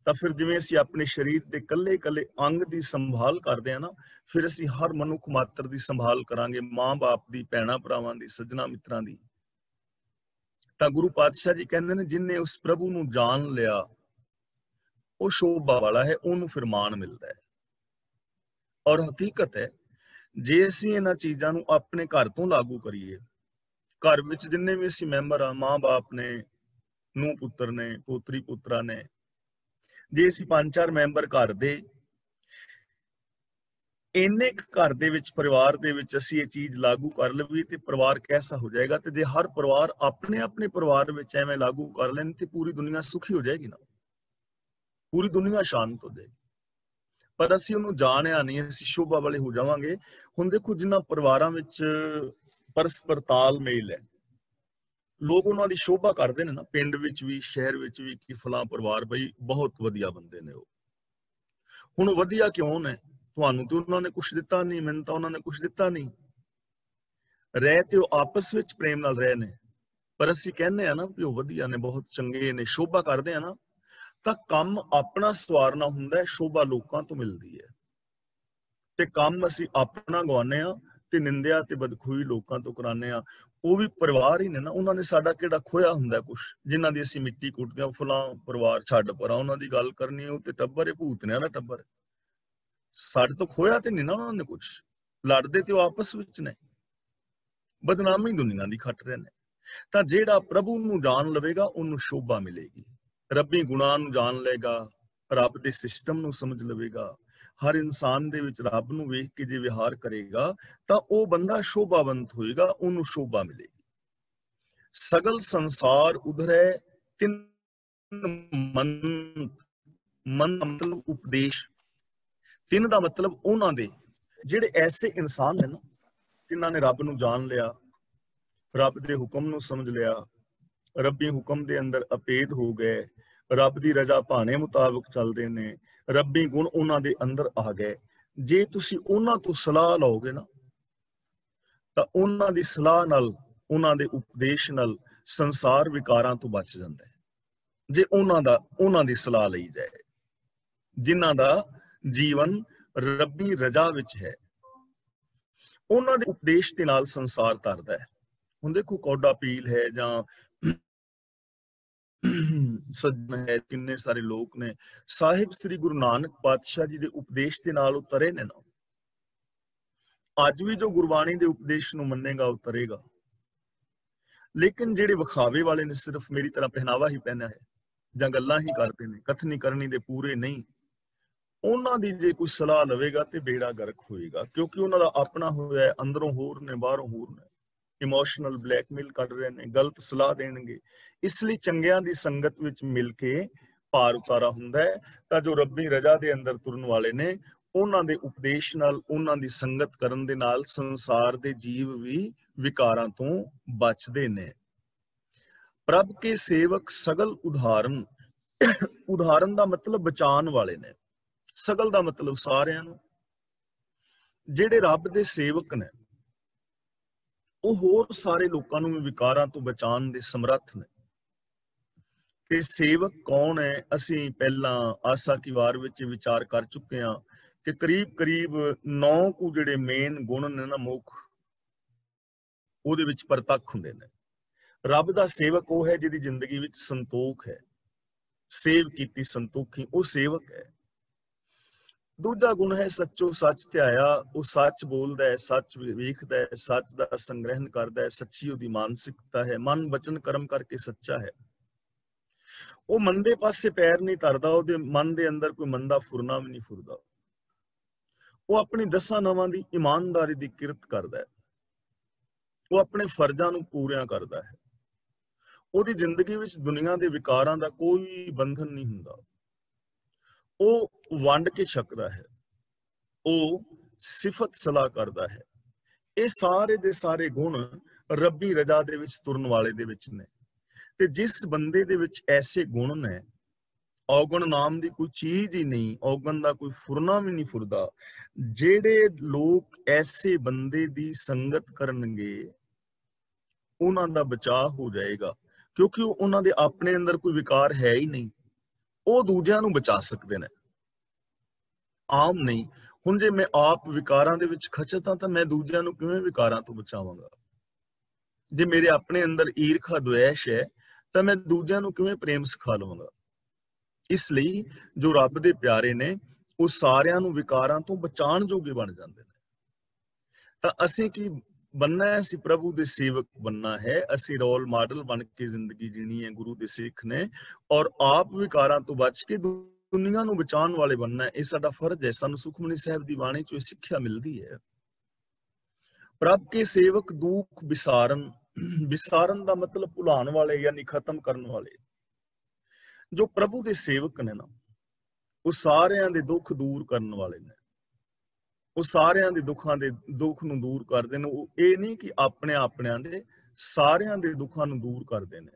ਤਾਂ ਫਿਰ ਜਿਵੇਂ ਅਸੀਂ ਆਪਣੇ ਸਰੀਰ ਦੇ ਕੱਲੇ ਅੰਗ ਦੀ ਸੰਭਾਲ ਕਰਦੇ ਆ ਨਾ, ਫਿਰ ਅਸੀਂ ਹਰ ਮਨੁੱਖ ਮਾਤਰ ਦੀ ਸੰਭਾਲ ਕਰਾਂਗੇ, ਮਾਂ-ਬਾਪ ਦੀ, ਭੈਣਾਂ ਭਰਾਵਾਂ ਦੀ, ਸੱਜਣਾ ਮਿੱਤਰਾਂ ਦੀ। ਤਾਂ ਗੁਰੂ ਪਾਤਸ਼ਾਹ ਜੀ ਕਹਿੰਦੇ ਨੇ ਜਿਨਨੇ ਉਸ ਪ੍ਰਭੂ ਨੂੰ ਜਾਣ ਲਿਆ ਉਹ ਸ਼ੋਭਾ ਵਾਲਾ ਹੈ, ਉਹਨੂੰ ਫਿਰ ਮਾਣ ਮਿਲਦਾ ਹੈ। ਔਰ ਹਕੀਕਤ ਹੈ, ਜੇ ਅਸੀਂ ਇਹਨਾਂ ਚੀਜ਼ਾਂ ਨੂੰ ਆਪਣੇ ਘਰ ਤੋਂ ਲਾਗੂ ਕਰੀਏ, ਘਰ ਵਿੱਚ ਜਿੰਨੇ ਵੀ ਅਸੀਂ ਮੈਂਬਰ ਆ, ਮਾਂ-ਬਾਪ ਨੇ, ਨੂੰਹ ਪੁੱਤਰ ਨੇ, ਪੋਤਰੀ ਪੁੱਤਰਾ ਨੇ, ਜੇ ਅਸੀਂ 5-4 ਮੈਂਬਰ ਘਰ ਦੇ ਇੰਨੇ ਘਰ ਦੇ ਵਿੱਚ, ਪਰਿਵਾਰ ਦੇ ਵਿੱਚ ਅਸੀਂ ਇਹ ਚੀਜ਼ ਲਾਗੂ ਕਰ ਲਈਏ ਤੇ ਪਰਿਵਾਰ ਕੈਸਾ ਹੋ ਜਾਏਗਾ। ਤੇ ਜੇ ਹਰ ਪਰਿਵਾਰ ਆਪਣੇ ਪਰਿਵਾਰ ਵਿੱਚ ਐਵੇਂ ਲਾਗੂ ਕਰ ਲੈਣ ਤੇ ਪੂਰੀ ਦੁਨੀਆ ਸੁਖੀ ਹੋ ਜਾਏਗੀ ਨਾ, ਪੂਰੀ ਦੁਨੀਆ ਸ਼ਾਂਤ ਹੋ ਜਾਏਗੀ। ਪਰ ਅਸੀਂ ਉਹਨੂੰ ਜਾਣਿਆ ਨਹੀਂ, ਅਸੀਂ ਸ਼ੋਭਾ ਵਾਲੇ ਹੋ ਜਾਵਾਂਗੇ। ਹੁਣ ਦੇਖੋ ਜਿਨ੍ਹਾਂ ਪਰਿਵਾਰਾਂ ਵਿੱਚ ਪਰਸਪਰ ਤਾਲਮੇਲ ਹੈ, ਲੋਕ ਉਹਨਾਂ ਦੀ ਸ਼ੋਭਾ ਕਰਦੇ ਨੇ ਨਾ, ਪਿੰਡ ਵਿੱਚ ਵੀ, ਸ਼ਹਿਰ ਵਿੱਚ ਵੀ, ਕਿ ਫਲਾਂ ਪਰਿਵਾਰ ਬਈ ਬਹੁਤ ਵਧੀਆ ਬੰਦੇ ਨੇ ਉਹ। ਹੁਣ ਵਧੀਆ ਕਿਉਂ ਨੇ? ਤੁਹਾਨੂੰ ਤੇ ਉਹਨਾਂ ਨੇ ਕੁਛ ਦਿੱਤਾ ਨਹੀਂ, ਮੈਨੂੰ ਤਾਂ ਉਹਨਾਂ ਨੇ ਕੁਛ ਦਿੱਤਾ ਨਹੀਂ। ਰਹਿ ਤੇ ਉਹ ਆਪਸ ਵਿੱਚ ਪ੍ਰੇਮ ਨਾਲ ਰਹੇ ਨੇ, ਪਰ ਅਸੀਂ ਕਹਿੰਦੇ ਆ ਨਾ ਵੀ ਉਹ ਵਧੀਆ ਨੇ, ਬਹੁਤ ਚੰਗੇ ਨੇ, ਸ਼ੋਭਾ ਕਰਦੇ ਆ ਨਾ, ਤਾਂ ਕੰਮ ਆਪਣਾ ਸਵਾਰਨਾ ਹੁੰਦਾ ਹੈ, ਸ਼ੋਭਾ ਲੋਕਾਂ ਤੋਂ ਮਿਲਦੀ ਹੈ। ਤੇ ਕੰਮ ਅਸੀਂ ਆਪਣਾ ਗਵਾਉਂਦੇ ਆ ਤੇ ਨਿੰਦਿਆ ਤੇ ਬਦਖੂਈ ਲੋਕਾਂ ਤੋਂ ਕਰਾਉਂਦੇ ਆ। ਉਹ ਵੀ ਪਰਿਵਾਰ ਹੀ ਨੇ ਨਾ, ਉਹਨਾਂ ਨੇ ਸਾਡਾ ਕਿਹੜਾ ਖੋਇਆ ਹੁੰਦਾ ਕੁਛ, ਜਿਨ੍ਹਾਂ ਦੀ ਅਸੀਂ ਮਿੱਟੀ ਕੁੱਟਦੇ ਆ। ਫਲਾਂ ਪਰਿਵਾਰ ਛੱਡ ਪਰਾਂ, ਉਹਨਾਂ ਦੀ ਗੱਲ ਕਰਨੀ, ਉਹ ਤੇ ਟੱਬਰ ਹੈ, ਭੂਤਨਿਆਂ ਦਾ ਟੱਬਰ। ਸਾਡੇ ਤੋਂ ਖੋਇਆ ਤੇ ਨਹੀਂ ਨਾ ਉਹਨਾਂ ਨੇ ਕੁਛ, ਲੜਦੇ ਤੇ ਉਹ ਆਪਸ ਵਿੱਚ ਨੇ, ਬਦਨਾਮੀ ਦੁਨੀਆ ਦੀ ਖੱਟ ਰਹੇ ਨੇ। ਤਾਂ ਜਿਹੜਾ ਪ੍ਰਭੂ ਨੂੰ ਜਾਣ ਲਵੇਗਾ ਉਹਨੂੰ ਸ਼ੋਭਾ ਮਿਲੇਗੀ, ਰੱਬੀ ਗੁਣਾਂ ਨੂੰ ਜਾਣ ਲਏਗਾ, ਰੱਬ ਦੇ ਸਿਸਟਮ ਨੂੰ ਸਮਝ ਲਵੇਗਾ, ਹਰ ਇਨਸਾਨ ਦੇ ਵਿੱਚ ਰੱਬ ਨੂੰ ਵੇਖ ਕੇ ਜੇ ਵਿਹਾਰ ਕਰੇਗਾ ਤਾਂ ਉਹ ਬੰਦਾ ਸ਼ੋਭਾਵੰਤ ਹੋਏਗਾ, ਉਹਨੂੰ ਸ਼ੋਭਾ ਮਿਲੇਗੀ। ਸਗਲ ਸੰਸਾਰ ਉਧਰੈ ਤਿਨ ਮਨ, ਮਨ ਮਤਲਬ ਉਪਦੇਸ਼, ਤਿੰਨ ਦਾ ਮਤਲਬ ਉਹਨਾਂ ਦੇ ਜਿਹੜੇ ਐਸੇ ਇਨਸਾਨ ਨੇ ਨਾ, ਜਿਨ੍ਹਾਂ ਨੇ ਰੱਬ ਨੂੰ ਜਾਣ ਲਿਆ, ਰੱਬ ਦੇ ਹੁਕਮ ਨੂੰ ਸਮਝ ਲਿਆ, ਰੱਬੀ ਹੁਕਮ ਦੇ ਅੰਦਰ ਅਪੇਦ ਹੋ ਗਏ, ਰੱਬ ਦੀ ਰਜ਼ਾ ਭਾਣੇ ਮੁਤਾਬਕ ਚੱਲਦੇ ਨੇ, ਰੱਬੀ ਗੁਣ ਉਹਨਾਂ ਦੇ ਅੰਦਰ ਆ ਗਏ। ਜੇ ਤੁਸੀਂ ਉਹਨਾਂ ਤੋਂ ਸਲਾਹ ਲਓਗੇ ਨਾ, ਤਾਂ ਉਹਨਾਂ ਦੀ ਸਲਾਹ ਨਾਲ, ਉਹਨਾਂ ਦੇ ਉਪਦੇਸ਼ ਨਾਲ ਸੰਸਾਰ ਵਿਕਾਰਾਂ ਤੋਂ ਬਚ ਜਾਂਦਾ ਹੈ। ਜੇ ਉਹਨਾਂ ਦੀ ਸਲਾਹ ਲਈ ਜਾਏ, ਜਿਨ੍ਹਾਂ ਦਾ ਜੀਵਨ ਰੱਬੀ ਰਜ਼ਾ ਵਿੱਚ ਹੈ, ਉਹਨਾਂ ਦੇ ਉਪਦੇਸ਼ ਦੇ ਨਾਲ ਸੰਸਾਰ ਤਰਦਾ ਹੈ। ਹੁਣ ਦੇਖੋ ਕੌਡਾ ਪੀਲ ਹੈ ਜਾਂ ਸੱਜਣ ਹੈ, ਕਿੰਨੇ ਸਾਰੇ ਲੋਕ ਨੇ, ਸਾਹਿਬ ਸ੍ਰੀ ਗੁਰੂ ਨਾਨਕ ਪਾਤਸ਼ਾਹ ਜੀ ਦੇ ਉਪਦੇਸ਼ ਦੇ ਨਾਲ ਉਤਰੇ ਨੇ ਨਾ। ਅੱਜ ਵੀ ਜੋ ਗੁਰਬਾਣੀ ਦੇ ਉਪਦੇਸ਼ ਨੂੰ ਮੰਨੇਗਾ ਉਹ ਤਰੇਗਾ। ਲੇਕਿਨ ਜਿਹੜੇ ਵਿਖਾਵੇ ਵਾਲੇ ਨੇ, ਸਿਰਫ ਮੇਰੀ ਤਰ੍ਹਾਂ ਪਹਿਨਾਵਾ ਹੀ ਪਹਿਨਿਆ ਹੈ ਜਾਂ ਗੱਲਾਂ ਹੀ ਕਰਦੇ ਨੇ, ਕਥਨੀ ਕਰਨੀ ਦੇ ਪੂਰੇ ਨਹੀਂ, ਉਹਨਾਂ ਦੀ ਜੇ ਕੋਈ ਸਲਾਹ ਲਵੇਗਾ ਤੇ ਬੇੜਾ ਗਰਕ ਹੋਏਗਾ। ਕਿਉਂਕਿ ਉਹਨਾਂ ਦਾ ਆਪਣਾ ਹੋਇਆ, ਅੰਦਰੋਂ ਹੋਰ ਨੇ, ਬਾਹਰੋਂ ਹੋਰ ਨੇ, ਇਮੋਸ਼ਨਲ ਬਲੈਕਮੇਲ ਕਰ ਰਹੇ ਨੇ, ਗਲਤ ਸਲਾਹ ਦੇਣਗੇ। ਇਸ ਲਈ ਚੰਗਿਆਂ ਦੀ ਸੰਗਤ ਵਿੱਚ ਮਿਲ ਕੇ ਭਾਰ ਉਤਾਰਾ ਹੁੰਦਾ ਹੈ। ਤਾਂ ਜੋ ਰੱਬੀ ਰਜ਼ਾ ਦੇ ਅੰਦਰ ਤੁਰਨ ਵਾਲੇ ਨੇ, ਉਹਨਾਂ ਦੇ ਉਪਦੇਸ਼ ਨਾਲ, ਉਹਨਾਂ ਦੀ ਸੰਗਤ ਕਰਨ ਦੇ ਨਾਲ ਸੰਸਾਰ ਦੇ ਜੀਵ ਵੀ ਵਿਕਾਰਾਂ ਤੋਂ ਬਚਦੇ ਨੇ। ਪ੍ਰਭ ਕੇ ਸੇਵਕ ਸਗਲ ਉਦਾਹਰਨ, ਉਦਾਹਰਨ ਦਾ ਮਤਲਬ ਬਚਾਉਣ ਵਾਲੇ ਨੇ, ਸਗਲ ਦਾ ਮਤਲਬ ਸਾਰਿਆਂ ਨੂੰ। ਜਿਹੜੇ ਰੱਬ ਦੇ ਸੇਵਕ ਨੇ ਉਹ ਹੋਰ ਸਾਰੇ ਲੋਕਾਂ ਨੂੰ ਵਿਕਾਰਾਂ ਤੋਂ ਬਚਾਉਣ ਦੇ ਸਮਰੱਥ ਨੇ। ਤੇ ਸੇਵਕ ਕੌਣ ਹੈ? ਅਸੀਂ ਪਹਿਲਾਂ ਆਸਾ ਕੀ ਵਾਰ ਵਿੱਚ ਵਿਚਾਰ ਕਰ ਚੁੱਕੇ ਹਾਂ ਕਿ ਕਰੀਬ 9 ਕੁ ਜਿਹੜੇ ਮੇਨ ਗੁਣ ਨੇ ਨਾ, ਮੁੱਖ, ਉਹਦੇ ਵਿੱਚ ਪ੍ਰਤੱਖ ਹੁੰਦੇ ਨੇ। ਰੱਬ ਦਾ ਸੇਵਕ ਉਹ ਹੈ ਜਿਹਦੀ ਜ਼ਿੰਦਗੀ ਵਿੱਚ ਸੰਤੋਖ ਹੈ, ਸੇਵ ਕੀਤੀ ਸੰਤੋਖੀ, ਉਹ ਸੇਵਕ ਹੈ। ਦੂਜਾ ਗੁਣ ਹੈ ਸੱਚੋ ਸੱਚ ਧਿਆਇਆ, ਉਹ ਸੱਚ ਬੋਲਦਾ ਹੈ, ਸੱਚ ਵੇਖਦਾ ਹੈ, ਸੱਚ ਦਾ ਸੰਗ੍ਰਹਿਣ ਕਰਦਾ ਹੈ, ਸੱਚੀ ਉਹਦੀ ਮਾਨਸਿਕਤਾ ਹੈ, ਮਨ ਵਚਨ ਕਰਮ ਕਰਕੇ ਸੱਚਾ ਹੈ। ਉਹ ਮੰਦੇ ਪਾਸੇ ਪੈਰ ਨਹੀਂ ਧਰਦਾ, ਉਹਦੇ ਮਨ ਦੇ ਅੰਦਰ ਕੋਈ ਮੰਦਾ ਫੁਰਨਾ ਵੀ ਨਹੀਂ ਫੁਰਦਾ। ਉਹ ਆਪਣੀ 10 ਨਵਾਂ ਦੀ ਇਮਾਨਦਾਰੀ ਦੀ ਕਿਰਤ ਕਰਦਾ ਹੈ। ਉਹ ਆਪਣੇ ਫਰਜ਼ਾਂ ਨੂੰ ਪੂਰਿਆਂ ਕਰਦਾ ਹੈ। ਉਹਦੀ ਜ਼ਿੰਦਗੀ ਵਿੱਚ ਦੁਨੀਆ ਦੇ ਵਿਕਾਰਾਂ ਦਾ ਕੋਈ ਬੰਧਨ ਨਹੀਂ ਹੁੰਦਾ। ਉਹ ਵੰਡ ਕੇ ਛਕਦਾ ਹੈ, ਉਹ ਸਿਫਤ ਸਲਾਹ ਕਰਦਾ ਹੈ। ਇਹ ਸਾਰੇ ਦੇ ਸਾਰੇ ਗੁਣ ਰੱਬੀ ਰਜ਼ਾ ਦੇ ਵਿੱਚ ਤੁਰਨ ਵਾਲੇ ਦੇ ਵਿੱਚ ਨੇ। ਤੇ ਜਿਸ ਬੰਦੇ ਦੇ ਵਿੱਚ ਐਸੇ ਗੁਣ ਨੇ, ਔਗਣ ਨਾਮ ਦੀ ਕੋਈ ਚੀਜ਼ ਹੀ ਨਹੀਂ, ਔਗਣ ਦਾ ਕੋਈ ਫੁਰਨਾ ਵੀ ਨਹੀਂ ਫੁਰਦਾ। ਜਿਹੜੇ ਲੋਕ ਐਸੇ ਬੰਦੇ ਦੀ ਸੰਗਤ ਕਰਨਗੇ ਉਹਨਾਂ ਦਾ ਬਚਾਅ ਹੋ ਜਾਏਗਾ, ਕਿਉਂਕਿ ਉਹਨਾਂ ਦੇ ਆਪਣੇ ਅੰਦਰ ਕੋਈ ਵਿਕਾਰ ਹੈ ਹੀ ਨਹੀਂ। ਉਹ ਦੂਜਿਆਂ ਨੂੰ ਬਚਾ ਸਕਦੇ ਨੇ, ਆਮ ਨਹੀਂ। ਹੁਣ ਜੇ ਮੈਂ ਆਪ ਵਿਕਾਰਾਂ ਦੇ ਵਿੱਚ ਖਚਤ ਹਾਂ ਤਾਂ ਮੈਂ ਦੂਜਿਆਂ ਨੂੰ ਕਿਵੇਂ ਵਿਕਾਰਾਂ ਤੋਂ ਬਚਾਵਾਂਗਾ? ਜੇ ਮੇਰੇ ਆਪਣੇ ਅੰਦਰ ਈਰਖਾ ਦੁਆਸ਼ ਹੈ ਤਾਂ ਮੈਂ ਦੂਜਿਆਂ ਨੂੰ ਕਿਵੇਂ ਪ੍ਰੇਮ ਸਿਖਾ ਲਵਾਂਗਾ? ਇਸ ਲਈ ਜੋ ਰੱਬ ਦੇ ਪਿਆਰੇ ਨੇ ਉਹ ਸਾਰਿਆਂ ਨੂੰ ਵਿਕਾਰਾਂ ਤੋਂ ਬਚਾਉਣ ਜੋਗੇ ਬਣ ਜਾਂਦੇ ਨੇ। ਤਾਂ ਅਸੀਂ ਕੀ बनना है? ਅਸੀਂ ਪ੍ਰਭੂ ਦੇ ਸੇਵਕ बनना ਹੈ। ਅਸੀਂ ਰੋਲ ਮਾਡਲ ਬਣ ਕੇ ਜ਼ਿੰਦਗੀ ਜੀਣੀ ਹੈ ਗੁਰੂ ਦੇ ਸਿੱਖ ਨੇ, ਔਰ ਆਪ ਵਿਕਾਰਾਂ ਤੋਂ ਬਚ ਕੇ ਦੁਨੀਆ ਨੂੰ ਬਚਾਉਣ ਵਾਲੇ बनना ਹੈ। ਇਹ ਸਾਡਾ ਫਰਜ਼ ਹੈ। ਸਾਨੂੰ ਸੁਖਮਨੀ ਸਾਹਿਬ ਦੀ ਬਾਣੀ ਚੋਂ ਸਿੱਖਿਆ ਮਿਲਦੀ ਹੈ। ਪ੍ਰਭ ਕੇ ਸੇਵਕ ਦੁੱਖ ਵਿਸਾਰਨ, ਵਿਸਾਰਨ ਦਾ ਮਤਲਬ ਭੁਲਾਉਣ ਵਾਲੇ ਯਾਨੀ ਖਤਮ ਕਰਨ ਵਾਲੇ। ਜੋ ਪ੍ਰਭੂ ਦੇ ਸੇਵਕ ਨੇ ਨਾ, ਉਹ ਸਾਰਿਆਂ ਦੇ ਦੁੱਖ ਦੂਰ ਕਰਨ ਵਾਲੇ ਨੇ। ਉਹ ਸਾਰਿਆਂ ਦੇ ਦੁੱਖ ਨੂੰ ਦੂਰ ਕਰਦੇ ਨੇ। ਉਹ ਇਹ ਨਹੀਂ ਕਿ ਆਪਣਿਆਂ ਦੇ, ਸਾਰਿਆਂ ਦੇ ਦੁੱਖਾਂ ਨੂੰ ਦੂਰ ਕਰਦੇ ਨੇ।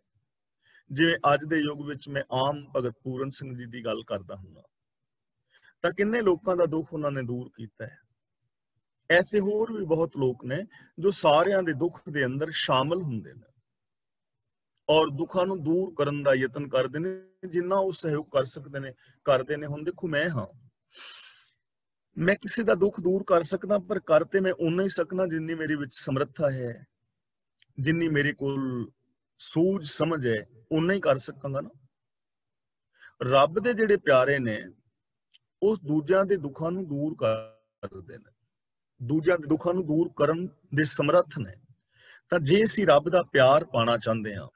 ਜਿਵੇਂ ਅੱਜ ਦੇ ਯੁੱਗ ਵਿੱਚ ਮੈਂ ਆਮ ਭਗਤ ਪੂਰਨ ਸਿੰਘ ਜੀ ਦੀ ਗੱਲ ਕਰਦਾ ਹੁੰਦਾ, ਤਾਂ ਕਿੰਨੇ ਲੋਕਾਂ ਦਾ ਦੁੱਖ ਉਹਨਾਂ ਨੇ ਦੂਰ ਕੀਤਾ ਹੈ। ਐਸੇ ਹੋਰ ਵੀ ਬਹੁਤ ਲੋਕ ਨੇ ਜੋ ਸਾਰਿਆਂ ਦੇ ਦੁੱਖ ਦੇ ਅੰਦਰ ਸ਼ਾਮਲ ਹੁੰਦੇ ਨੇ ਔਰ ਦੁੱਖਾਂ ਨੂੰ ਦੂਰ ਕਰਨ ਦਾ ਯਤਨ ਕਰਦੇ ਨੇ, ਜਿੰਨਾ ਉਹ ਸਹਿਯੋਗ ਕਰ ਸਕਦੇ ਨੇ ਕਰਦੇ ਨੇ। ਹੁਣ ਦੇਖੋ, ਮੈਂ ਕਿਸੇ ਦਾ ਦੁੱਖ ਦੂਰ ਕਰ ਸਕਦਾ, ਪਰ ਕਰ ਤੇ ਮੈਂ ਉਨਾ ਹੀ ਸਕਣਾ ਜਿੰਨੀ ਮੇਰੇ ਵਿੱਚ ਸਮਰੱਥਾ ਹੈ, ਜਿੰਨੀ ਮੇਰੇ ਕੋਲ ਸੂਝ ਸਮਝ ਹੈ, ਉਨਾ ਹੀ ਕਰ ਸਕਾਂਗਾ ਨਾ। ਰੱਬ ਦੇ ਜਿਹੜੇ ਪਿਆਰੇ ਨੇ ਉਹ ਦੂਜਿਆਂ ਦੇ ਦੁੱਖਾਂ ਨੂੰ ਦੂਰ ਕਰਦੇ ਨੇ, ਦੂਜਿਆਂ ਦੇ ਦੁੱਖਾਂ ਨੂੰ ਦੂਰ ਕਰਨ ਦੇ ਸਮਰੱਥ ਨੇ। ਤਾਂ ਜੇ ਅਸੀਂ ਰੱਬ ਦਾ ਪਿਆਰ ਪਾਣਾ ਚਾਹੁੰਦੇ ਹਾਂ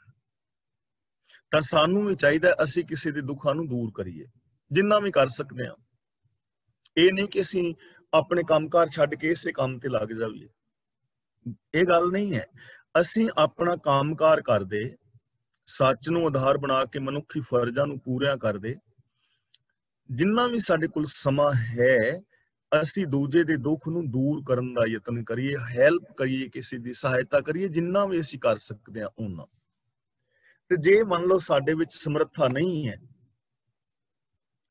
ਤਾਂ ਸਾਨੂੰ ਵੀ ਚਾਹੀਦਾ ਅਸੀਂ ਕਿਸੇ ਦੇ ਦੁੱਖਾਂ ਨੂੰ ਦੂਰ ਕਰੀਏ, ਜਿੰਨਾ ਵੀ ਕਰ ਸਕਦੇ ਹਾਂ। ਇਹ ਨਹੀਂ ਕਿ ਅਸੀਂ ਆਪਣੇ ਕੰਮਕਾਰ ਛੱਡ ਕੇ ਇਸੇ ਕੰਮ ਤੇ ਲੱਗ ਜਾਈਏ, ਇਹ ਗੱਲ ਨਹੀਂ ਹੈ। ਅਸੀਂ ਆਪਣਾ ਕੰਮਕਾਰ ਕਰਦੇ, ਸੱਚ ਨੂੰ ਆਧਾਰ ਬਣਾ ਕੇ ਮਨੁੱਖੀ ਫਰਜ਼ਾਂ ਨੂੰ ਪੂਰਿਆਂ ਕਰਦੇ, ਜਿੰਨਾ ਵੀ ਸਾਡੇ ਕੋਲ ਸਮਾਂ ਹੈ ਅਸੀਂ ਦੂਜੇ ਦੇ ਦੁੱਖ ਨੂੰ ਦੂਰ ਕਰਨ ਦਾ ਯਤਨ ਕਰੀਏ, ਹੈਲਪ ਕਰੀਏ, ਕਿਸੇ ਦੀ ਸਹਾਇਤਾ ਕਰੀਏ, ਜਿੰਨਾ ਵੀ ਅਸੀਂ ਕਰ ਸਕਦੇ ਹਾਂ ਉਹਨਾਂ। ਤੇ ਜੇ ਮੰਨ ਲਓ ਸਾਡੇ ਵਿੱਚ ਸਮਰੱਥਾ ਨਹੀਂ ਹੈ,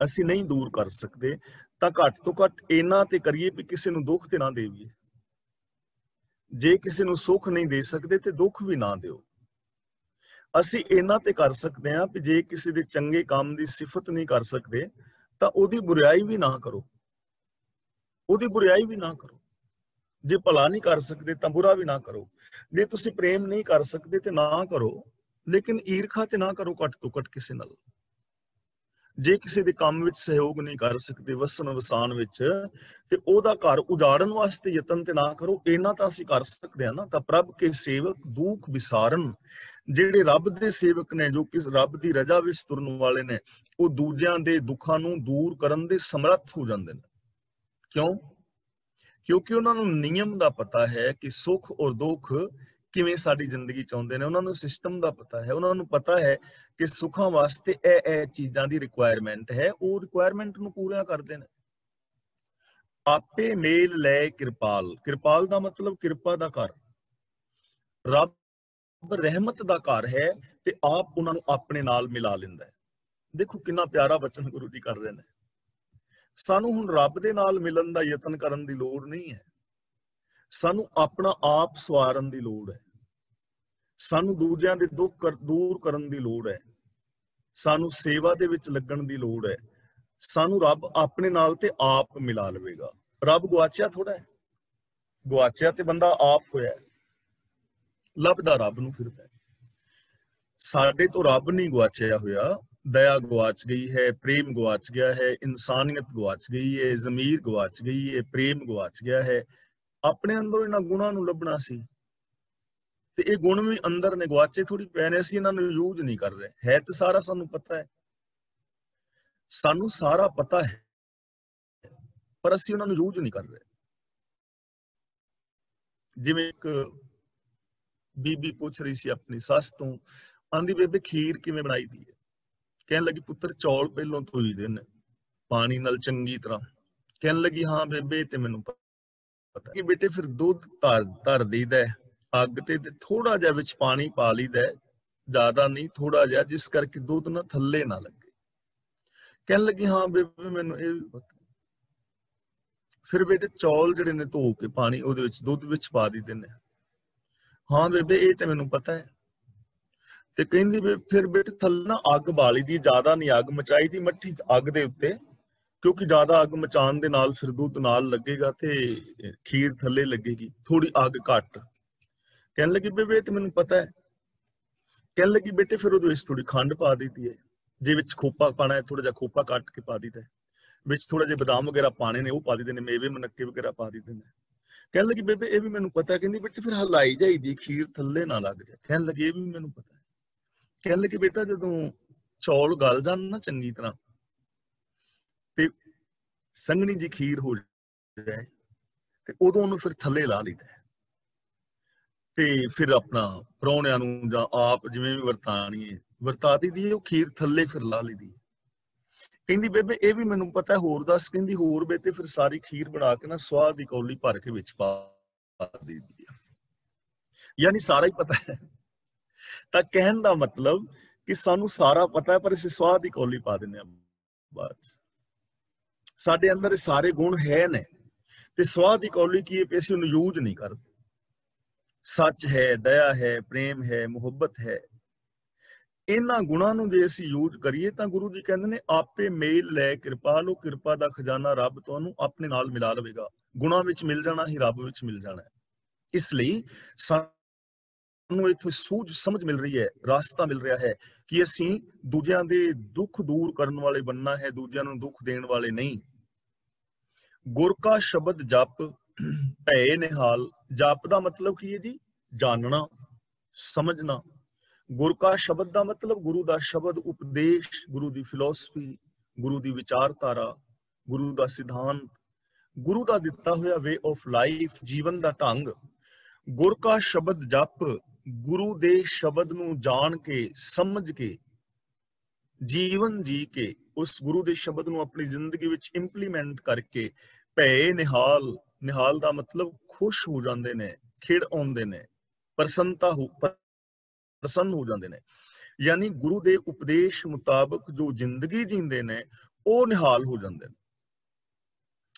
ਅਸੀਂ ਨਹੀਂ ਦੂਰ ਕਰ ਸਕਦੇ, ਤਾਂ ਘੱਟ ਤੋਂ ਘੱਟ ਇਹਨਾਂ ਤੇ ਕਰੀਏ ਵੀ ਕਿਸੇ ਨੂੰ ਦੁੱਖ ਤੇ ਨਾ ਦੇਈਏ। ਜੇ ਕਿਸੇ ਨੂੰ ਸੁੱਖ ਨਹੀਂ ਦੇ ਸਕਦੇ ਤੇ ਦੁੱਖ ਵੀ ਨਾ ਦਿਓ। ਅਸੀਂ ਇਹਨਾਂ ਤੇ ਕਰ ਸਕਦੇ ਹਾਂ ਵੀ ਜੇ ਕਿਸੇ ਦੇ ਚੰਗੇ ਕੰਮ ਦੀ ਸਿਫਤ ਨਹੀਂ ਕਰ ਸਕਦੇ ਤਾਂ ਉਹਦੀ ਬੁਰਾਈ ਵੀ ਨਾ ਕਰੋ, ਉਹਦੀ ਬੁਰਾਈ ਵੀ ਨਾ ਕਰੋ। ਜੇ ਭਲਾ ਨਹੀਂ ਕਰ ਸਕਦੇ ਤਾਂ ਬੁਰਾ ਵੀ ਨਾ ਕਰੋ। ਜੇ ਤੁਸੀਂ ਪ੍ਰੇਮ ਨਹੀਂ ਕਰ ਸਕਦੇ ਤੇ ਨਾ ਕਰੋ, ਲੇਕਿਨ ਈਰਖਾ ਤੇ ਨਾ ਕਰੋ ਘੱਟ ਤੋਂ ਘੱਟ ਕਿਸੇ ਨਾਲ। ਜੇ ਕਿਸੇ ਦੇ ਕੰਮ ਵਿੱਚ ਸਹਿਯੋਗ ਨਹੀਂ ਕਰ ਸਕਦੇ ਵਸਣ ਵਸਾਨ ਵਿੱਚ, ਤੇ ਉਹਦਾ ਘਰ ਉਜਾੜਨ ਵਾਸਤੇ ਯਤਨ ਤੇ ਨਾ ਕਰੋ। ਇਹਨਾਂ ਤਾਂ ਅਸੀਂ ਕਰ ਸਕਦੇ ਹਾਂ ਨਾ। ਤਾਂ ਪ੍ਰਭ ਕੇ ਸੇਵਕ ਦੁੱਖ ਵਿਸਾਰਨ, ਜਿਹੜੇ ਰੱਬ ਦੇ ਸੇਵਕ ਨੇ, ਜੋ ਕਿ ਰੱਬ ਦੀ ਰਜ਼ਾ ਵਿੱਚ ਤੁਰਨ ਵਾਲੇ ਨੇ, ਉਹ ਦੂਜਿਆਂ ਦੇ ਦੁੱਖਾਂ ਨੂੰ ਦੂਰ ਕਰਨ ਦੇ ਸਮਰੱਥ ਹੋ ਜਾਂਦੇ ਨੇ। ਕਿਉਂ? ਕਿਉਂਕਿ ਉਹਨਾਂ ਨੂੰ ਨਿਯਮ ਦਾ ਪਤਾ ਹੈ ਕਿ ਸੁੱਖ ਔਰ ਦੁੱਖ ਕਿਵੇਂ ਸਾਡੀ ਜ਼ਿੰਦਗੀ ਚ ਆਉਂਦੇ ਨੇ। ਉਹਨਾਂ ਨੂੰ ਸਿਸਟਮ ਦਾ ਪਤਾ ਹੈ, ਉਹਨਾਂ ਨੂੰ ਪਤਾ ਹੈ ਕਿ ਸੁੱਖਾਂ ਵਾਸਤੇ ਇਹ ਚੀਜ਼ਾਂ ਦੀ ਰਿਕੁਆਇਰਮੈਂਟ ਹੈ, ਉਹ ਰਿਕੁਆਇਰਮੈਂਟ ਨੂੰ ਪੂਰਾ ਕਰਦੇ ਨੇ। ਆਪੇ ਮੇਲ ਲੈ ਕਿਰਪਾਲ, ਕਿਰਪਾਲ ਦਾ ਮਤਲਬ ਕਿਰਪਾ ਦਾ ਘਰ। ਰੱਬ ਰਹਿਮਤ ਦਾ ਘਰ ਹੈ ਤੇ ਆਪ ਉਹਨਾਂ ਨੂੰ ਆਪਣੇ ਨਾਲ ਮਿਲਾ ਲੈਂਦਾ ਹੈ। ਦੇਖੋ ਕਿੰਨਾ ਪਿਆਰਾ ਬਚਨ ਗੁਰੂ ਜੀ ਕਰ ਰਹੇ ਨੇ। ਸਾਨੂੰ ਹੁਣ ਰੱਬ ਦੇ ਨਾਲ ਮਿਲਣ ਦਾ ਯਤਨ ਕਰਨ ਦੀ ਲੋੜ ਨਹੀਂ ਹੈ, ਸਾਨੂੰ ਆਪਣਾ ਆਪ ਸਵਾਰਨ ਦੀ ਲੋੜ ਹੈ। ਸਾਨੂੰ ਦੂਜਿਆਂ ਦੇ ਦੁੱਖ ਦੂਰ ਕਰਨ ਦੀ ਲੋੜ ਹੈ, ਸਾਨੂੰ ਸੇਵਾ ਦੇ ਵਿੱਚ ਲੱਗਣ ਦੀ ਲੋੜ ਹੈ। ਸਾਨੂੰ ਰੱਬ ਆਪਣੇ ਨਾਲ ਤੇ ਆਪ ਮਿਲਾ ਲਵੇਗਾ। ਰੱਬ ਗੁਆਚਿਆ ਥੋੜਾ ਹੈ, ਗੁਆਚਿਆ ਤੇ ਬੰਦਾ ਆਪ ਹੋਇਆ, ਲੱਭਦਾ ਰੱਬ ਨੂੰ ਫਿਰਦਾ। ਸਾਡੇ ਤੋਂ ਰੱਬ ਨਹੀਂ ਗੁਆਚਿਆ ਹੋਇਆ, ਦਇਆ ਗੁਆਚ ਗਈ ਹੈ, ਪ੍ਰੇਮ ਗੁਆਚ ਗਿਆ ਹੈ, ਇਨਸਾਨੀਅਤ ਗੁਆਚ ਗਈ ਹੈ, ਜ਼ਮੀਰ ਗੁਆਚ ਗਈ ਹੈ, ਪ੍ਰੇਮ ਗੁਆਚ ਗਿਆ ਹੈ। ਆਪਣੇ ਅੰਦਰੋਂ ਇਹਨਾਂ ਗੁਣਾਂ ਨੂੰ ਲੱਭਣਾ ਸੀ, ਤੇ ਇਹ ਗੁਣ ਵੀ ਅੰਦਰ ਨੇ, ਗੁਆਚੇ ਥੋੜੀ ਪਏ ਨੇ। ਅਸੀਂ ਇਹਨਾਂ ਨੂੰ ਯੂਜ਼ ਨਹੀਂ ਕਰ ਰਹੇ। ਹੈ ਤੇ ਸਾਰਾ ਸਾਨੂੰ ਪਤਾ ਹੈ, ਸਾਨੂੰ ਸਾਰਾ ਪਤਾ ਹੈ, ਪਰ ਅਸੀਂ ਉਹਨਾਂ ਨੂੰ ਯੂਜ਼ ਨਹੀਂ ਕਰ ਰਹੇ। ਜਿਵੇਂ ਇੱਕ ਬੀਬੀ ਪੁੱਛ ਰਹੀ ਸੀ ਆਪਣੀ ਸੱਸ ਤੋਂ, ਆਂਦੀ ਬੇਬੇ ਖੀਰ ਕਿਵੇਂ ਬਣਾਈ ਦੀ ਹੈ? ਕਹਿਣ ਲੱਗੀ ਪੁੱਤਰ ਚੌਲ ਪਹਿਲਾਂ ਧੋਈਦੇ ਨੇ ਪਾਣੀ ਨਾਲ ਚੰਗੀ ਤਰ੍ਹਾਂ। ਕਹਿਣ ਲੱਗੀ ਹਾਂ ਬੇਬੇ ਤੇ ਮੈਨੂੰ ਪਤਾ ਕਿ ਬੇਟੇ ਫਿਰ ਦੁੱਧ ਧਰ ਦਈਦਾ ਅੱਗ ਤੇ ਥੋੜਾ ਜਿਹਾ ਵਿੱਚ ਪਾਣੀ ਪਾ ਲਈਦਾ, ਜ਼ਿਆਦਾ ਨਹੀਂ ਥੋੜਾ ਜਿਹਾ, ਜਿਸ ਕਰਕੇ ਦੁੱਧ ਨਾ ਥੱਲੇ ਨਾ ਲੱਗੇ। ਕਹਿਣ ਲੱਗੀ ਹਾਂ ਬੇਬੇ ਮੈਨੂੰ ਇਹ ਵੀ ਪਤਾ। ਫਿਰ ਬੇਟੇ ਚੌਲ ਜਿਹੜੇ ਨੇ ਧੋ ਕੇ ਪਾਣੀ ਉਹਦੇ ਵਿੱਚ ਦੁੱਧ ਵਿੱਚ ਪਾ ਦਿੱਤੇ ਨੇ। ਹਾਂ ਬੇਬੇ ਇਹ ਤੇ ਮੈਨੂੰ ਪਤਾ ਹੈ। ਤੇ ਕਹਿੰਦੀ ਫਿਰ ਬੇਟੇ ਥੱਲੇ ਨਾ ਅੱਗ ਬਾਲੀ ਦੀ, ਜ਼ਿਆਦਾ ਨਹੀਂ ਅੱਗ ਮਚਾਈ ਦੀ ਮੱਠੀ ਅੱਗ ਦੇ ਉੱਤੇ, ਕਿਉਂਕਿ ਜ਼ਿਆਦਾ ਅੱਗ ਮਚਾਉਣ ਦੇ ਨਾਲ ਫਿਰ ਦੁੱਧ ਨਾਲ ਲੱਗੇਗਾ ਤੇ ਖੀਰ ਥੱਲੇ ਲੱਗੇਗੀ, ਥੋੜੀ ਅੱਗ ਘੱਟ। ਕਹਿਣ ਲੱਗੀ ਬੇਬੇ ਤੇ ਮੈਨੂੰ ਪਤਾ ਹੈ। ਕਹਿਣ ਲੱਗੀ ਬੇਟੇ ਫਿਰ ਉਹਦੇ ਵਿੱਚ ਥੋੜੀ ਖੰਡ ਪਾ ਦਿੱਤੀ ਹੈ, ਜੇ ਵਿੱਚ ਖੋਪਾ ਪਾਣਾ ਹੈ ਥੋੜਾ ਜਿਹਾ ਖੋਪਾ ਕੱਟ ਕੇ ਪਾ ਦਿੱਤਾ, ਵਿੱਚ ਥੋੜਾ ਜਿਹਾ ਬਦਾਮ ਵਗੈਰਾ ਪਾਣੇ ਨੇ ਉਹ ਪਾ ਦਿੱਤੇ ਨੇ, ਮੇਵੇ ਮਨੱਕੇ ਵਗੈਰਾ ਪਾ ਦਿੱਤੇ ਨੇ। ਕਹਿਣ ਲੱਗੀ ਬੇਬੇ ਇਹ ਵੀ ਮੈਨੂੰ ਪਤਾ ਹੈ। ਕਹਿੰਦੀ ਬੇਟੇ ਫਿਰ ਹਲਾਈ ਜਾਈਦੀ ਖੀਰ ਥੱਲੇ ਨਾ ਲੱਗ ਜਾਏ। ਕਹਿਣ ਲੱਗੀ ਇਹ ਵੀ ਮੈਨੂੰ ਪਤਾ ਹੈ। ਕਹਿਣ ਲੱਗੀ ਬੇਟਾ ਜਦੋਂ ਚੌਲ ਗਲ ਜਾਣ ਨਾ ਚੰਗੀ ਤਰ੍ਹਾਂ ਤੇ ਸੰਘਣੀ ਜੀ ਖੀਰ ਹੋ ਜਾਏ ਤੇ ਉਦੋਂ ਉਹਨੂੰ ਫਿਰ ਥੱਲੇ ਲਾ ਲਈਦਾ ਤੇ ਫਿਰ ਆਪਣਾ ਪ੍ਰਾਹੁਣਿਆਂ ਨੂੰ ਜਾਂ ਆਪ ਜਿਵੇਂ ਵੀ ਵਰਤਾ ਦੀ ਉਹ ਖੀਰ ਥੱਲੇ ਫਿਰ ਲਾ ਲਈਦੀ। ਕਹਿੰਦੀ ਬੇਬੇ ਇਹ ਵੀ ਮੈਨੂੰ ਪਤਾ, ਹੋਰ ਦੱਸ। ਕਹਿੰਦੀ ਹੋਰ ਬੇਟੇ ਫਿਰ ਸਾਰੀ ਖੀਰ ਬਣਾ ਕੇ ਨਾ ਸਵਾਦ ਦੀ ਕੌਲੀ ਭਰ ਕੇ ਵਿੱਚ ਪਾ ਦਿੱਤੀ, ਯਾਨੀ ਸਾਰਾ ਹੀ ਪਤਾ ਹੈ। ਤਾਂ ਕਹਿਣ ਦਾ ਮਤਲਬ ਕਿ ਸਾਨੂੰ ਸਾਰਾ ਪਤਾ ਹੈ ਪਰ ਅਸੀਂ ਸਵਾਦ ਦੀ ਕੌਲੀ ਪਾ ਦਿੰਦੇ ਹਾਂ ਬਾਅਦ ਚ। ਸਾਡੇ ਅੰਦਰ ਇਹ ਸਾਰੇ ਗੁਣ ਹੈ ਨੇ ਤੇ ਸਵਾਦ ਦੀ ਕੌਲੀ ਕੀ ਹੈ, ਅਸੀਂ ਉਹਨੂੰ ਯੂਜ਼ ਨਹੀਂ ਕਰਦੇ। ਸੱਚ ਹੈ, ਦਇਆ ਹੈ, ਪ੍ਰੇਮ ਹੈ, ਮੁਹੱਬਤ ਹੈ, ਇਹਨਾਂ ਗੁਣਾਂ ਨੂੰ ਜੇ ਅਸੀਂ ਯੂਜ਼ ਕਰੀਏ ਤਾਂ ਗੁਰੂ ਜੀ ਕਹਿੰਦੇ ਨੇ ਆਪੇ ਮੇਲ ਲੈ ਕਿਰਪਾ ਲੋ, ਕਿਰਪਾ ਦਾ ਖਜ਼ਾਨਾ ਰੱਬ ਤੁਹਾਨੂੰ ਆਪਣੇ ਨਾਲ ਮਿਲਾ ਲਵੇਗਾ। ਗੁਣਾਂ ਵਿੱਚ ਮਿਲ ਜਾਣਾ ਹੀ ਰੱਬ ਵਿੱਚ ਮਿਲ ਜਾਣਾ ਹੈ। ਇਸ ਲਈ ਸਾਨੂੰ ਇੱਥੋਂ ਸੂਝ ਸਮਝ ਮਿਲ ਰਹੀ ਹੈ, ਰਾਸਤਾ ਮਿਲ ਰਿਹਾ ਹੈ ਕਿ ਅਸੀਂ ਦੂਜਿਆਂ ਦੇ ਦੁੱਖ ਦੂਰ ਕਰਨ ਵਾਲੇ ਬਣਨਾ ਹੈ, ਦੂਜਿਆਂ ਨੂੰ ਦੁੱਖ ਦੇਣ ਵਾਲੇ ਨਹੀਂ। ਗੁਰ ਕਾ ਸ਼ਬਦ ਜਪ ਭੈ ਨਿਹਾਲ। ਜਪ ਦਾ ਮਤਲਬ ਕੀ ਹੈ ਜੀ? ਜਾਣਨਾ, ਸਮਝਣਾ। ਗੁਰ ਕਾ ਸ਼ਬਦ ਦਾ ਮਤਲਬ ਗੁਰੂ ਦਾ ਸ਼ਬਦ, ਉਪਦੇਸ਼, ਗੁਰੂ ਦੀ ਫਿਲਾਸਫੀ, ਗੁਰੂ ਦੀ ਵਿਚਾਰਧਾਰਾ, ਗੁਰੂ ਦਾ ਸਿਧਾਂਤ, ਗੁਰੂ ਦਾ ਦਿੱਤਾ ਹੋਇਆ ਵੇ ਆਫ ਲਾਈਫ, ਜੀਵਨ ਦਾ ਢੰਗ। ਗੁਰ ਕਾ ਸ਼ਬਦ ਜਪ, ਗੁਰੂ ਦੇ ਸ਼ਬਦ ਨੂੰ ਜਾਣ ਕੇ, ਸਮਝ ਕੇ, ਜੀਵਨ ਜੀ ਕੇ, ਉਸ ਗੁਰੂ ਦੇ ਸ਼ਬਦ ਨੂੰ ਆਪਣੀ ਜ਼ਿੰਦਗੀ ਵਿੱਚ ਇੰਪਲੀਮੈਂਟ ਕਰਕੇ ਭੈ ਨਿਹਾਲ। ਨਿਹਾਲ ਦਾ ਮਤਲਬ ਖੁਸ਼ ਹੋ ਜਾਂਦੇ ਨੇ, ਖਿੜ ਆਉਂਦੇ ਨੇ, ਪ੍ਰਸੰਨ ਹੋ ਜਾਂਦੇ ਨੇ। ਯਾਨੀ ਗੁਰੂ ਦੇ ਉਪਦੇਸ਼ ਮੁਤਾਬਕ ਜੋ ਜ਼ਿੰਦਗੀ ਜੀਂਦੇ ਨੇ ਉਹ ਨਿਹਾਲ ਹੋ ਜਾਂਦੇ ਨੇ।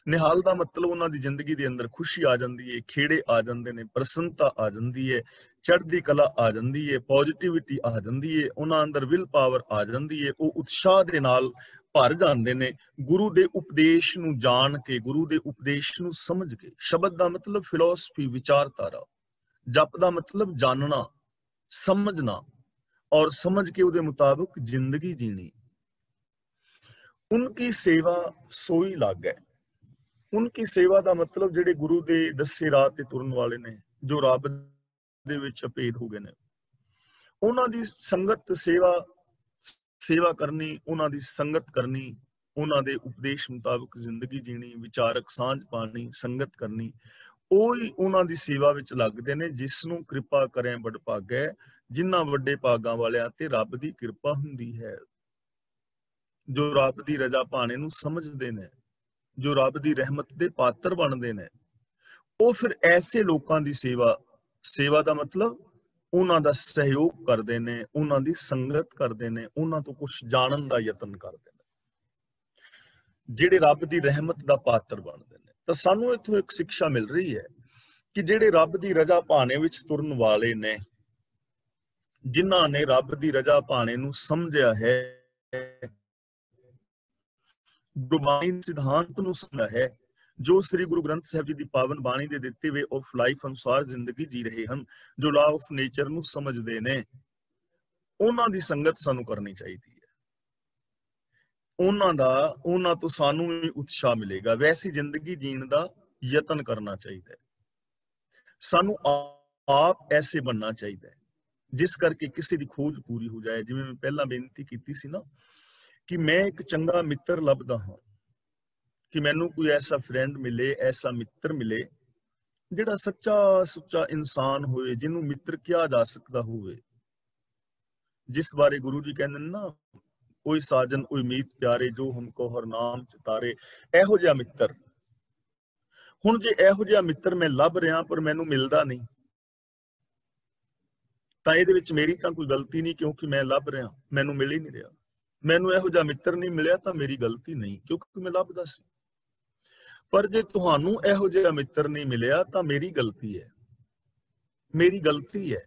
ਨਿਹਾਲ ਦਾ ਮਤਲਬ ਉਹਨਾਂ ਦੀ ਜ਼ਿੰਦਗੀ ਦੇ ਅੰਦਰ ਖੁਸ਼ੀ ਆ ਜਾਂਦੀ ਹੈ, ਖੇੜੇ ਆ ਜਾਂਦੇ ਨੇ, ਪ੍ਰਸੰਨਤਾ ਆ ਜਾਂਦੀ ਹੈ, ਚੜ੍ਹਦੀ ਕਲਾ ਆ ਜਾਂਦੀ ਹੈ, ਪੋਜ਼ਿਟਿਵਿਟੀ ਆ ਜਾਂਦੀ ਹੈ, ਉਹਨਾਂ ਅੰਦਰ ਵਿਲ ਪਾਵਰ ਆ ਜਾਂਦੀ ਹੈ, ਉਹ ਉਤਸ਼ਾਹ ਦੇ ਨਾਲ ਭਰ ਜਾਂਦੇ ਨੇ ਗੁਰੂ ਦੇ ਉਪਦੇਸ਼ ਨੂੰ ਜਾਣ ਕੇ, ਗੁਰੂ ਦੇ ਉਪਦੇਸ਼ ਨੂੰ ਸਮਝ ਕੇ। ਸ਼ਬਦ ਦਾ ਮਤਲਬ ਫਿਲਾਸਫੀ, ਵਿਚਾਰਧਾਰਾ। ਜਪ ਦਾ ਮਤਲਬ ਜਾਣਨਾ, ਸਮਝਣਾ ਔਰ ਸਮਝ ਕੇ ਉਹਦੇ ਮੁਤਾਬਕ ਜ਼ਿੰਦਗੀ ਜੀਣੀ। ਉਨਕੀ ਸੇਵਾ ਸੋਈ ਲਾਗੈ। ਉਨਕੀ ਸੇਵਾ ਦਾ ਮਤਲਬ ਜਿਹੜੇ ਗੁਰੂ ਦੇ ਦੱਸੇ ਰਾਹ ਤੇ ਤੁਰਨ ਵਾਲੇ ਨੇ, ਜੋ ਰੱਬ ਦੇ ਵਿੱਚ ਅਭੇਦ ਹੋ ਗਏ ਨੇ, ਉਹਨਾਂ ਦੀ ਸੰਗਤ ਸੇਵਾ ਕਰਨੀ, ਉਹਨਾਂ ਦੀ ਸੰਗਤ ਕਰਨੀ, ਉਹਨਾਂ ਦੇ ਉਪਦੇਸ਼ ਮੁਤਾਬਕ ਜ਼ਿੰਦਗੀ ਜੀਣੀ, ਵਿਚਾਰਕ ਸਾਂਝ ਪਾਣੀ, ਸੰਗਤ ਕਰਨੀ, ਉਹ ਹੀ ਉਹਨਾਂ ਦੀ ਸੇਵਾ ਵਿੱਚ ਲੱਗਦੇ ਨੇ। ਜਿਸ ਨੂੰ ਕਿਰਪਾ ਕਰੇ ਬੜ ਭਾਗੈ, ਜਿਨ੍ਹਾਂ ਵੱਡੇ ਭਾਗਾਂ ਵਾਲਿਆਂ ਤੇ ਰੱਬ ਦੀ ਕਿਰਪਾ ਹੁੰਦੀ ਹੈ। ਜੋ ਰੱਬ ਦੀ ਰਜ਼ਾ ਪਾਣੇ ਨੂੰ ਸਮਝਦੇ ਨੇ, ਜੋ ਰੱਬ ਦੀ ਰਹਿਮਤ ਦੇ ਪਾਤਰ ਬਣਦੇ ਨੇ, ਉਹ ਫਿਰ ਐਸੇ ਲੋਕਾਂ ਦੀ ਸੇਵਾ ਦਾ ਮਤਲਬ ਉਹਨਾਂ ਦਾ ਸਹਿਯੋਗ ਕਰਦੇ ਨੇ, ਉਹਨਾਂ ਦੀ ਸੰਗਤ ਕਰਦੇ ਨੇ, ਉਹਨਾਂ ਤੋਂ ਕੁਝ ਜਾਣਨ ਦਾ ਯਤਨ ਕਰਦੇ ਨੇ, ਜਿਹੜੇ ਰੱਬ ਦੀ ਰਹਿਮਤ ਦਾ ਪਾਤਰ ਬਣਦੇ ਨੇ। ਤਾਂ ਸਾਨੂੰ ਇੱਥੋਂ ਇੱਕ ਸਿੱਖਿਆ ਮਿਲ ਰਹੀ ਹੈ ਕਿ ਜਿਹੜੇ ਰੱਬ ਦੀ ਰਜ਼ਾ ਪਾਣੇ ਵਿੱਚ ਤੁਰਨ ਵਾਲੇ ਨੇ, ਜਿਨ੍ਹਾਂ ਨੇ ਰੱਬ ਦੀ ਰਜ਼ਾ ਪਾਣੇ ਨੂੰ ਸਮਝਿਆ ਹੈ, ਗੁਰਬਾਣੀ ਸਿਧਾਂਤ ਨੂੰ ਸਮਝਿਆ ਹੈ, ਜੋ ਸ੍ਰੀ ਗੁਰੂ ਗ੍ਰੰਥ ਸਾਹਿਬ ਜੀ ਦੀ ਪਾਵਨ ਬਾਣੀ ਦੇ ਦਿੱਤੇ ਹੋਏ ਆਫ ਲਾਈਫ ਅਨੁਸਾਰ ਜ਼ਿੰਦਗੀ ਜੀ ਰਹੇ ਹਨ, ਜੋ ਲਾ ਆਫ ਨੇਚਰ ਨੂੰ ਸਮਝਦੇ ਨੇ, ਉਹਨਾਂ ਦੀ ਸੰਗਤ ਸਾਨੂੰ ਕਰਨੀ ਚਾਹੀਦੀ ਹੈ। ਉਹਨਾਂ ਤੋਂ ਸਾਨੂੰ ਵੀ ਉਤਸ਼ਾਹ ਮਿਲੇਗਾ। ਵੈਸੀ ਜ਼ਿੰਦਗੀ ਜੀਣ ਦਾ ਯਤਨ ਕਰਨਾ ਚਾਹੀਦਾ ਹੈ। ਸਾਨੂੰ ਆਪ ਐਸੇ ਬਣਨਾ ਚਾਹੀਦਾ ਹੈ ਜਿਸ ਕਰਕੇ ਕਿਸੇ ਦੀ ਖੋਜ ਪੂਰੀ ਹੋ ਜਾਏ। ਜਿਵੇਂ ਮੈਂ ਪਹਿਲਾਂ ਬੇਨਤੀ ਕੀਤੀ ਸੀ ਨਾ ਕਿ ਮੈਂ ਇੱਕ ਚੰਗਾ ਮਿੱਤਰ ਲੱਭਦਾ ਹਾਂ, ਕਿ ਮੈਨੂੰ ਕੋਈ ਐਸਾ ਫਰੈਂਡ ਮਿਲੇ, ਐਸਾ ਮਿੱਤਰ ਮਿਲੇ ਜਿਹੜਾ ਸੱਚਾ ਸੁੱਚਾ ਇਨਸਾਨ ਹੋਏ, ਜਿਹਨੂੰ ਮਿੱਤਰ ਕਿਹਾ ਜਾ ਸਕਦਾ ਹੋਵੇ, ਜਿਸ ਬਾਰੇ ਗੁਰੂ ਜੀ ਕਹਿੰਦੇ ਨੇ ਨਾ, ਕੋਈ ਸਾਜਨ ਕੋਈ ਮੀਤ ਪਿਆਰੇ, ਜੋ ਹਮਕੋ ਹਰ ਨਾਮ ਚਿਤਾਰੇ, ਇਹੋ ਜਿਹਾ ਮਿੱਤਰ। ਹੁਣ ਜੇ ਇਹੋ ਜਿਹਾ ਮਿੱਤਰ ਮੈਂ ਲੱਭ ਰਿਹਾ ਪਰ ਮੈਨੂੰ ਮਿਲਦਾ ਨਹੀਂ, ਤਾਂ ਇਹਦੇ ਵਿੱਚ ਮੇਰੀ ਤਾਂ ਕੋਈ ਗਲਤੀ ਨਹੀਂ, ਕਿਉਂਕਿ ਮੈਂ ਲੱਭ ਰਿਹਾ, ਮੈਨੂੰ ਮਿਲ ਹੀ ਨਹੀਂ ਰਿਹਾ। ਮੈਨੂੰ ਇਹੋ ਜਿਹਾ ਮਿੱਤਰ ਨਹੀਂ ਮਿਲਿਆ ਤਾਂ ਮੇਰੀ ਗਲਤੀ ਨਹੀਂ, ਕਿਉਂਕਿ ਮੈਂ ਲੱਭਦਾ ਸੀ। ਪਰ ਜੇ ਤੁਹਾਨੂੰ ਇਹੋ ਜਿਹਾ ਮਿੱਤਰ ਨਹੀਂ ਮਿਲਿਆ ਤਾਂ ਮੇਰੀ ਗਲਤੀ ਹੈ, ਮੇਰੀ ਗਲਤੀ ਹੈ,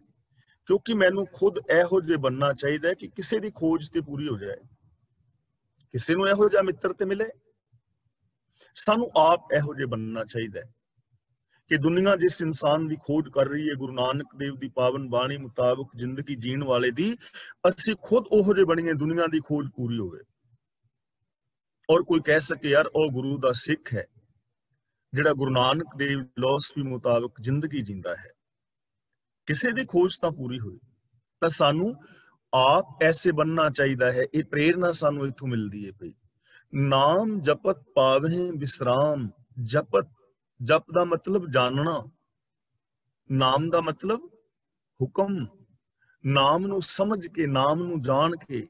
ਕਿਉਂਕਿ ਮੈਨੂੰ ਖੁਦ ਇਹੋ ਜਿਹਾ ਬਣਨਾ ਚਾਹੀਦਾ ਹੈ ਕਿ ਕਿਸੇ ਦੀ ਖੋਜ ਤੇ ਪੂਰੀ ਹੋ ਜਾਏ, ਕਿਸੇ ਨੂੰ ਇਹੋ ਜਿਹਾ ਮਿੱਤਰ ਤੇ ਮਿਲੇ। ਸਾਨੂੰ ਆਪ ਇਹੋ ਜਿਹਾ ਬਣਨਾ ਚਾਹੀਦਾ ਹੈ ਕਿ ਦੁਨੀਆ ਜਿਸ ਇਨਸਾਨ ਦੀ ਖੋਜ ਕਰ ਰਹੀ ਹੈ, ਗੁਰੂ ਨਾਨਕ ਦੇਵ ਦੀ ਪਾਵਨ ਬਾਣੀ ਮੁਤਾਬਕ ਜ਼ਿੰਦਗੀ ਜੀਣ ਵਾਲੇ ਦੀ, ਅਸੀਂ ਖੁਦ ਉਹੋ ਜਿਹੇ ਬਣੀਏ, ਦੁਨੀਆ ਦੀ ਖੋਜ ਪੂਰੀ ਹੋਵੇ। ਔਰ ਕੋਈ ਕਹਿ ਸਕੇ ਯਾਰ ਉਹ ਗੁਰੂ ਦਾ ਸਿੱਖ ਹੈ ਜਿਹੜਾ ਗੁਰੂ ਨਾਨਕ ਦੇਵ ਦੀ ਫਿਲਾਸਫੀ ਮੁਤਾਬਕ ਜ਼ਿੰਦਗੀ ਜੀਂਦਾ ਹੈ, ਕਿਸੇ ਦੀ ਖੋਜ ਤਾਂ ਪੂਰੀ ਹੋਈ। ਤਾਂ ਸਾਨੂੰ ਆਪ ਐਸੇ ਬਣਨਾ ਚਾਹੀਦਾ ਹੈ। ਇਹ ਪ੍ਰੇਰਨਾ ਸਾਨੂੰ ਇੱਥੋਂ ਮਿਲਦੀ ਹੈ ਭਈ, ਨਾਮ ਜਪਤ ਪਾਵਹਿ ਵਿਸਰਾਮ। ਜਪਤ, ਜਪ ਦਾ ਮਤਲਬ ਜਾਣਨਾ, ਨਾਮ ਦਾ ਮਤਲਬ ਹੁਕਮ। ਨਾਮ ਨੂੰ ਸਮਝ ਕੇ, ਨਾਮ ਨੂੰ ਜਾਣ ਕੇ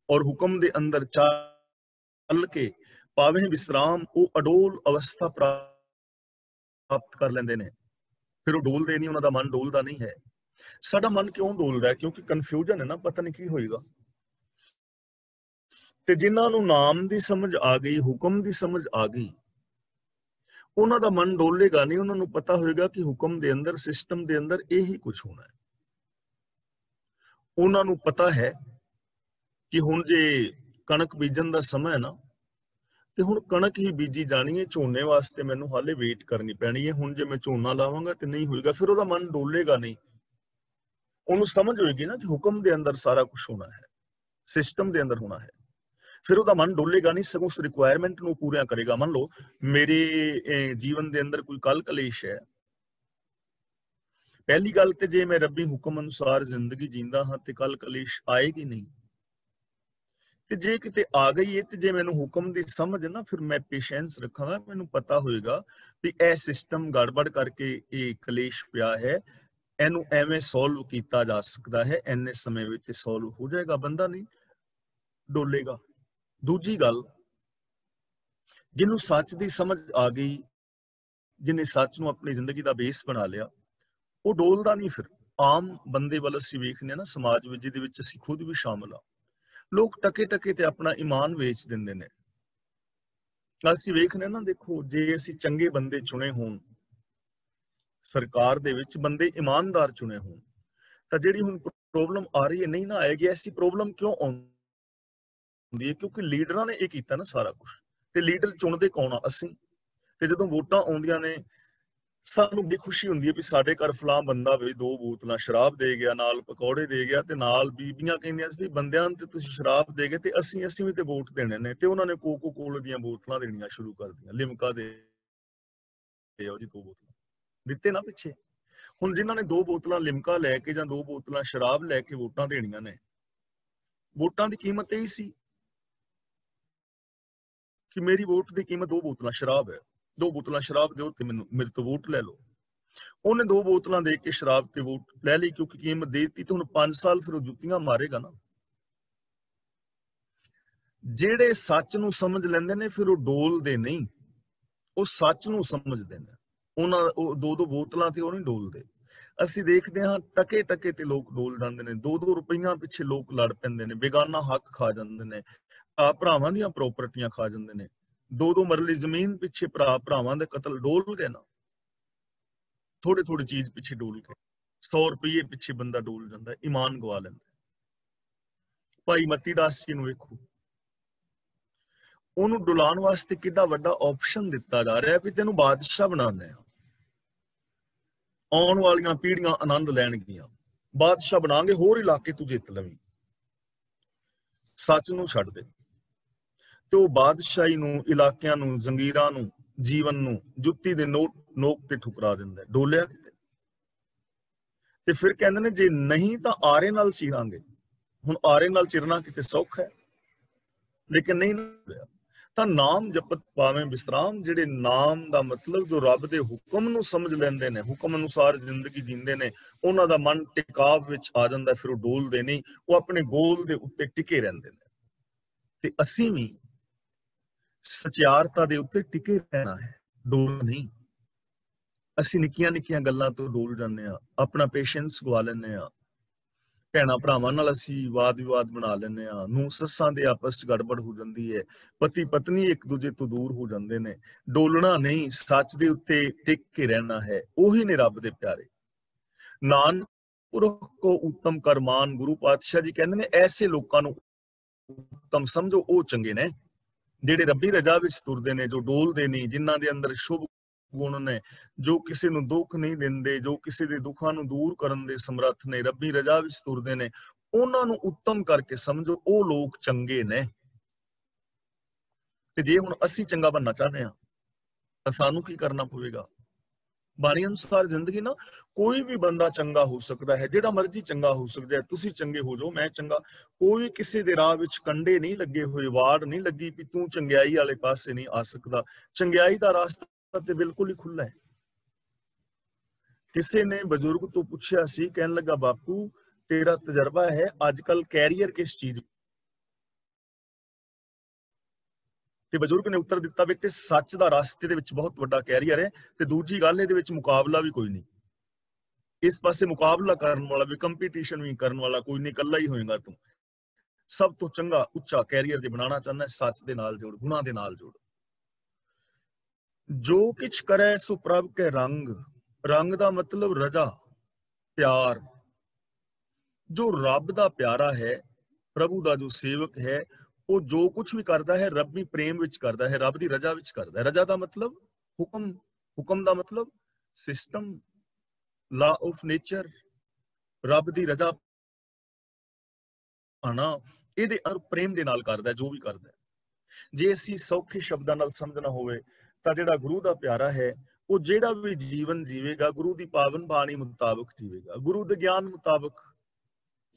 ਔਰ ਹੁਕਮ ਦੇ ਅੰਦਰ ਚੱਲ ਕੇ ਪਾਵਹਿ ਵਿਸਰਾਮ, ਉਹ ਅਡੋਲ ਅਵਸਥਾ ਪ੍ਰਾਪਤ ਕਰ ਲੈਂਦੇ ਨੇ। ਫਿਰ ਉਹ ਡੋਲਦੇ ਨਹੀਂ, ਉਹਨਾਂ ਦਾ ਮਨ ਡੋਲਦਾ ਨਹੀਂ ਹੈ। ਸਾਡਾ ਮਨ ਕਿਉਂ ਡੋਲਦਾ ਹੈ? ਕਿਉਂਕਿ ਕਨਫਿਊਜ਼ਨ ਹੈ ਨਾ, ਪਤਾ ਨਹੀਂ ਕੀ ਹੋਏਗਾ। ਤੇ ਜਿਨ੍ਹਾਂ ਨੂੰ ਨਾਮ ਦੀ ਸਮਝ ਆ ਗਈ, ਹੁਕਮ ਦੀ ਸਮਝ ਆ ਗਈ, ਉਹਨਾਂ ਦਾ ਮਨ ਡੋਲੇਗਾ ਨਹੀਂ। ਉਹਨਾਂ ਨੂੰ ਪਤਾ ਹੋਏਗਾ ਕਿ ਹੁਕਮ ਦੇ ਅੰਦਰ, ਸਿਸਟਮ ਦੇ ਅੰਦਰ ਇਹੀ ਕੁਝ ਹੋਣਾ ਹੈ। ਉਹਨਾਂ ਨੂੰ ਪਤਾ ਹੈ ਕਿ ਹੁਣ ਜੇ ਕਣਕ ਬੀਜਣ ਦਾ ਸਮਾਂ ਹੈ ਨਾ, ਤੇ ਹੁਣ ਕਣਕ ਹੀ ਬੀਜੀ ਜਾਣੀ ਹੈ। ਝੋਨੇ ਵਾਸਤੇ ਮੈਨੂੰ ਹਾਲੇ ਵੇਟ ਕਰਨੀ ਪੈਣੀ ਹੈ। ਹੁਣ ਜੇ ਮੈਂ ਝੋਨਾ ਲਾਵਾਂਗਾ ਤੇ ਨਹੀਂ ਹੋਏਗਾ, ਫਿਰ ਉਹਦਾ ਮਨ ਡੋਲੇਗਾ ਨਹੀਂ। ਉਹਨੂੰ ਸਮਝ ਹੋਏਗੀ ਨਾ ਕਿ ਹੁਕਮ ਦੇ ਅੰਦਰ ਸਾਰਾ ਕੁਝ ਹੋਣਾ ਹੈ, ਸਿਸਟਮ ਦੇ ਅੰਦਰ ਹੋਣਾ ਹੈ। ਫਿਰ ਉਹਦਾ ਮਨ ਡੋਲੇਗਾ ਨਹੀਂ, ਸਗੋਂ ਉਸ ਰਿਕੁਆਇਰਮੈਂਟ ਨੂੰ ਪੂਰਾ ਕਰੇਗਾ। ਮੰਨ ਲਓ ਮੇਰੇ ਜੀਵਨ ਦੇ ਅੰਦਰ ਕੋਈ ਕਲ ਕਲੇਸ਼ ਹੈ, ਪਹਿਲੀ ਗੱਲ ਤੇ ਜੇ ਮੈਂ ਰੱਬੀ ਹੁਕਮ ਅਨੁਸਾਰ ਜ਼ਿੰਦਗੀ ਜੀਂਦਾ ਹਾਂ ਤੇ ਕਲ ਕਲੇਸ਼ ਆਏਗੀ ਨਹੀਂ। ਤੇ ਜੇ ਕਿਤੇ ਆ ਗਈ ਹੈ ਤੇ ਜੇ ਮੈਨੂੰ ਹੁਕਮ ਦੀ ਸਮਝ ਹੈ ਨਾ, ਫਿਰ ਮੈਂ ਪੇਸ਼ੈਂਸ ਰੱਖਾਂਗਾ। ਮੈਨੂੰ ਪਤਾ ਹੋਏਗਾ ਵੀ ਇਹ ਸਿਸਟਮ ਗੜਬੜ ਕਰਕੇ ਇਹ ਕਲੇਸ਼ ਪਿਆ ਹੈ, ਇਹਨੂੰ ਐਵੇਂ ਸੋਲਵ ਕੀਤਾ ਜਾ ਸਕਦਾ ਹੈ, ਇੰਨੇ ਸਮੇਂ ਵਿੱਚ ਸੋਲਵ ਹੋ ਜਾਏਗਾ, ਬੰਦਾ ਨਹੀਂ ਡੋਲੇਗਾ। ਦੂਜੀ ਗੱਲ, ਜਿਹਨੂੰ ਸੱਚ ਦੀ ਸਮਝ ਆ ਗਈ, ਜਿਹਨੇ ਸੱਚ ਨੂੰ ਆਪਣੀ ਜ਼ਿੰਦਗੀ ਦਾ ਬੇਸ ਬਣਾ ਲਿਆ, ਉਹ ਡੋਲਦਾ ਨਹੀਂ। ਫਿਰ ਆਮ ਬੰਦੇ ਵੱਲ ਅਸੀਂ ਵੇਖਦੇ ਹਾਂ ਨਾ ਸਮਾਜ ਵਿੱਚ, ਜਿਹਦੇ ਵਿੱਚ ਅਸੀਂ ਖੁਦ ਵੀ ਸ਼ਾਮਲ ਹਾਂ, ਲੋਕ ਟਕੇ ਟਕੇ ਤੇ ਆਪਣਾ ਈਮਾਨ ਵੇਚ ਦਿੰਦੇ ਨੇ। ਅਸੀਂ ਵੇਖਦੇ ਨਾ, ਦੇਖੋ ਜੇ ਅਸੀਂ ਚੰਗੇ ਬੰਦੇ ਚੁਣੇ ਹੋਣ, ਸਰਕਾਰ ਦੇ ਵਿੱਚ ਬੰਦੇ ਇਮਾਨਦਾਰ ਚੁਣੇ ਹੋਣ, ਤਾਂ ਜਿਹੜੀ ਹੁਣ ਪ੍ਰੋਬਲਮ ਆ ਰਹੀ ਹੈ ਨਹੀਂ ਨਾ ਆਏਗੀ। ਐਸੀ ਪ੍ਰੋਬਲਮ ਕਿਉਂ ਆਉਂਦੀ ਹੈ? ਕਿਉਂਕਿ ਲੀਡਰਾਂ ਨੇ ਇਹ ਕੀਤਾ ਨਾ ਸਾਰਾ ਕੁਝ। ਤੇ ਲੀਡਰ ਚੁਣਦੇ ਕੌਣ ਆ? ਅਸੀਂ। ਤੇ ਜਦੋਂ ਵੋਟਾਂ ਆਉਂਦੀਆਂ ਨੇ, ਸਾਨੂੰ ਬੜੀ ਖੁਸ਼ੀ ਹੁੰਦੀ ਹੈ ਵੀ ਸਾਡੇ ਘਰ ਫਲਾਂ ਬੰਦਾ ਵੀ 2 ਬੋਤਲਾਂ ਸ਼ਰਾਬ ਦੇ ਗਿਆ, ਨਾਲ ਪਕੌੜੇ ਦੇ ਗਿਆ, ਤੇ ਨਾਲ ਬੀਬੀਆਂ ਕਹਿੰਦੀਆਂ ਸੀ ਵੀ ਬੰਦਿਆਂ ਤੇ ਤੁਸੀਂ ਸ਼ਰਾਬ ਦੇ ਗਏ ਤੇ ਅਸੀਂ ਵੀ ਤੇ ਵੋਟ ਦੇਣੇ ਨੇ। ਤੇ ਉਹਨਾਂ ਨੇ ਕੋਕੋ ਕੋਲਾ ਦੀਆਂ ਬੋਤਲਾਂ ਦੇਣੀਆਂ ਸ਼ੁਰੂ ਕਰ ਦਿੱਤੀਆਂ, ਲਿਮਕਾ ਦੇ ਆਓ ਜੀ 2 ਬੋਤਲਾਂ ਦਿੱਤੇ ਨਾ ਪਿੱਛੇ। ਹੁਣ ਜਿਨ੍ਹਾਂ ਨੇ 2 ਬੋਤਲਾਂ ਲਿਮਕਾ ਲੈ ਕੇ ਜਾਂ 2 ਬੋਤਲਾਂ ਸ਼ਰਾਬ ਲੈ ਕੇ ਵੋਟਾਂ ਦੇਣੀਆਂ ਨੇ, ਵੋਟਾਂ ਦੀ ਕੀਮਤ ਇਹੀ ਸੀ ਕਿ ਮੇਰੀ ਵੋਟ ਦੀ ਕੀਮਤ 2 ਬੋਤਲਾਂ ਸ਼ਰਾਬ ਹੈ। 2 ਬੋਤਲਾਂ ਸ਼ਰਾਬ ਦਿਓ ਤੇ ਮੈਨੂੰ ਮੇਰੇ ਤੋਂ ਵੋਟ ਲੈ ਲਓ। ਉਹਨੇ 2 ਬੋਤਲਾਂ ਦੇ ਕੇ ਸ਼ਰਾਬ ਤੇ ਵੋਟ ਲੈ ਲਈ, ਕਿਉਂਕਿ ਕੀਮਤ ਦੇ ਦਿੱਤੀ। ਤੇ ਹੁਣ 5 ਸਾਲ ਫਿਰ ਉਹ ਜੁੱਤੀਆਂ ਮਾਰੇਗਾ ਨਾ। ਜਿਹੜੇ ਸੱਚ ਨੂੰ ਸਮਝ ਲੈਂਦੇ ਨੇ ਫਿਰ ਉਹ ਡੋਲਦੇ ਨਹੀਂ, ਉਹ ਸੱਚ ਨੂੰ ਸਮਝਦੇ ਨੇ। ਉਹਨਾਂ ਉਹ 2 ਬੋਤਲਾਂ ਤੇ ਉਹ ਨਹੀਂ ਡੋਲਦੇ। ਅਸੀਂ ਦੇਖਦੇ ਹਾਂ ਟਕੇ ਟਕੇ ਤੇ ਲੋਕ ਡੋਲ ਜਾਂਦੇ ਨੇ। 2 ਰੁਪਈਆਂ ਪਿੱਛੇ ਲੋਕ ਲੜ ਪੈਂਦੇ ਨੇ, ਬੇਗਾਨਾ ਹੱਕ ਖਾ ਜਾਂਦੇ ਨੇ, ਭਰਾਵਾਂ ਦੀਆਂ ਪ੍ਰੋਪਰਟੀਆਂ ਖਾ ਜਾਂਦੇ ਨੇ। 2 ਮਰਲੀ ਜ਼ਮੀਨ ਪਿੱਛੇ ਭਰਾਵਾਂ ਦੇ ਕਤਲ ਡੋਲ ਗਏ ਨਾ। ਥੋੜੀ ਚੀਜ਼ ਪਿੱਛੇ ਡੋਲ ਕੇ 100 ਰੁਪਏ ਪਿੱਛੇ ਬੰਦਾ ਡੋਲ ਜਾਂਦਾ, ਈਮਾਨ ਗਵਾ ਲੈਂਦਾ। ਭਾਈ ਮਤੀ ਦਾਸ ਜੀ ਨੂੰ ਵੇਖੋ, ਉਹਨੂੰ ਡੁਲਾਉਣ ਵਾਸਤੇ ਕਿੰਨਾ ਵੱਡਾ ਆਪਸ਼ਨ ਦਿੱਤਾ ਜਾ ਰਿਹਾ ਵੀ ਤੈਨੂੰ ਬਾਦਸ਼ਾਹ ਬਣਾਉਂਦੇ ਆ, ਆਉਣ ਵਾਲੀਆਂ ਪੀੜ੍ਹੀਆਂ ਆਨੰਦ ਲੈਣਗੀਆਂ, ਬਾਦਸ਼ਾਹ ਬਣਾਂਗੇ, ਹੋਰ ਇਲਾਕੇ ਤੂੰ ਜਿੱਤ ਲਵੀਂ, ਸੱਚ ਨੂੰ ਛੱਡ ਦੇ। ਤੇ ਉਹ ਬਾਦਸ਼ਾਹੀ ਨੂੰ, ਇਲਾਕਿਆਂ ਨੂੰ, ਜ਼ੰਗੀਰਾਂ ਨੂੰ, ਜੀਵਨ ਨੂੰ ਜੁੱਤੀ ਦੇ ਨੋਕ ਤੇ ਠੁਕਰਾ ਦਿੰਦਾ। ਡੋਲਿਆ ਕਿਤੇ? ਤੇ ਫਿਰ ਕਹਿੰਦੇ ਨੇ ਜੇ ਨਹੀਂ ਤਾਂ ਆਰੇ ਨਾਲ ਚੀਰਾਂਗੇ। ਹੁਣ ਆਰੇ ਨਾਲ ਚਿਰਨਾ ਕਿਤੇ ਸੌਖਾ ਹੈ, ਲੇਕਿਨ ਨਹੀਂ ਡੋਲਿਆ। ਤਾਂ ਨਾਮ ਜਪਤ ਪਾਵੇਂ ਵਿਸਰਾਮ। ਜਿਹੜੇ ਨਾਮ ਦਾ ਮਤਲਬ ਜੋ ਰੱਬ ਦੇ ਹੁਕਮ ਨੂੰ ਸਮਝ ਲੈਂਦੇ ਨੇ, ਹੁਕਮ ਅਨੁਸਾਰ ਜ਼ਿੰਦਗੀ ਜੀਂਦੇ ਨੇ, ਉਹਨਾਂ ਦਾ ਮਨ ਟਿਕਾਵ ਵਿੱਚ ਆ ਜਾਂਦਾ, ਫਿਰ ਉਹ ਡੋਲਦੇ ਨਹੀਂ, ਉਹ ਆਪਣੇ ਗੋਲ ਦੇ ਉੱਤੇ ਟਿਕੇ ਰਹਿੰਦੇ ਨੇ। ਤੇ ਅਸੀਂ ਵੀ ਸਚਿਆਰਤਾ ਦੇ ਉੱਤੇ ਟਿਕੇ ਰਹਿਣਾ ਹੈ, ਡੋਲ ਨਹੀਂ। ਅਸੀਂ ਨਿੱਕੀਆਂ ਨਿੱਕੀਆਂ ਗੱਲਾਂ ਤੋਂ ਡੋਲ ਜਾਂਦੇ ਹਾਂ, ਆਪਣਾ ਪੇਸ਼ੈਂਸ ਗਵਾ ਲੈਂਦੇ ਹਾਂ, ਭੈਣਾਂ ਭਰਾਵਾਂ ਨਾਲ ਅਸੀਂ ਵਾਦ ਵਿਵਾਦ ਬਣਾ ਲੈਂਦੇ ਹਾਂ, ਨੂੰ ਸੱਸਾਂ ਦੇ ਆਪਸ 'ਚ ਗੜਬੜ ਹੋ ਜਾਂਦੀ ਹੈ, ਪਤੀ ਪਤਨੀ ਇੱਕ ਦੂਜੇ ਤੋਂ ਦੂਰ ਹੋ ਜਾਂਦੇ ਨੇ। ਡੋਲਣਾ ਨਹੀਂ, ਸੱਚ ਦੇ ਉੱਤੇ ਟਿਕ ਕੇ ਰਹਿਣਾ ਹੈ, ਉਹੀ ਨੇ ਰੱਬ ਦੇ ਪਿਆਰੇ। ਨਾਨਕ ਪੁਰਖ ਕੋ ਉੱਤਮ ਕਰਮਾਨ, ਗੁਰੂ ਪਾਤਸ਼ਾਹ ਜੀ ਕਹਿੰਦੇ ਨੇ ਐਸੇ ਲੋਕਾਂ ਨੂੰ ਉੱਤਮ ਸਮਝੋ, ਉਹ ਚੰਗੇ ਨੇ ਜਿਹੜੇ ਰੱਬੀ ਰਜਾ ਵਿੱਚ ਤੁਰਦੇ ਨੇ, ਜੋ ਡੋਲਦੇ ਨਹੀਂ, ਜਿਨ੍ਹਾਂ ਦੇ ਅੰਦਰ ਸ਼ੁਭ ਗੁਣ ਨੇ, ਜੋ ਕਿਸੇ ਨੂੰ ਦੁੱਖ ਨਹੀਂ ਦਿੰਦੇ, ਜੋ ਕਿਸੇ ਦੇ ਦੁੱਖਾਂ ਨੂੰ ਦੂਰ ਕਰਨ ਦੇ ਸਮਰੱਥ ਨੇ, ਰੱਬੀ ਰਜਾ ਵਿੱਚ ਤੁਰਦੇ ਨੇ, ਉਹਨਾਂ ਨੂੰ ਉੱਤਮ ਕਰਕੇ ਸਮਝੋ, ਉਹ ਲੋਕ ਚੰਗੇ ਨੇ। ਤੇ ਜੇ ਹੁਣ ਅਸੀਂ ਚੰਗਾ ਬਣਨਾ ਚਾਹੁੰਦੇ ਹਾਂ ਤਾਂ ਸਾਨੂੰ ਕੀ ਕਰਨਾ ਪਵੇਗਾ? ਬਾਣੀ ਅਨੁਸਾਰ ਜ਼ਿੰਦਗੀ ਨਾ ਕੋਈ ਵੀ ਬੰਦਾ ਚੰਗਾ ਹੋ ਸਕਦਾ ਹੈ, ਜਿਹੜਾ ਮਰਜ਼ੀ ਚੰਗਾ ਹੋ ਸਕਦਾ ਹੈ। ਤੁਸੀਂ ਚੰਗੇ ਹੋ ਜਾਓ, ਮੈਂ ਚੰਗਾ, ਕੋਈ ਕਿਸੇ ਦੇ ਰਾਹ ਵਿੱਚ ਕੰਡੇ ਨਹੀਂ ਲੱਗੇ ਹੋਏ, ਵਾੜ ਨਹੀਂ ਲੱਗੀ ਵੀ ਤੂੰ ਚੰਗਿਆਈ ਵਾਲੇ ਪਾਸੇ ਨਹੀਂ ਆ ਸਕਦਾ। ਚੰਗਿਆਈ ਦਾ ਰਾਸਤਾ ਤੇ ਬਿਲਕੁਲ ਹੀ ਖੁੱਲਾ ਹੈ। ਕਿਸੇ ਨੇ ਬਜ਼ੁਰਗ ਤੋਂ ਪੁੱਛਿਆ ਸੀ, ਕਹਿਣ ਲੱਗਾ ਬਾਪੂ ਤੇਰਾ ਤਜਰਬਾ ਹੈ, ਅੱਜ ਕੱਲ ਕੈਰੀਅਰ ਕਿਸ ਚੀਜ਼? ਤੇ ਬਜ਼ੁਰਗ ਨੇ ਉੱਤਰ ਦਿੱਤਾ, ਬੇਟੇ ਸੱਚ ਦਾ ਰਾਸਤੇ ਦੇ ਵਿੱਚ ਬਹੁਤ ਵੱਡਾ ਕੈਰੀਅਰ ਹੈ, ਤੇ ਦੂਜੀ ਗੱਲ ਇਹਦੇ ਵਿੱਚ ਮੁਕਾਬਲਾ ਵੀ ਕੋਈ ਨਹੀਂ। ਇਸ ਪਾਸੇ ਮੁਕਾਬਲਾ ਕਰਨ ਵਾਲਾ ਵੀ, ਕੰਪੀਟੀਸ਼ਨ ਵੀ ਕਰਨ ਵਾਲਾ ਕੋਈ ਨਹੀਂ, ਇਕੱਲਾ ਹੀ ਹੋਏਗਾ ਤੂੰ। ਸਭ ਤੋਂ ਚੰਗਾ ਉੱਚਾ ਕੈਰੀਅਰ ਜੇ ਬਣਾਉਣਾ ਚਾਹੁੰਦਾ, ਸੱਚ ਦੇ ਨਾਲ ਜੋੜ, ਗੁਣਾਂ ਦੇ ਨਾਲ ਜੋੜ। ਜੋ ਕਿਛ ਕਰੈ ਸੋ ਪ੍ਰਭ ਕੇ ਰੰਗ, ਰੰਗ ਦਾ ਮਤਲਬ ਰਜਾ, ਪਿਆਰ। ਜੋ ਰੱਬ ਦਾ ਪਿਆਰਾ ਹੈ, ਪ੍ਰਭੂ ਦਾ ਜੋ ਸੇਵਕ ਹੈ, ਉਹ ਜੋ ਕੁਝ ਵੀ ਕਰਦਾ ਹੈ ਰੱਬੀ ਪ੍ਰੇਮ ਵਿੱਚ ਕਰਦਾ ਹੈ, ਰੱਬ ਦੀ ਰਜਾ ਵਿੱਚ ਕਰਦਾ ਹੈ। ਰਜਾ ਦਾ ਮਤਲਬ ਹੁਕਮ, ਹੁਕਮ ਦਾ ਮਤਲਬ ਸਿਸਟਮ, ਲਾ ਆਫ ਨੇਚਰ, ਰੱਬ ਦੀ ਰਜਾ ਪਾਣਾ, ਇਹਦੇ ਪ੍ਰੇਮ ਦੇ ਨਾਲ ਕਰਦਾ ਜੋ ਵੀ ਕਰਦਾ। ਜੇ ਅਸੀਂ ਸੌਖੇ ਸ਼ਬਦਾਂ ਨਾਲ ਸਮਝਣਾ ਹੋਵੇ ਤਾਂ ਜਿਹੜਾ ਗੁਰੂ ਦਾ ਪਿਆਰਾ ਹੈ, ਉਹ ਜਿਹੜਾ ਵੀ ਜੀਵਨ ਜੀਵੇਗਾ ਗੁਰੂ ਦੀ ਪਾਵਨ ਬਾਣੀ ਮੁਤਾਬਕ ਜੀਵੇਗਾ, ਗੁਰੂ ਦੇ ਗਿਆਨ ਮੁਤਾਬਕ,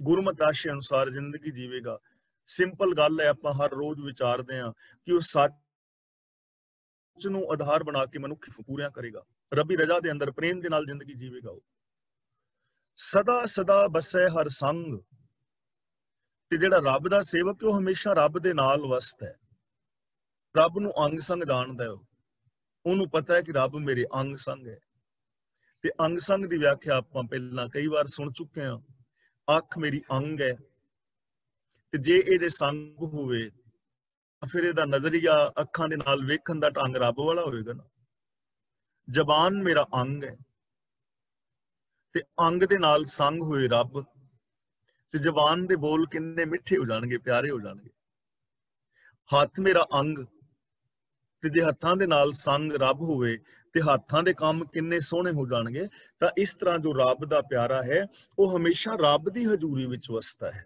ਗੁਰਮਤਿ ਆਸ਼ੇ ਅਨੁਸਾਰ ਜ਼ਿੰਦਗੀ ਜੀਵੇਗਾ। ਸਿੰਪਲ ਗੱਲ ਹੈ, ਆਪਾਂ ਹਰ ਰੋਜ਼ ਵਿਚਾਰਦੇ ਹਾਂ ਕਿ ਉਹ ਸੱਚ ਨੂੰ ਆਧਾਰ ਬਣਾ ਕੇ ਮਨੁੱਖ ਪੂਰੀਆਂ ਕਰੇਗਾ, ਰੱਬੀ ਰਜਾ ਦੇ ਅੰਦਰ ਪ੍ਰੇਮ ਦੇ ਨਾਲ ਜ਼ਿੰਦਗੀ ਜੀਵੇਗਾ। ਉਹ ਸਦਾ ਸਦਾ ਬਸੈ ਹਰ ਸੰਗ। ਤੇ ਜਿਹੜਾ ਰੱਬ ਦਾ ਸੇਵਕ ਹੈ, ਉਹ ਹਮੇਸ਼ਾ ਰੱਬ ਦੇ ਨਾਲ ਵਸਦਾ ਹੈ, ਰੱਬ ਨੂੰ ਅੰਗ ਸੰਗ ਜਾਣਦਾ ਹੈ। ਉਹਨੂੰ ਪਤਾ ਹੈ ਕਿ ਰੱਬ ਮੇਰੇ ਅੰਗ ਸੰਗ ਹੈ। ਤੇ ਅੰਗ ਸੰਗ ਦੀ ਵਿਆਖਿਆ ਆਪਾਂ ਪਹਿਲਾਂ ਕਈ ਵਾਰ ਸੁਣ ਚੁੱਕੇ ਹਾਂ। ਅੱਖ ਮੇਰੀ ਅੰਗ ਹੈ, ਤੇ ਜੇ ਇਹਦੇ ਸੰਗ ਹੋਵੇ ਫਿਰ ਇਹਦਾ ਨਜ਼ਰੀਆ, ਅੱਖਾਂ ਦੇ ਨਾਲ ਵੇਖਣ ਦਾ ਢੰਗ ਰੱਬ ਵਾਲਾ ਹੋਵੇਗਾ ਨਾ। ਜ਼ਬਾਨ ਮੇਰਾ ਅੰਗ ਹੈ, ਤੇ ਅੰਗ ਦੇ ਨਾਲ ਸੰਗ ਹੋਏ ਰੱਬ, ਤੇ ਜ਼ਬਾਨ ਦੇ ਬੋਲ ਕਿੰਨੇ ਮਿੱਠੇ ਹੋ ਜਾਣਗੇ, ਪਿਆਰੇ ਹੋ ਜਾਣਗੇ। ਹੱਥ ਮੇਰਾ ਅੰਗ, ਤੇ ਜੇ ਹੱਥਾਂ ਦੇ ਨਾਲ ਸੰਗ ਰੱਬ ਹੋਵੇ ਤੇ ਹੱਥਾਂ ਦੇ ਕੰਮ ਕਿੰਨੇ ਸੋਹਣੇ ਹੋ ਜਾਣਗੇ। ਤਾਂ ਇਸ ਤਰ੍ਹਾਂ ਜੋ ਰੱਬ ਦਾ ਪਿਆਰਾ ਹੈ, ਉਹ ਹਮੇਸ਼ਾ ਰੱਬ ਦੀ ਹਜ਼ੂਰੀ ਵਿੱਚ ਵਸਦਾ ਹੈ,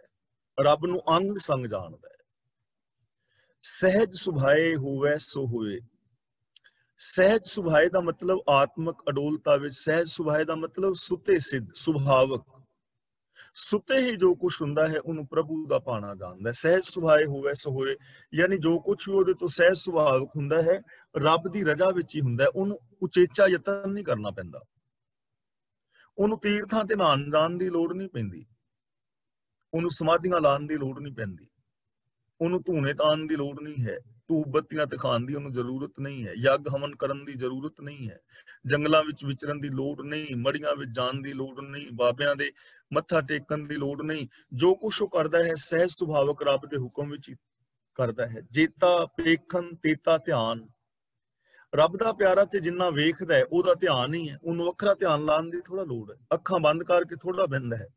ਰੱਬ ਨੂੰ ਅੰਗ ਸੰਗ ਜਾਣਦਾ ਹੈ। ਸਹਿਜ ਸੁਭਾਏ ਹੋਵੇ ਸੋ ਹੋਏ। ਸਹਿਜ ਸੁਭਾਏ ਦਾ ਮਤਲਬ ਆਤਮਕ ਅਡੋਲਤਾ ਵਿੱਚ, ਸਹਿਜ ਸੁਭਾਏ ਦਾ ਮਤਲਬ ਸੁਤੇ ਸਿੱਧ, ਸੁਭਾਵਕ, ਸੁਤੇ ਹੀ ਜੋ ਕੁਛ ਹੁੰਦਾ ਹੈ ਉਹਨੂੰ ਪ੍ਰਭੂ ਦਾ ਪਾਣਾ ਜਾਣਦਾ। ਸਹਿਜ ਸੁਭਾਏ ਹੋਵੇ ਸੋ ਹੋਏ, ਯਾਨੀ ਜੋ ਕੁਛ ਵੀ ਉਹਦੇ ਤੋਂ ਸਹਿਜ ਸੁਭਾਵਕ ਹੁੰਦਾ ਹੈ, ਰੱਬ ਦੀ ਰਜਾ ਵਿੱਚ ਹੀ ਹੁੰਦਾ ਹੈ। ਉਹਨੂੰ ਉਚੇਚਾ ਯਤਨ ਨਹੀਂ ਕਰਨਾ ਪੈਂਦਾ, ਉਹਨੂੰ ਤੀਰਥਾਂ ਤੇ ਨਹਾਉਣ ਜਾਣ ਦੀ ਲੋੜ ਨਹੀਂ ਪੈਂਦੀ, ਉਹਨੂੰ ਸਮਾਧੀਆਂ ਲਾਉਣ ਦੀ ਲੋੜ ਨਹੀਂ ਪੈਂਦੀ, ਉਹਨੂੰ ਧੂਣੇ ਤਾਣ ਦੀ ਲੋੜ ਨਹੀਂ ਹੈ, ਧੂਪ ਬੱਤੀਆਂ ਦਿਖਾਉਣ ਦੀ ਉਹਨੂੰ ਜ਼ਰੂਰਤ ਨਹੀਂ ਹੈ, ਯੱਗ ਹਵਨ ਕਰਨ ਦੀ ਜ਼ਰੂਰਤ ਨਹੀਂ ਹੈ, ਜੰਗਲਾਂ ਵਿੱਚ ਵਿਚਰਨ ਦੀ ਲੋੜ ਨਹੀਂ, ਮੜੀਆਂ ਵਿੱਚ ਜਾਣ ਦੀ ਲੋੜ ਨਹੀਂ, ਬਾਬਿਆਂ ਦੇ ਮੱਥਾ ਟੇਕਣ ਦੀ ਲੋੜ ਨਹੀਂ। ਜੋ ਕੁਛ ਉਹ ਕਰਦਾ ਹੈ ਸਹਿਜ ਸੁਭਾਵਕ ਰੱਬ ਦੇ ਹੁਕਮ ਵਿੱਚ ਹੀ ਕਰਦਾ ਹੈ। ਜੇਤਾ ਪੇਖਨ ਤੇਤਾ ਧਿਆਨ। ਰੱਬ ਦਾ ਪਿਆਰਾ ਤੇ ਜਿੰਨਾ ਵੇਖਦਾ ਹੈ ਉਹਦਾ ਧਿਆਨ ਹੀ ਹੈ, ਉਹਨੂੰ ਵੱਖਰਾ ਧਿਆਨ ਲਾਉਣ ਦੀ ਥੋੜਾ ਲੋੜ ਹੈ, ਅੱਖਾਂ ਬੰਦ ਕਰਕੇ ਥੋੜਾ ਬਹਿੰਦਾ ਹੈ।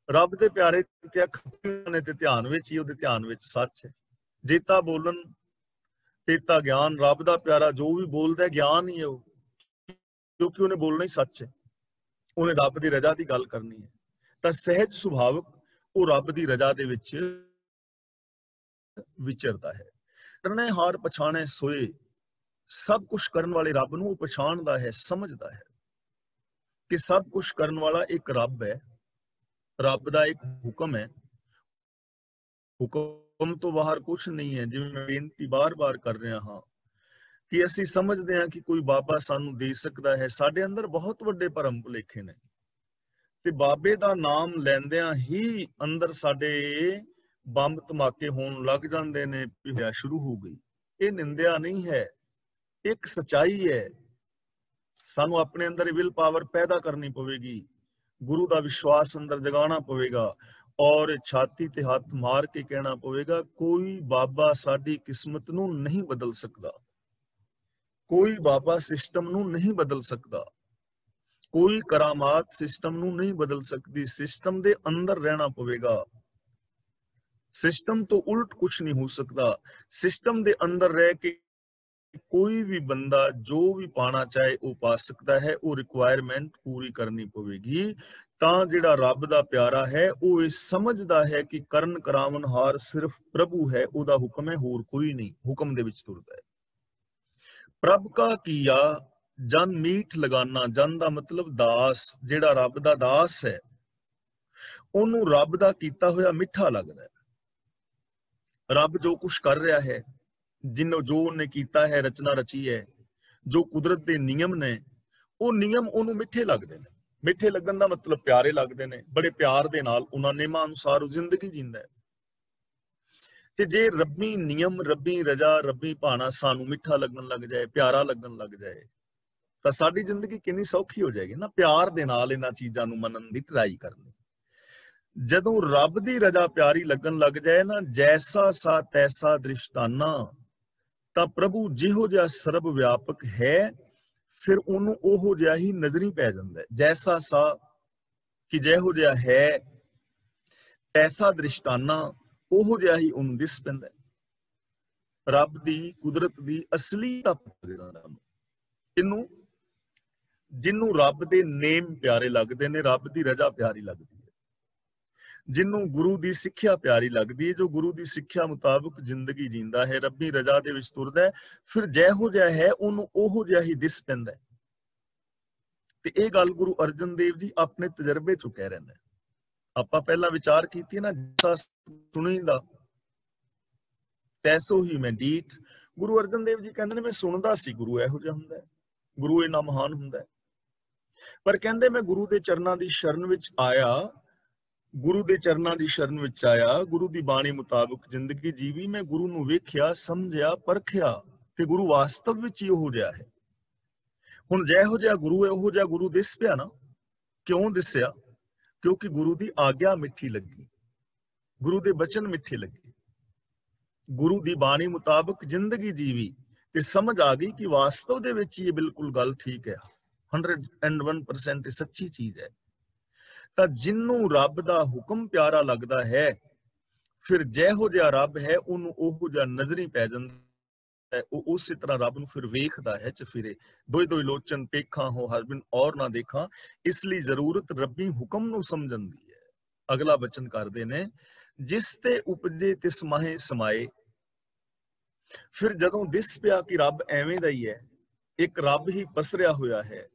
ਰੱਬ ਦੇ ਪਿਆਰੇ ਤੇ ਅੱਖਾਂ ਨੇ ਤੇ ਧਿਆਨ ਵਿੱਚ ਹੀ, ਉਹਦੇ ਧਿਆਨ ਵਿੱਚ ਸੱਚ ਹੈ। ਜੇਤਾ ਬੋਲਣ ਤੇਤਾ ਗਿਆਨ। ਰੱਬ ਦਾ ਪਿਆਰਾ ਜੋ ਵੀ ਬੋਲਦਾ ਗਿਆਨ ਹੀ ਹੈ ਉਹ, ਕਿਉਂਕਿ ਉਹਨੇ ਬੋਲਣਾ ਹੀ ਸੱਚ ਹੈ, ਉਹਨੇ ਰੱਬ ਦੀ ਰਜਾ ਦੀ ਗੱਲ ਕਰਨੀ ਹੈ। ਤਾਂ ਸਹਿਜ ਸੁਭਾਵਕ ਉਹ ਰੱਬ ਦੀ ਰਜਾ ਦੇ ਵਿੱਚ ਵਿਚਰਦਾ ਹੈ। ਕਰਨੇ ਹਾਰ ਪਛਾਣੇ ਸੋਏ। ਸਭ ਕੁਝ ਕਰਨ ਵਾਲੇ ਰੱਬ ਨੂੰ ਉਹ ਪਛਾਣਦਾ ਹੈ, ਸਮਝਦਾ ਹੈ ਕਿ ਸਭ ਕੁਝ ਕਰਨ ਵਾਲਾ ਇੱਕ ਰੱਬ ਹੈ, ਰੱਬ ਦਾ ਇੱਕ ਹੁਕਮ ਹੈ, ਹੁਕਮ ਹੁਕਮ ਤੋਂ ਬਾਹਰ ਕੁਝ ਨਹੀਂ ਹੈ। ਜਿਵੇਂ ਮੈਂ ਬੇਨਤੀ ਬਾਰ-ਬਾਰ ਕਰ ਰਿਹਾ ਹਾਂ ਕਿ ਅਸੀਂ ਸਮਝਦੇ ਹਾਂ ਕਿ ਕੋਈ ਬਾਬਾ ਸਾਨੂੰ ਦੇ ਸਕਦਾ ਹੈ। ਸਾਡੇ ਅੰਦਰ ਬਹੁਤ ਵੱਡੇ ਭਰਮ ਭੁਲੇਖੇ ਨੇ ਤੇ ਬਾਬੇ ਦਾ ਨਾਮ ਲੈਂਦਿਆਂ ਹੀ ਅੰਦਰ ਸਾਡੇ ਬੰਬ ਧਮਾਕੇ ਹੋਣ ਲੱਗ ਜਾਂਦੇ ਨੇ। ਪਿਆ ਸ਼ੁਰੂ ਹੋ ਗਈ। ਇਹ ਨਿੰਦਿਆ ਨਹੀਂ ਹੈ, ਇੱਕ ਸਚਾਈ ਹੈ। ਸਾਨੂੰ ਆਪਣੇ ਅੰਦਰ ਵਿਲ ਪਾਵਰ ਪੈਦਾ ਕਰਨੀ ਪਵੇਗੀ, ਗੁਰੂ ਦਾ ਵਿਸ਼ਵਾਸ ਅੰਦਰ ਜਗਾਉਣਾ ਪਵੇਗਾ ਔਰ ਛਾਤੀ ਤੇ ਹੱਥ ਮਾਰ ਕੇ ਕਹਿਣਾ ਪਵੇਗਾ, ਕੋਈ ਬਾਬਾ ਸਾਡੀ ਕਿਸਮਤ ਨੂੰ ਨਹੀਂ ਬਦਲ ਸਕਦਾ, ਕੋਈ ਬਾਬਾ ਸਿਸਟਮ ਨੂੰ ਨਹੀਂ ਬਦਲ ਸਕਦਾ, ਕੋਈ ਕਰਾਮਾਤ ਸਿਸਟਮ ਨੂੰ ਨਹੀਂ ਬਦਲ ਸਕਦੀ। ਸਿਸਟਮ ਦੇ ਅੰਦਰ ਰਹਿਣਾ ਪਵੇਗਾ। ਸਿਸਟਮ ਤੋਂ ਉਲਟ ਕੁਝ ਨਹੀਂ ਹੋ ਸਕਦਾ। ਸਿਸਟਮ ਦੇ ਅੰਦਰ ਰਹਿ ਕੇ ਕੋਈ ਵੀ ਬੰਦਾ ਜੋ ਵੀ ਪਾਣਾ ਚਾਹੇ ਉਹ ਪਾ ਸਕਦਾ ਹੈ। ਉਹ ਰਿਕੁਆਇਰਮੈਂਟ ਪੂਰੀ ਕਰਨੀ ਪਵੇਗੀ। ਤਾਂ ਜਿਹੜਾ ਰੱਬ ਦਾ ਪਿਆਰਾ ਹੈ ਉਹ ਇਹ ਸਮਝਦਾ ਹੈ ਕਿ ਕਰਨ ਕਰਾਵਨਹਾਰ ਸਿਰਫ ਪ੍ਰਭੂ ਹੈ, ਉਹਦਾ ਹੁਕਮ ਹੈ, ਹੋਰ ਕੋਈ ਨਹੀਂ। ਹੁਕਮ ਦੇ ਵਿੱਚ ਤੁਰਦਾ ਹੈ। ਪ੍ਰਭ ਕਾ ਕੀਆ ਜਨ ਮੀਠ ਲਗਾਨਾ। ਜਨ ਦਾ ਮਤਲਬ ਦਾਸ। ਜਿਹੜਾ ਰੱਬ ਦਾ ਦਾਸ ਹੈ ਉਹਨੂੰ ਰੱਬ ਦਾ ਕੀਤਾ ਹੋਇਆ ਮਿੱਠਾ ਲੱਗਦਾ ਹੈ। ਰੱਬ ਜੋ ਕੁਝ ਕਰ ਰਿਹਾ ਹੈ, ਜੋ ਉਹਨੇ ਕੀਤਾ ਹੈ, ਰਚਨਾ ਰਚੀ ਹੈ, ਜੋ ਕੁਦਰਤ ਦੇ ਨਿਯਮ ਨੇ, ਉਹ ਨਿਯਮ ਉਹਨੂੰ ਮਿੱਠੇ ਲੱਗਦੇ ਨੇ। ਮਿੱਠੇ ਲੱਗਣ ਦਾ ਮਤਲਬ ਪਿਆਰੇ ਲੱਗਦੇ ਨੇ। ਬੜੇ ਪਿਆਰ ਦੇ ਨਾਲ ਉਹਨਾਂ ਨਿਯਮਾਂ ਅਨੁਸਾਰ ਉਹ ਜ਼ਿੰਦਗੀ ਜੀਂਦਾ ਹੈ। ਤੇ ਜੇ ਰੱਬੀ ਨਿਯਮ, ਰੱਬੀ ਰਜਾ, ਰੱਬੀ ਭਾਣਾ ਸਾਨੂੰ ਮਿੱਠਾ ਲੱਗਣ ਲੱਗ ਜਾਏ, ਪਿਆਰਾ ਲੱਗਣ ਲੱਗ ਜਾਏ, ਤਾਂ ਸਾਡੀ ਜ਼ਿੰਦਗੀ ਕਿੰਨੀ ਸੌਖੀ ਹੋ ਜਾਏਗੀ ਨਾ। ਪਿਆਰ ਦੇ ਨਾਲ ਇਹਨਾਂ ਚੀਜ਼ਾਂ ਨੂੰ ਮੰਨਣ ਦੀ ਟਰਾਈ ਕਰਨੀ। ਜਦੋਂ ਰੱਬ ਦੀ ਰਜਾ ਪਿਆਰੀ ਲੱਗਣ ਲੱਗ ਜਾਏ ਨਾ, ਜੈਸਾ ਸਾ ਤੈਸਾ ਦ੍ਰਿਸ਼ਟਾਨਾ, ਤਾਂ ਪ੍ਰਭੂ ਜਿਹੋ ਜਿਹਾ ਸਰਬ ਵਿਆਪਕ ਹੈ ਫਿਰ ਉਹਨੂੰ ਉਹੋ ਜਿਹਾ ਹੀ ਨਜ਼ਰੀ ਪੈ ਜਾਂਦਾ ਹੈ। ਜੈਸਾ ਸਾ ਕਿ ਜਿਹੋ ਜਿਹਾ ਹੈ, ਤੈਸਾ ਦ੍ਰਿਸ਼ਟਾਨਾ ਉਹੋ ਜਿਹਾ ਹੀ ਉਹਨੂੰ ਦਿਸ ਪੈਂਦਾ ਹੈ। ਰੱਬ ਦੀ ਕੁਦਰਤ ਦੀ ਅਸਲੀਅਤ ਇਹਨੂੰ, ਜਿਹਨੂੰ ਰੱਬ ਦੇ ਨੇਮ ਪਿਆਰੇ ਲੱਗਦੇ ਨੇ, ਰੱਬ ਦੀ ਰਜਾ ਪਿਆਰੀ ਲੱਗਦੀ ਹੈ, ਜਿਹਨੂੰ ਗੁਰੂ ਦੀ ਸਿੱਖਿਆ ਪਿਆਰੀ ਲੱਗਦੀ ਹੈ, ਜੋ ਗੁਰੂ ਦੀ ਸਿੱਖਿਆ ਮੁਤਾਬਕ ਜ਼ਿੰਦਗੀ ਜੀਂਦਾ ਹੈ, ਰੱਬੀ ਰਜਾ ਦੇ ਵਿੱਚ ਤੁਰਦਾ ਹੈ, ਫਿਰ ਜਿਹੋ ਜਿਹਾ ਹੈ ਉਹਨੂੰ ਉਹੋ ਜਿਹਾ ਹੀ ਦਿਸ ਪੈਂਦਾ ਹੈ। ਤੇ ਇਹ ਗੱਲ ਗੁਰੂ ਅਰਜਨ ਦੇਵ ਜੀ ਆਪਣੇ ਤਜਰਬੇ ਚੋਂ ਕਹਿ ਰਹੇ ਨੇ। ਆਪਾਂ ਪਹਿਲਾਂ ਵਿਚਾਰ ਕੀਤੀ ਨਾ, ਜਿਸਾ ਸੁਣੀਦਾ ਤੈਸੋ ਹੀ ਮੈਂ ਡੀਠ। ਗੁਰੂ ਅਰਜਨ ਦੇਵ ਜੀ ਕਹਿੰਦੇ ਨੇ ਮੈਂ ਸੁਣਦਾ ਸੀ ਗੁਰੂ ਇਹੋ ਜਿਹਾ ਹੁੰਦਾ ਹੈ, ਗੁਰੂ ਇੰਨਾ ਮਹਾਨ ਹੁੰਦਾ ਹੈ, ਪਰ ਕਹਿੰਦੇ ਮੈਂ ਗੁਰੂ ਦੇ ਚਰਨਾਂ ਦੀ ਸ਼ਰਨ ਵਿੱਚ ਆਇਆ, ਗੁਰੂ ਦੇ ਚਰਨਾਂ ਦੀ ਸ਼ਰਨ ਵਿੱਚ ਆਇਆ, ਗੁਰੂ ਦੀ ਬਾਣੀ ਮੁਤਾਬਕ ਜ਼ਿੰਦਗੀ ਜੀਵੀ, ਮੈਂ ਗੁਰੂ ਨੂੰ ਵੇਖਿਆ, ਸਮਝਿਆ, ਪਰਖਿਆ ਤੇ ਗੁਰੂ ਵਾਸਤਵ ਵਿੱਚ ਹੀ ਉਹੋ ਜਿਹਾ ਹੈ। ਹੁਣ ਜਿਹੋ ਜਿਹਾ ਗੁਰੂ ਹੈ ਉਹੋ ਜਿਹਾ ਗੁਰੂ ਦਿਸ ਪਿਆ ਨਾ। ਕਿਉਂ ਦਿਸਿਆ? ਕਿਉਂਕਿ ਗੁਰੂ ਦੀ ਆਗਿਆ ਮਿੱਠੀ ਲੱਗੀ, ਗੁਰੂ ਦੇ ਬਚਨ ਮਿੱਠੇ ਲੱਗੇ, ਗੁਰੂ ਦੀ ਬਾਣੀ ਮੁਤਾਬਕ ਜ਼ਿੰਦਗੀ ਜੀਵੀ ਤੇ ਸਮਝ ਆ ਗਈ ਕਿ ਵਾਸਤਵ ਦੇ ਵਿੱਚ ਇਹ ਬਿਲਕੁਲ ਗੱਲ ਠੀਕ ਹੈ, 101% ਸੱਚੀ ਚੀਜ਼ ਹੈ। ਤਾਂ ਜਿਹਨੂੰ ਰੱਬ ਦਾ ਹੁਕਮ ਪਿਆਰਾ ਲੱਗਦਾ ਹੈ, ਫਿਰ ਜਿਹੋ ਜਿਹਾ ਰੱਬ ਹੈ ਉਹਨੂੰ ਉਹੋ ਜਿਹਾ ਨਜ਼ਰੀ ਪੈ ਜਾਂਦਾ ਹੈ। ਉਹ ਉਸੇ ਤਰ੍ਹਾਂ ਰੱਬ ਨੂੰ ਫਿਰ ਵੇਖਦਾ ਹੈ ਚਫਿਰੇ। ਦੋਇ ਦੋਇ ਲੋਚਨ ਪੇਖਾਂ ਹੋ ਹਰ ਬਿਨ ਔਰ ਨਾ ਦੇਖਾਂ। ਇਸ ਲਈ ਜ਼ਰੂਰਤ ਰੱਬੀ ਹੁਕਮ ਨੂੰ ਸਮਝਣ ਦੀ ਹੈ। ਅਗਲਾ ਬਚਨ ਕਰਦੇ ਨੇ, ਜਿਸ ਤੇ ਉਪਜੇ ਤਿਸ ਮਾਹੇ ਸਮਾਏ। ਫਿਰ ਜਦੋਂ ਦਿਸ ਪਿਆ ਕਿ ਰੱਬ ਐਵੇਂ ਦਾ ਹੀ ਹੈ, ਇੱਕ ਰੱਬ ਹੀ ਪਸਰਿਆ ਹੋਇਆ ਹੈ,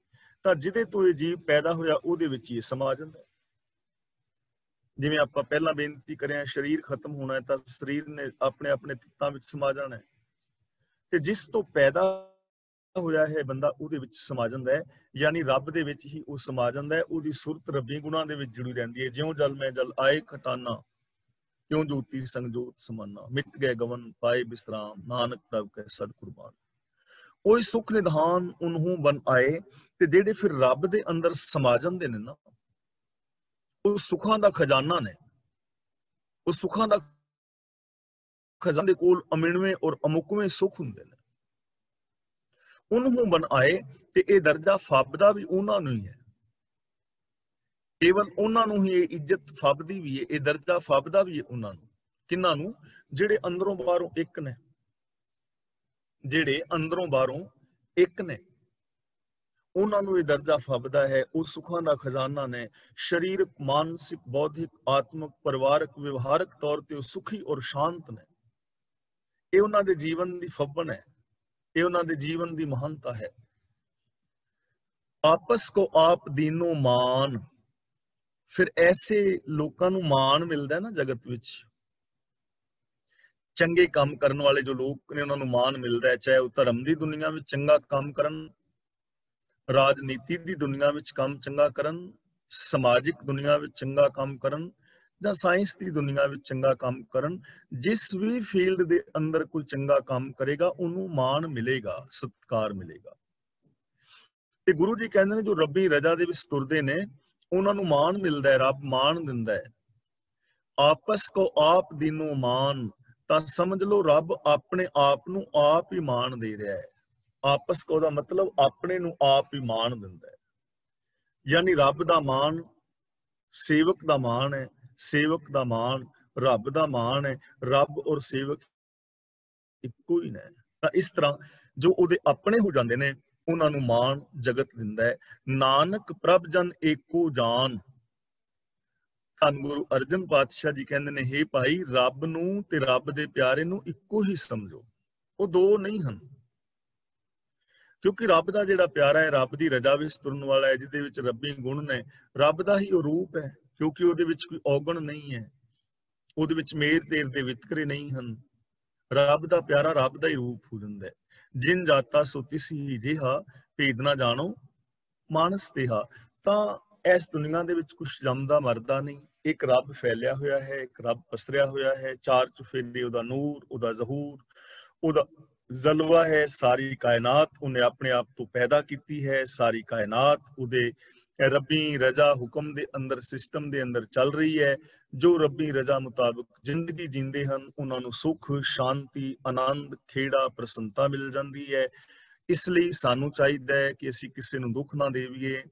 ਤਾਂ ਜਿਹਦੇ ਤੋਂ ਇਹ ਜੀਵ ਪੈਦਾ ਹੋਇਆ ਉਹਦੇ ਵਿੱਚ ਹੀ ਸਮਾ ਜਾਂਦਾ ਹੈ। ਜਿਵੇਂ ਆਪਾਂ ਪਹਿਲਾਂ ਬੇਨਤੀ ਕਰਿਆ, ਸਰੀਰ ਖਤਮ ਹੋਣਾ ਹੈ ਤਾਂ ਸਰੀਰ ਨੇ ਆਪਣੇ ਆਪਣੇ ਤੱਤਾਂ ਵਿੱਚ ਸਮਾ ਜਾਣਾ ਹੈ, ਤੇ ਜਿਸ ਤੋਂ ਪੈਦਾ ਹੋਇਆ ਹੈ ਬੰਦਾ ਉਹਦੇ ਵਿੱਚ ਸਮਾ ਜਾਂਦਾ ਹੈ, ਯਾਨੀ ਰੱਬ ਦੇ ਵਿੱਚ ਹੀ ਉਹ ਸਮਾ ਜਾਂਦਾ ਹੈ। ਉਹਦੀ ਸੁਰਤ ਰੱਬੀ ਗੁਣਾਂ ਦੇ ਵਿੱਚ ਜੁੜੀ ਰਹਿੰਦੀ ਹੈ। ਜਿਉਂ ਜਲ ਮੈਂ ਜਲ ਆਏ ਖਟਾਨਾ, ਕਿਉਂ ਜੋਤੀ ਸੰਗ ਜੋਤ ਸਮਾਨਾ, ਮਿਟ ਗਏ ਗਵਨ ਪਾਏ ਬਿਸਰਾਮ, ਨਾਨਕ ਪ੍ਰਭ ਕੈ ਸਦ ਕੁਰਬਾਨ। ਉਹੀ ਸੁਖ ਨਿਧਾਨ ਉਨਹੂ ਬਨ ਆਏ। ਤੇ ਜਿਹੜੇ ਫਿਰ ਰੱਬ ਦੇ ਅੰਦਰ ਸਮਾ ਜਾਂਦੇ ਨੇ ਨਾ, ਉਹ ਸੁੱਖਾਂ ਦਾ ਖਜ਼ਾਨਾ ਨੇ। ਉਹ ਸੁੱਖਾਂ ਦਾ ਖਜ਼ਾਨੇ ਦੇ ਕੋਲ ਅਮਿਣਵੇਂ ਔਰ ਅਮੁਕਵੇਂ ਸੁੱਖ ਹੁੰਦੇ ਨੇ। ਉਨਹੂ ਬਨ ਆਏ, ਤੇ ਇਹ ਦਰਜਾ ਫੱਬਦਾ ਵੀ ਉਹਨਾਂ ਨੂੰ ਹੀ ਹੈ। ਕੇਵਲ ਉਹਨਾਂ ਨੂੰ ਹੀ ਇਹ ਇੱਜ਼ਤ ਫੱਬਦੀ ਵੀ ਹੈ, ਇਹ ਦਰਜਾ ਫੱਬਦਾ ਵੀ ਹੈ ਉਹਨਾਂ ਨੂੰ। ਕਿਹਨਾਂ ਨੂੰ? ਜਿਹੜੇ ਅੰਦਰੋਂ ਬਾਹਰੋਂ ਇੱਕ ਨੇ, ਜਿਹੜੇ ਅੰਦਰੋਂ ਬਾਹਰੋਂ ਇੱਕ ਨੇ, ਉਹਨਾਂ ਨੂੰ ਇਹ ਦਰਜਾ ਫੱਬਦਾ ਹੈ। ਉਹ ਸੁੱਖਾਂ ਦਾ ਖਜ਼ਾਨਾ ਨੇ। ਸਰੀਰਕ, ਮਾਨਸਿਕ, ਬੌਧਿਕ, ਆਤਮਿਕ, ਪਰਿਵਾਰਕ, ਵਿਵਹਾਰਕ ਤੌਰ ਤੇ ਉਹ ਸੁਖੀ ਔਰ ਸ਼ਾਂਤ ਨੇ। ਇਹ ਉਹਨਾਂ ਦੇ ਜੀਵਨ ਦੀ ਫੱਬਣ ਹੈ, ਇਹ ਉਹਨਾਂ ਦੇ ਜੀਵਨ ਦੀ ਮਹਾਨਤਾ ਹੈ। ਆਪਸ ਕੋ ਆਪ ਦੀਨੋ ਮਾਨ। ਫਿਰ ਐਸੇ ਲੋਕਾਂ ਨੂੰ ਮਾਣ ਮਿਲਦਾ ਨਾ ਜਗਤ ਵਿੱਚ, ਚੰਗੇ ਕੰਮ ਕਰਨ ਵਾਲੇ ਜੋ ਲੋਕ ਨੇ ਉਹਨਾਂ ਨੂੰ ਮਾਣ ਮਿਲਦਾ ਹੈ, ਚਾਹੇ ਉਹ ਧਰਮ ਦੀ ਦੁਨੀਆ ਵਿੱਚ ਚੰਗਾ ਕੰਮ ਕਰਨ, ਰਾਜਨੀਤੀ ਦੀ ਦੁਨੀਆ ਵਿੱਚ ਕੰਮ ਚੰਗਾ ਕਰਨ, ਸਮਾਜਿਕ ਦੁਨੀਆ ਵਿੱਚ ਚੰਗਾ ਕੰਮ ਕਰਨ, ਜਾਂ ਸਾਇੰਸ ਦੀ ਦੁਨੀਆ ਵਿੱਚ ਚੰਗਾ ਕੰਮ ਕਰਨ। ਜਿਸ ਵੀ ਫੀਲਡ ਦੇ ਅੰਦਰ ਕੋਈ ਚੰਗਾ ਕੰਮ ਕਰੇਗਾ ਉਹਨੂੰ ਮਾਣ ਮਿਲੇਗਾ, ਸਤਿਕਾਰ ਮਿਲੇਗਾ। ਤੇ ਗੁਰੂ ਜੀ ਕਹਿੰਦੇ ਨੇ ਜੋ ਰੱਬੀ ਰਜ਼ਾ ਦੇ ਵਿੱਚ ਤੁਰਦੇ ਨੇ ਉਹਨਾਂ ਨੂੰ ਮਾਣ ਮਿਲਦਾ ਹੈ, ਰੱਬ ਮਾਣ ਦਿੰਦਾ ਹੈ। ਆਪਸ ਕੋ ਆਪ ਦੀਨੋ ਮਾਨ, ਤਾਂ ਸਮਝ ਲਓ ਰੱਬ ਆਪਣੇ ਆਪ ਨੂੰ ਆਪ ਹੀ ਮਾਣ ਦੇ ਰਿਹਾ ਹੈ। ਆਪਸ ਕੋ ਦਾ ਮਤਲਬ ਆਪਣੇ ਨੂੰ ਆਪ ਹੀ ਮਾਣ ਦਿੰਦਾ ਹੈ, ਯਾਨੀ ਰੱਬ ਦਾ ਮਾਣ ਸੇਵਕ ਦਾ ਮਾਣ ਹੈ, ਸੇਵਕ ਦਾ ਮਾਣ ਰੱਬ ਦਾ ਮਾਣ ਹੈ। ਰੱਬ ਔਰ ਸੇਵਕ ਇੱਕੋ ਹੀ ਨੇ। ਤਾਂ ਇਸ ਤਰ੍ਹਾਂ ਜੋ ਉਹਦੇ ਆਪਣੇ ਹੋ ਜਾਂਦੇ ਨੇ ਉਹਨਾਂ ਨੂੰ ਮਾਣ ਜਗਤ ਦਿੰਦਾ ਹੈ। ਨਾਨਕ ਪ੍ਰਭ ਜਨ ਏਕੋ ਜਾਨ। ਧੰਨ ਗੁਰੂ ਅਰਜਨ ਪਾਤਸ਼ਾਹ ਜੀ ਕਹਿੰਦੇ ਨੇ, ਹੇ ਭਾਈ ਰੱਬ ਨੂੰ ਤੇ ਰੱਬ ਦੇ ਪਿਆਰੇ ਨੂੰ ਇੱਕੋ ਹੀ ਸਮਝੋ, ਉਹ ਦੋ ਨਹੀਂ ਹਨ। ਕਿਉਂਕਿ ਰੱਬ ਦਾ ਜਿਹੜਾ ਪਿਆਰਾ ਹੈ, ਰੱਬ ਦੀ ਰਜ਼ਾ ਵਿੱਚ ਤੁਰਨ ਵਾਲਾ ਹੈ, ਜਿਹਦੇ ਵਿੱਚ ਰੱਬੀ ਗੁਣ ਨੇ, ਰੱਬ ਦਾ ਹੀ ਉਹ ਰੂਪ ਹੈ। ਕਿਉਂਕਿ ਉਹਦੇ ਵਿੱਚ ਕੋਈ ਔਗਣ ਨਹੀਂ ਹੈ, ਉਹਦੇ ਵਿੱਚ ਮੇਰ ਤੇਰ ਦੇ ਵਿਤਕਰੇ ਨਹੀਂ ਹਨ। ਰੱਬ ਦਾ ਪਿਆਰਾ ਰੱਬ ਦਾ ਹੀ ਰੂਪ ਹੋ ਜਾਂਦਾ ਹੈ। ਜਿਨ ਜਾਤਾ ਸੋ ਤਿਸੀ ਜਿਹਾ, ਭੇਦ ਨਾ ਜਾਣੋ ਮਾਨਸ ਤੇਹਾ। ਤਾਂ ਇਸ ਦੁਨੀਆ ਦੇ ਵਿੱਚ ਕੁਛ ਜੰਮਦਾ ਮਰਦਾ ਨਹੀਂ, ਇੱਕ ਰੱਬ ਫੈਲਿਆ ਹੋਇਆ ਹੈ, ਇੱਕ ਰੱਬ ਪਸਰਿਆ ਹੋਇਆ ਹੈ। ਚਾਰ ਚੁਫੇਰੇ ਉਹਦਾ ਨੂਰ, ਉਹਦਾ ਜ਼ਹੂਰ, ਉਹਦਾ ਜਲਵਾ ਹੈ। ਸਾਰੀ ਕਾਇਨਾਤ ਉਹਨੇ ਆਪਣੇ ਆਪ ਤੋਂ ਪੈਦਾ ਕੀਤੀ ਹੈ। ਸਾਰੀ ਕਾਇਨਾਤ ਉਹਦੇ ਰੱਬੀ ਰਜ਼ਾ ਹੁਕਮ ਦੇ ਅੰਦਰ, ਸਿਸਟਮ ਦੇ ਅੰਦਰ ਚੱਲ ਰਹੀ ਹੈ। ਜੋ ਰੱਬੀ ਰਜ਼ਾ ਮੁਤਾਬਕ ਜ਼ਿੰਦਗੀ ਜੀਂਦੇ ਹਨ ਉਹਨਾਂ ਨੂੰ ਸੁੱਖ, ਸ਼ਾਂਤੀ, ਆਨੰਦ, ਖੇੜਾ, ਪ੍ਰਸੰਨਤਾ ਮਿਲ ਜਾਂਦੀ ਹੈ। ਇਸ ਲਈ ਸਾਨੂੰ ਚਾਹੀਦਾ ਹੈ ਕਿ ਅਸੀਂ ਕਿਸੇ ਨੂੰ ਦੁੱਖ ਨਾ ਦੇਈਏ,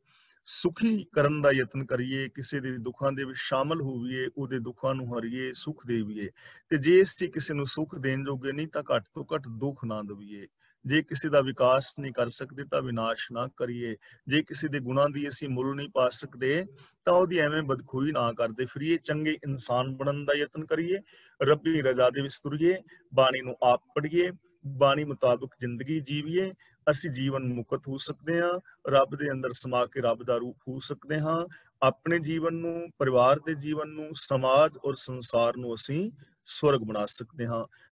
ਸੁਖੀ ਕਰਨ ਦਾ ਯਤਨ ਕਰੀਏ, ਕਿਸੇ ਦੇ ਦੁੱਖਾਂ ਦੇ ਵਿੱਚ ਸ਼ਾਮਲ ਹੋਈਏ, ਉਹਦੇ ਦੁੱਖਾਂ ਨੂੰ ਹਰੀਏ, ਸੁੱਖ ਦੇਈਏ। ਤੇ ਜੇ ਅਸੀਂ ਕਿਸੇ ਨੂੰ ਸੁੱਖ ਦੇਣ ਜੋਗੇ ਨਹੀਂ ਤਾਂ ਘੱਟ ਤੋਂ ਘੱਟ ਦੁੱਖ ਨਾ ਦੇਈਏ। ਜੇ ਕਿਸੇ ਦਾ ਵਿਕਾਸ ਨਹੀਂ ਕਰ ਸਕਦੇ ਤਾਂ ਵਿਨਾਸ਼ ਨਾ ਕਰੀਏ। ਜੇ ਕਿਸੇ ਦੇ ਗੁਣਾਂ ਦੀ ਅਸੀਂ ਮੁੱਲ ਨਹੀਂ ਪਾ ਸਕਦੇ ਤਾਂ ਉਹਦੀ ਐਵੇਂ ਬਦਖੋਈ ਨਾ ਕਰਦੇ ਫਿਰੀਏ। ਚੰਗੇ ਇਨਸਾਨ ਬਣਨ ਦਾ ਯਤਨ ਕਰੀਏ, ਰੱਬੀ ਰਜ਼ਾ ਦੇ ਵਿੱਚ ਤੁਰੀਏ, ਬਾਣੀ ਨੂੰ ਆਪ ਪੜ੍ਹੀਏ, ਬਾਣੀ ਮੁਤਾਬਕ ਜ਼ਿੰਦਗੀ ਜੀਵੀਏ। ਅਸੀਂ ਜੀਵਨ ਮੁਕਤ ਹੋ ਸਕਦੇ ਹਾਂ, ਰੱਬ ਦੇ ਅੰਦਰ ਸਮਾ ਕੇ ਰੱਬ ਦਾ ਰੂਪ ਹੋ ਸਕਦੇ ਹਾਂ। ਆਪਣੇ ਜੀਵਨ ਨੂੰ, ਪਰਿਵਾਰ ਦੇ ਜੀਵਨ ਨੂੰ, ਸਮਾਜ ਔਰ ਸੰਸਾਰ ਨੂੰ ਅਸੀਂ ਸਵਰਗ ਬਣਾ ਸਕਦੇ ਹਾਂ।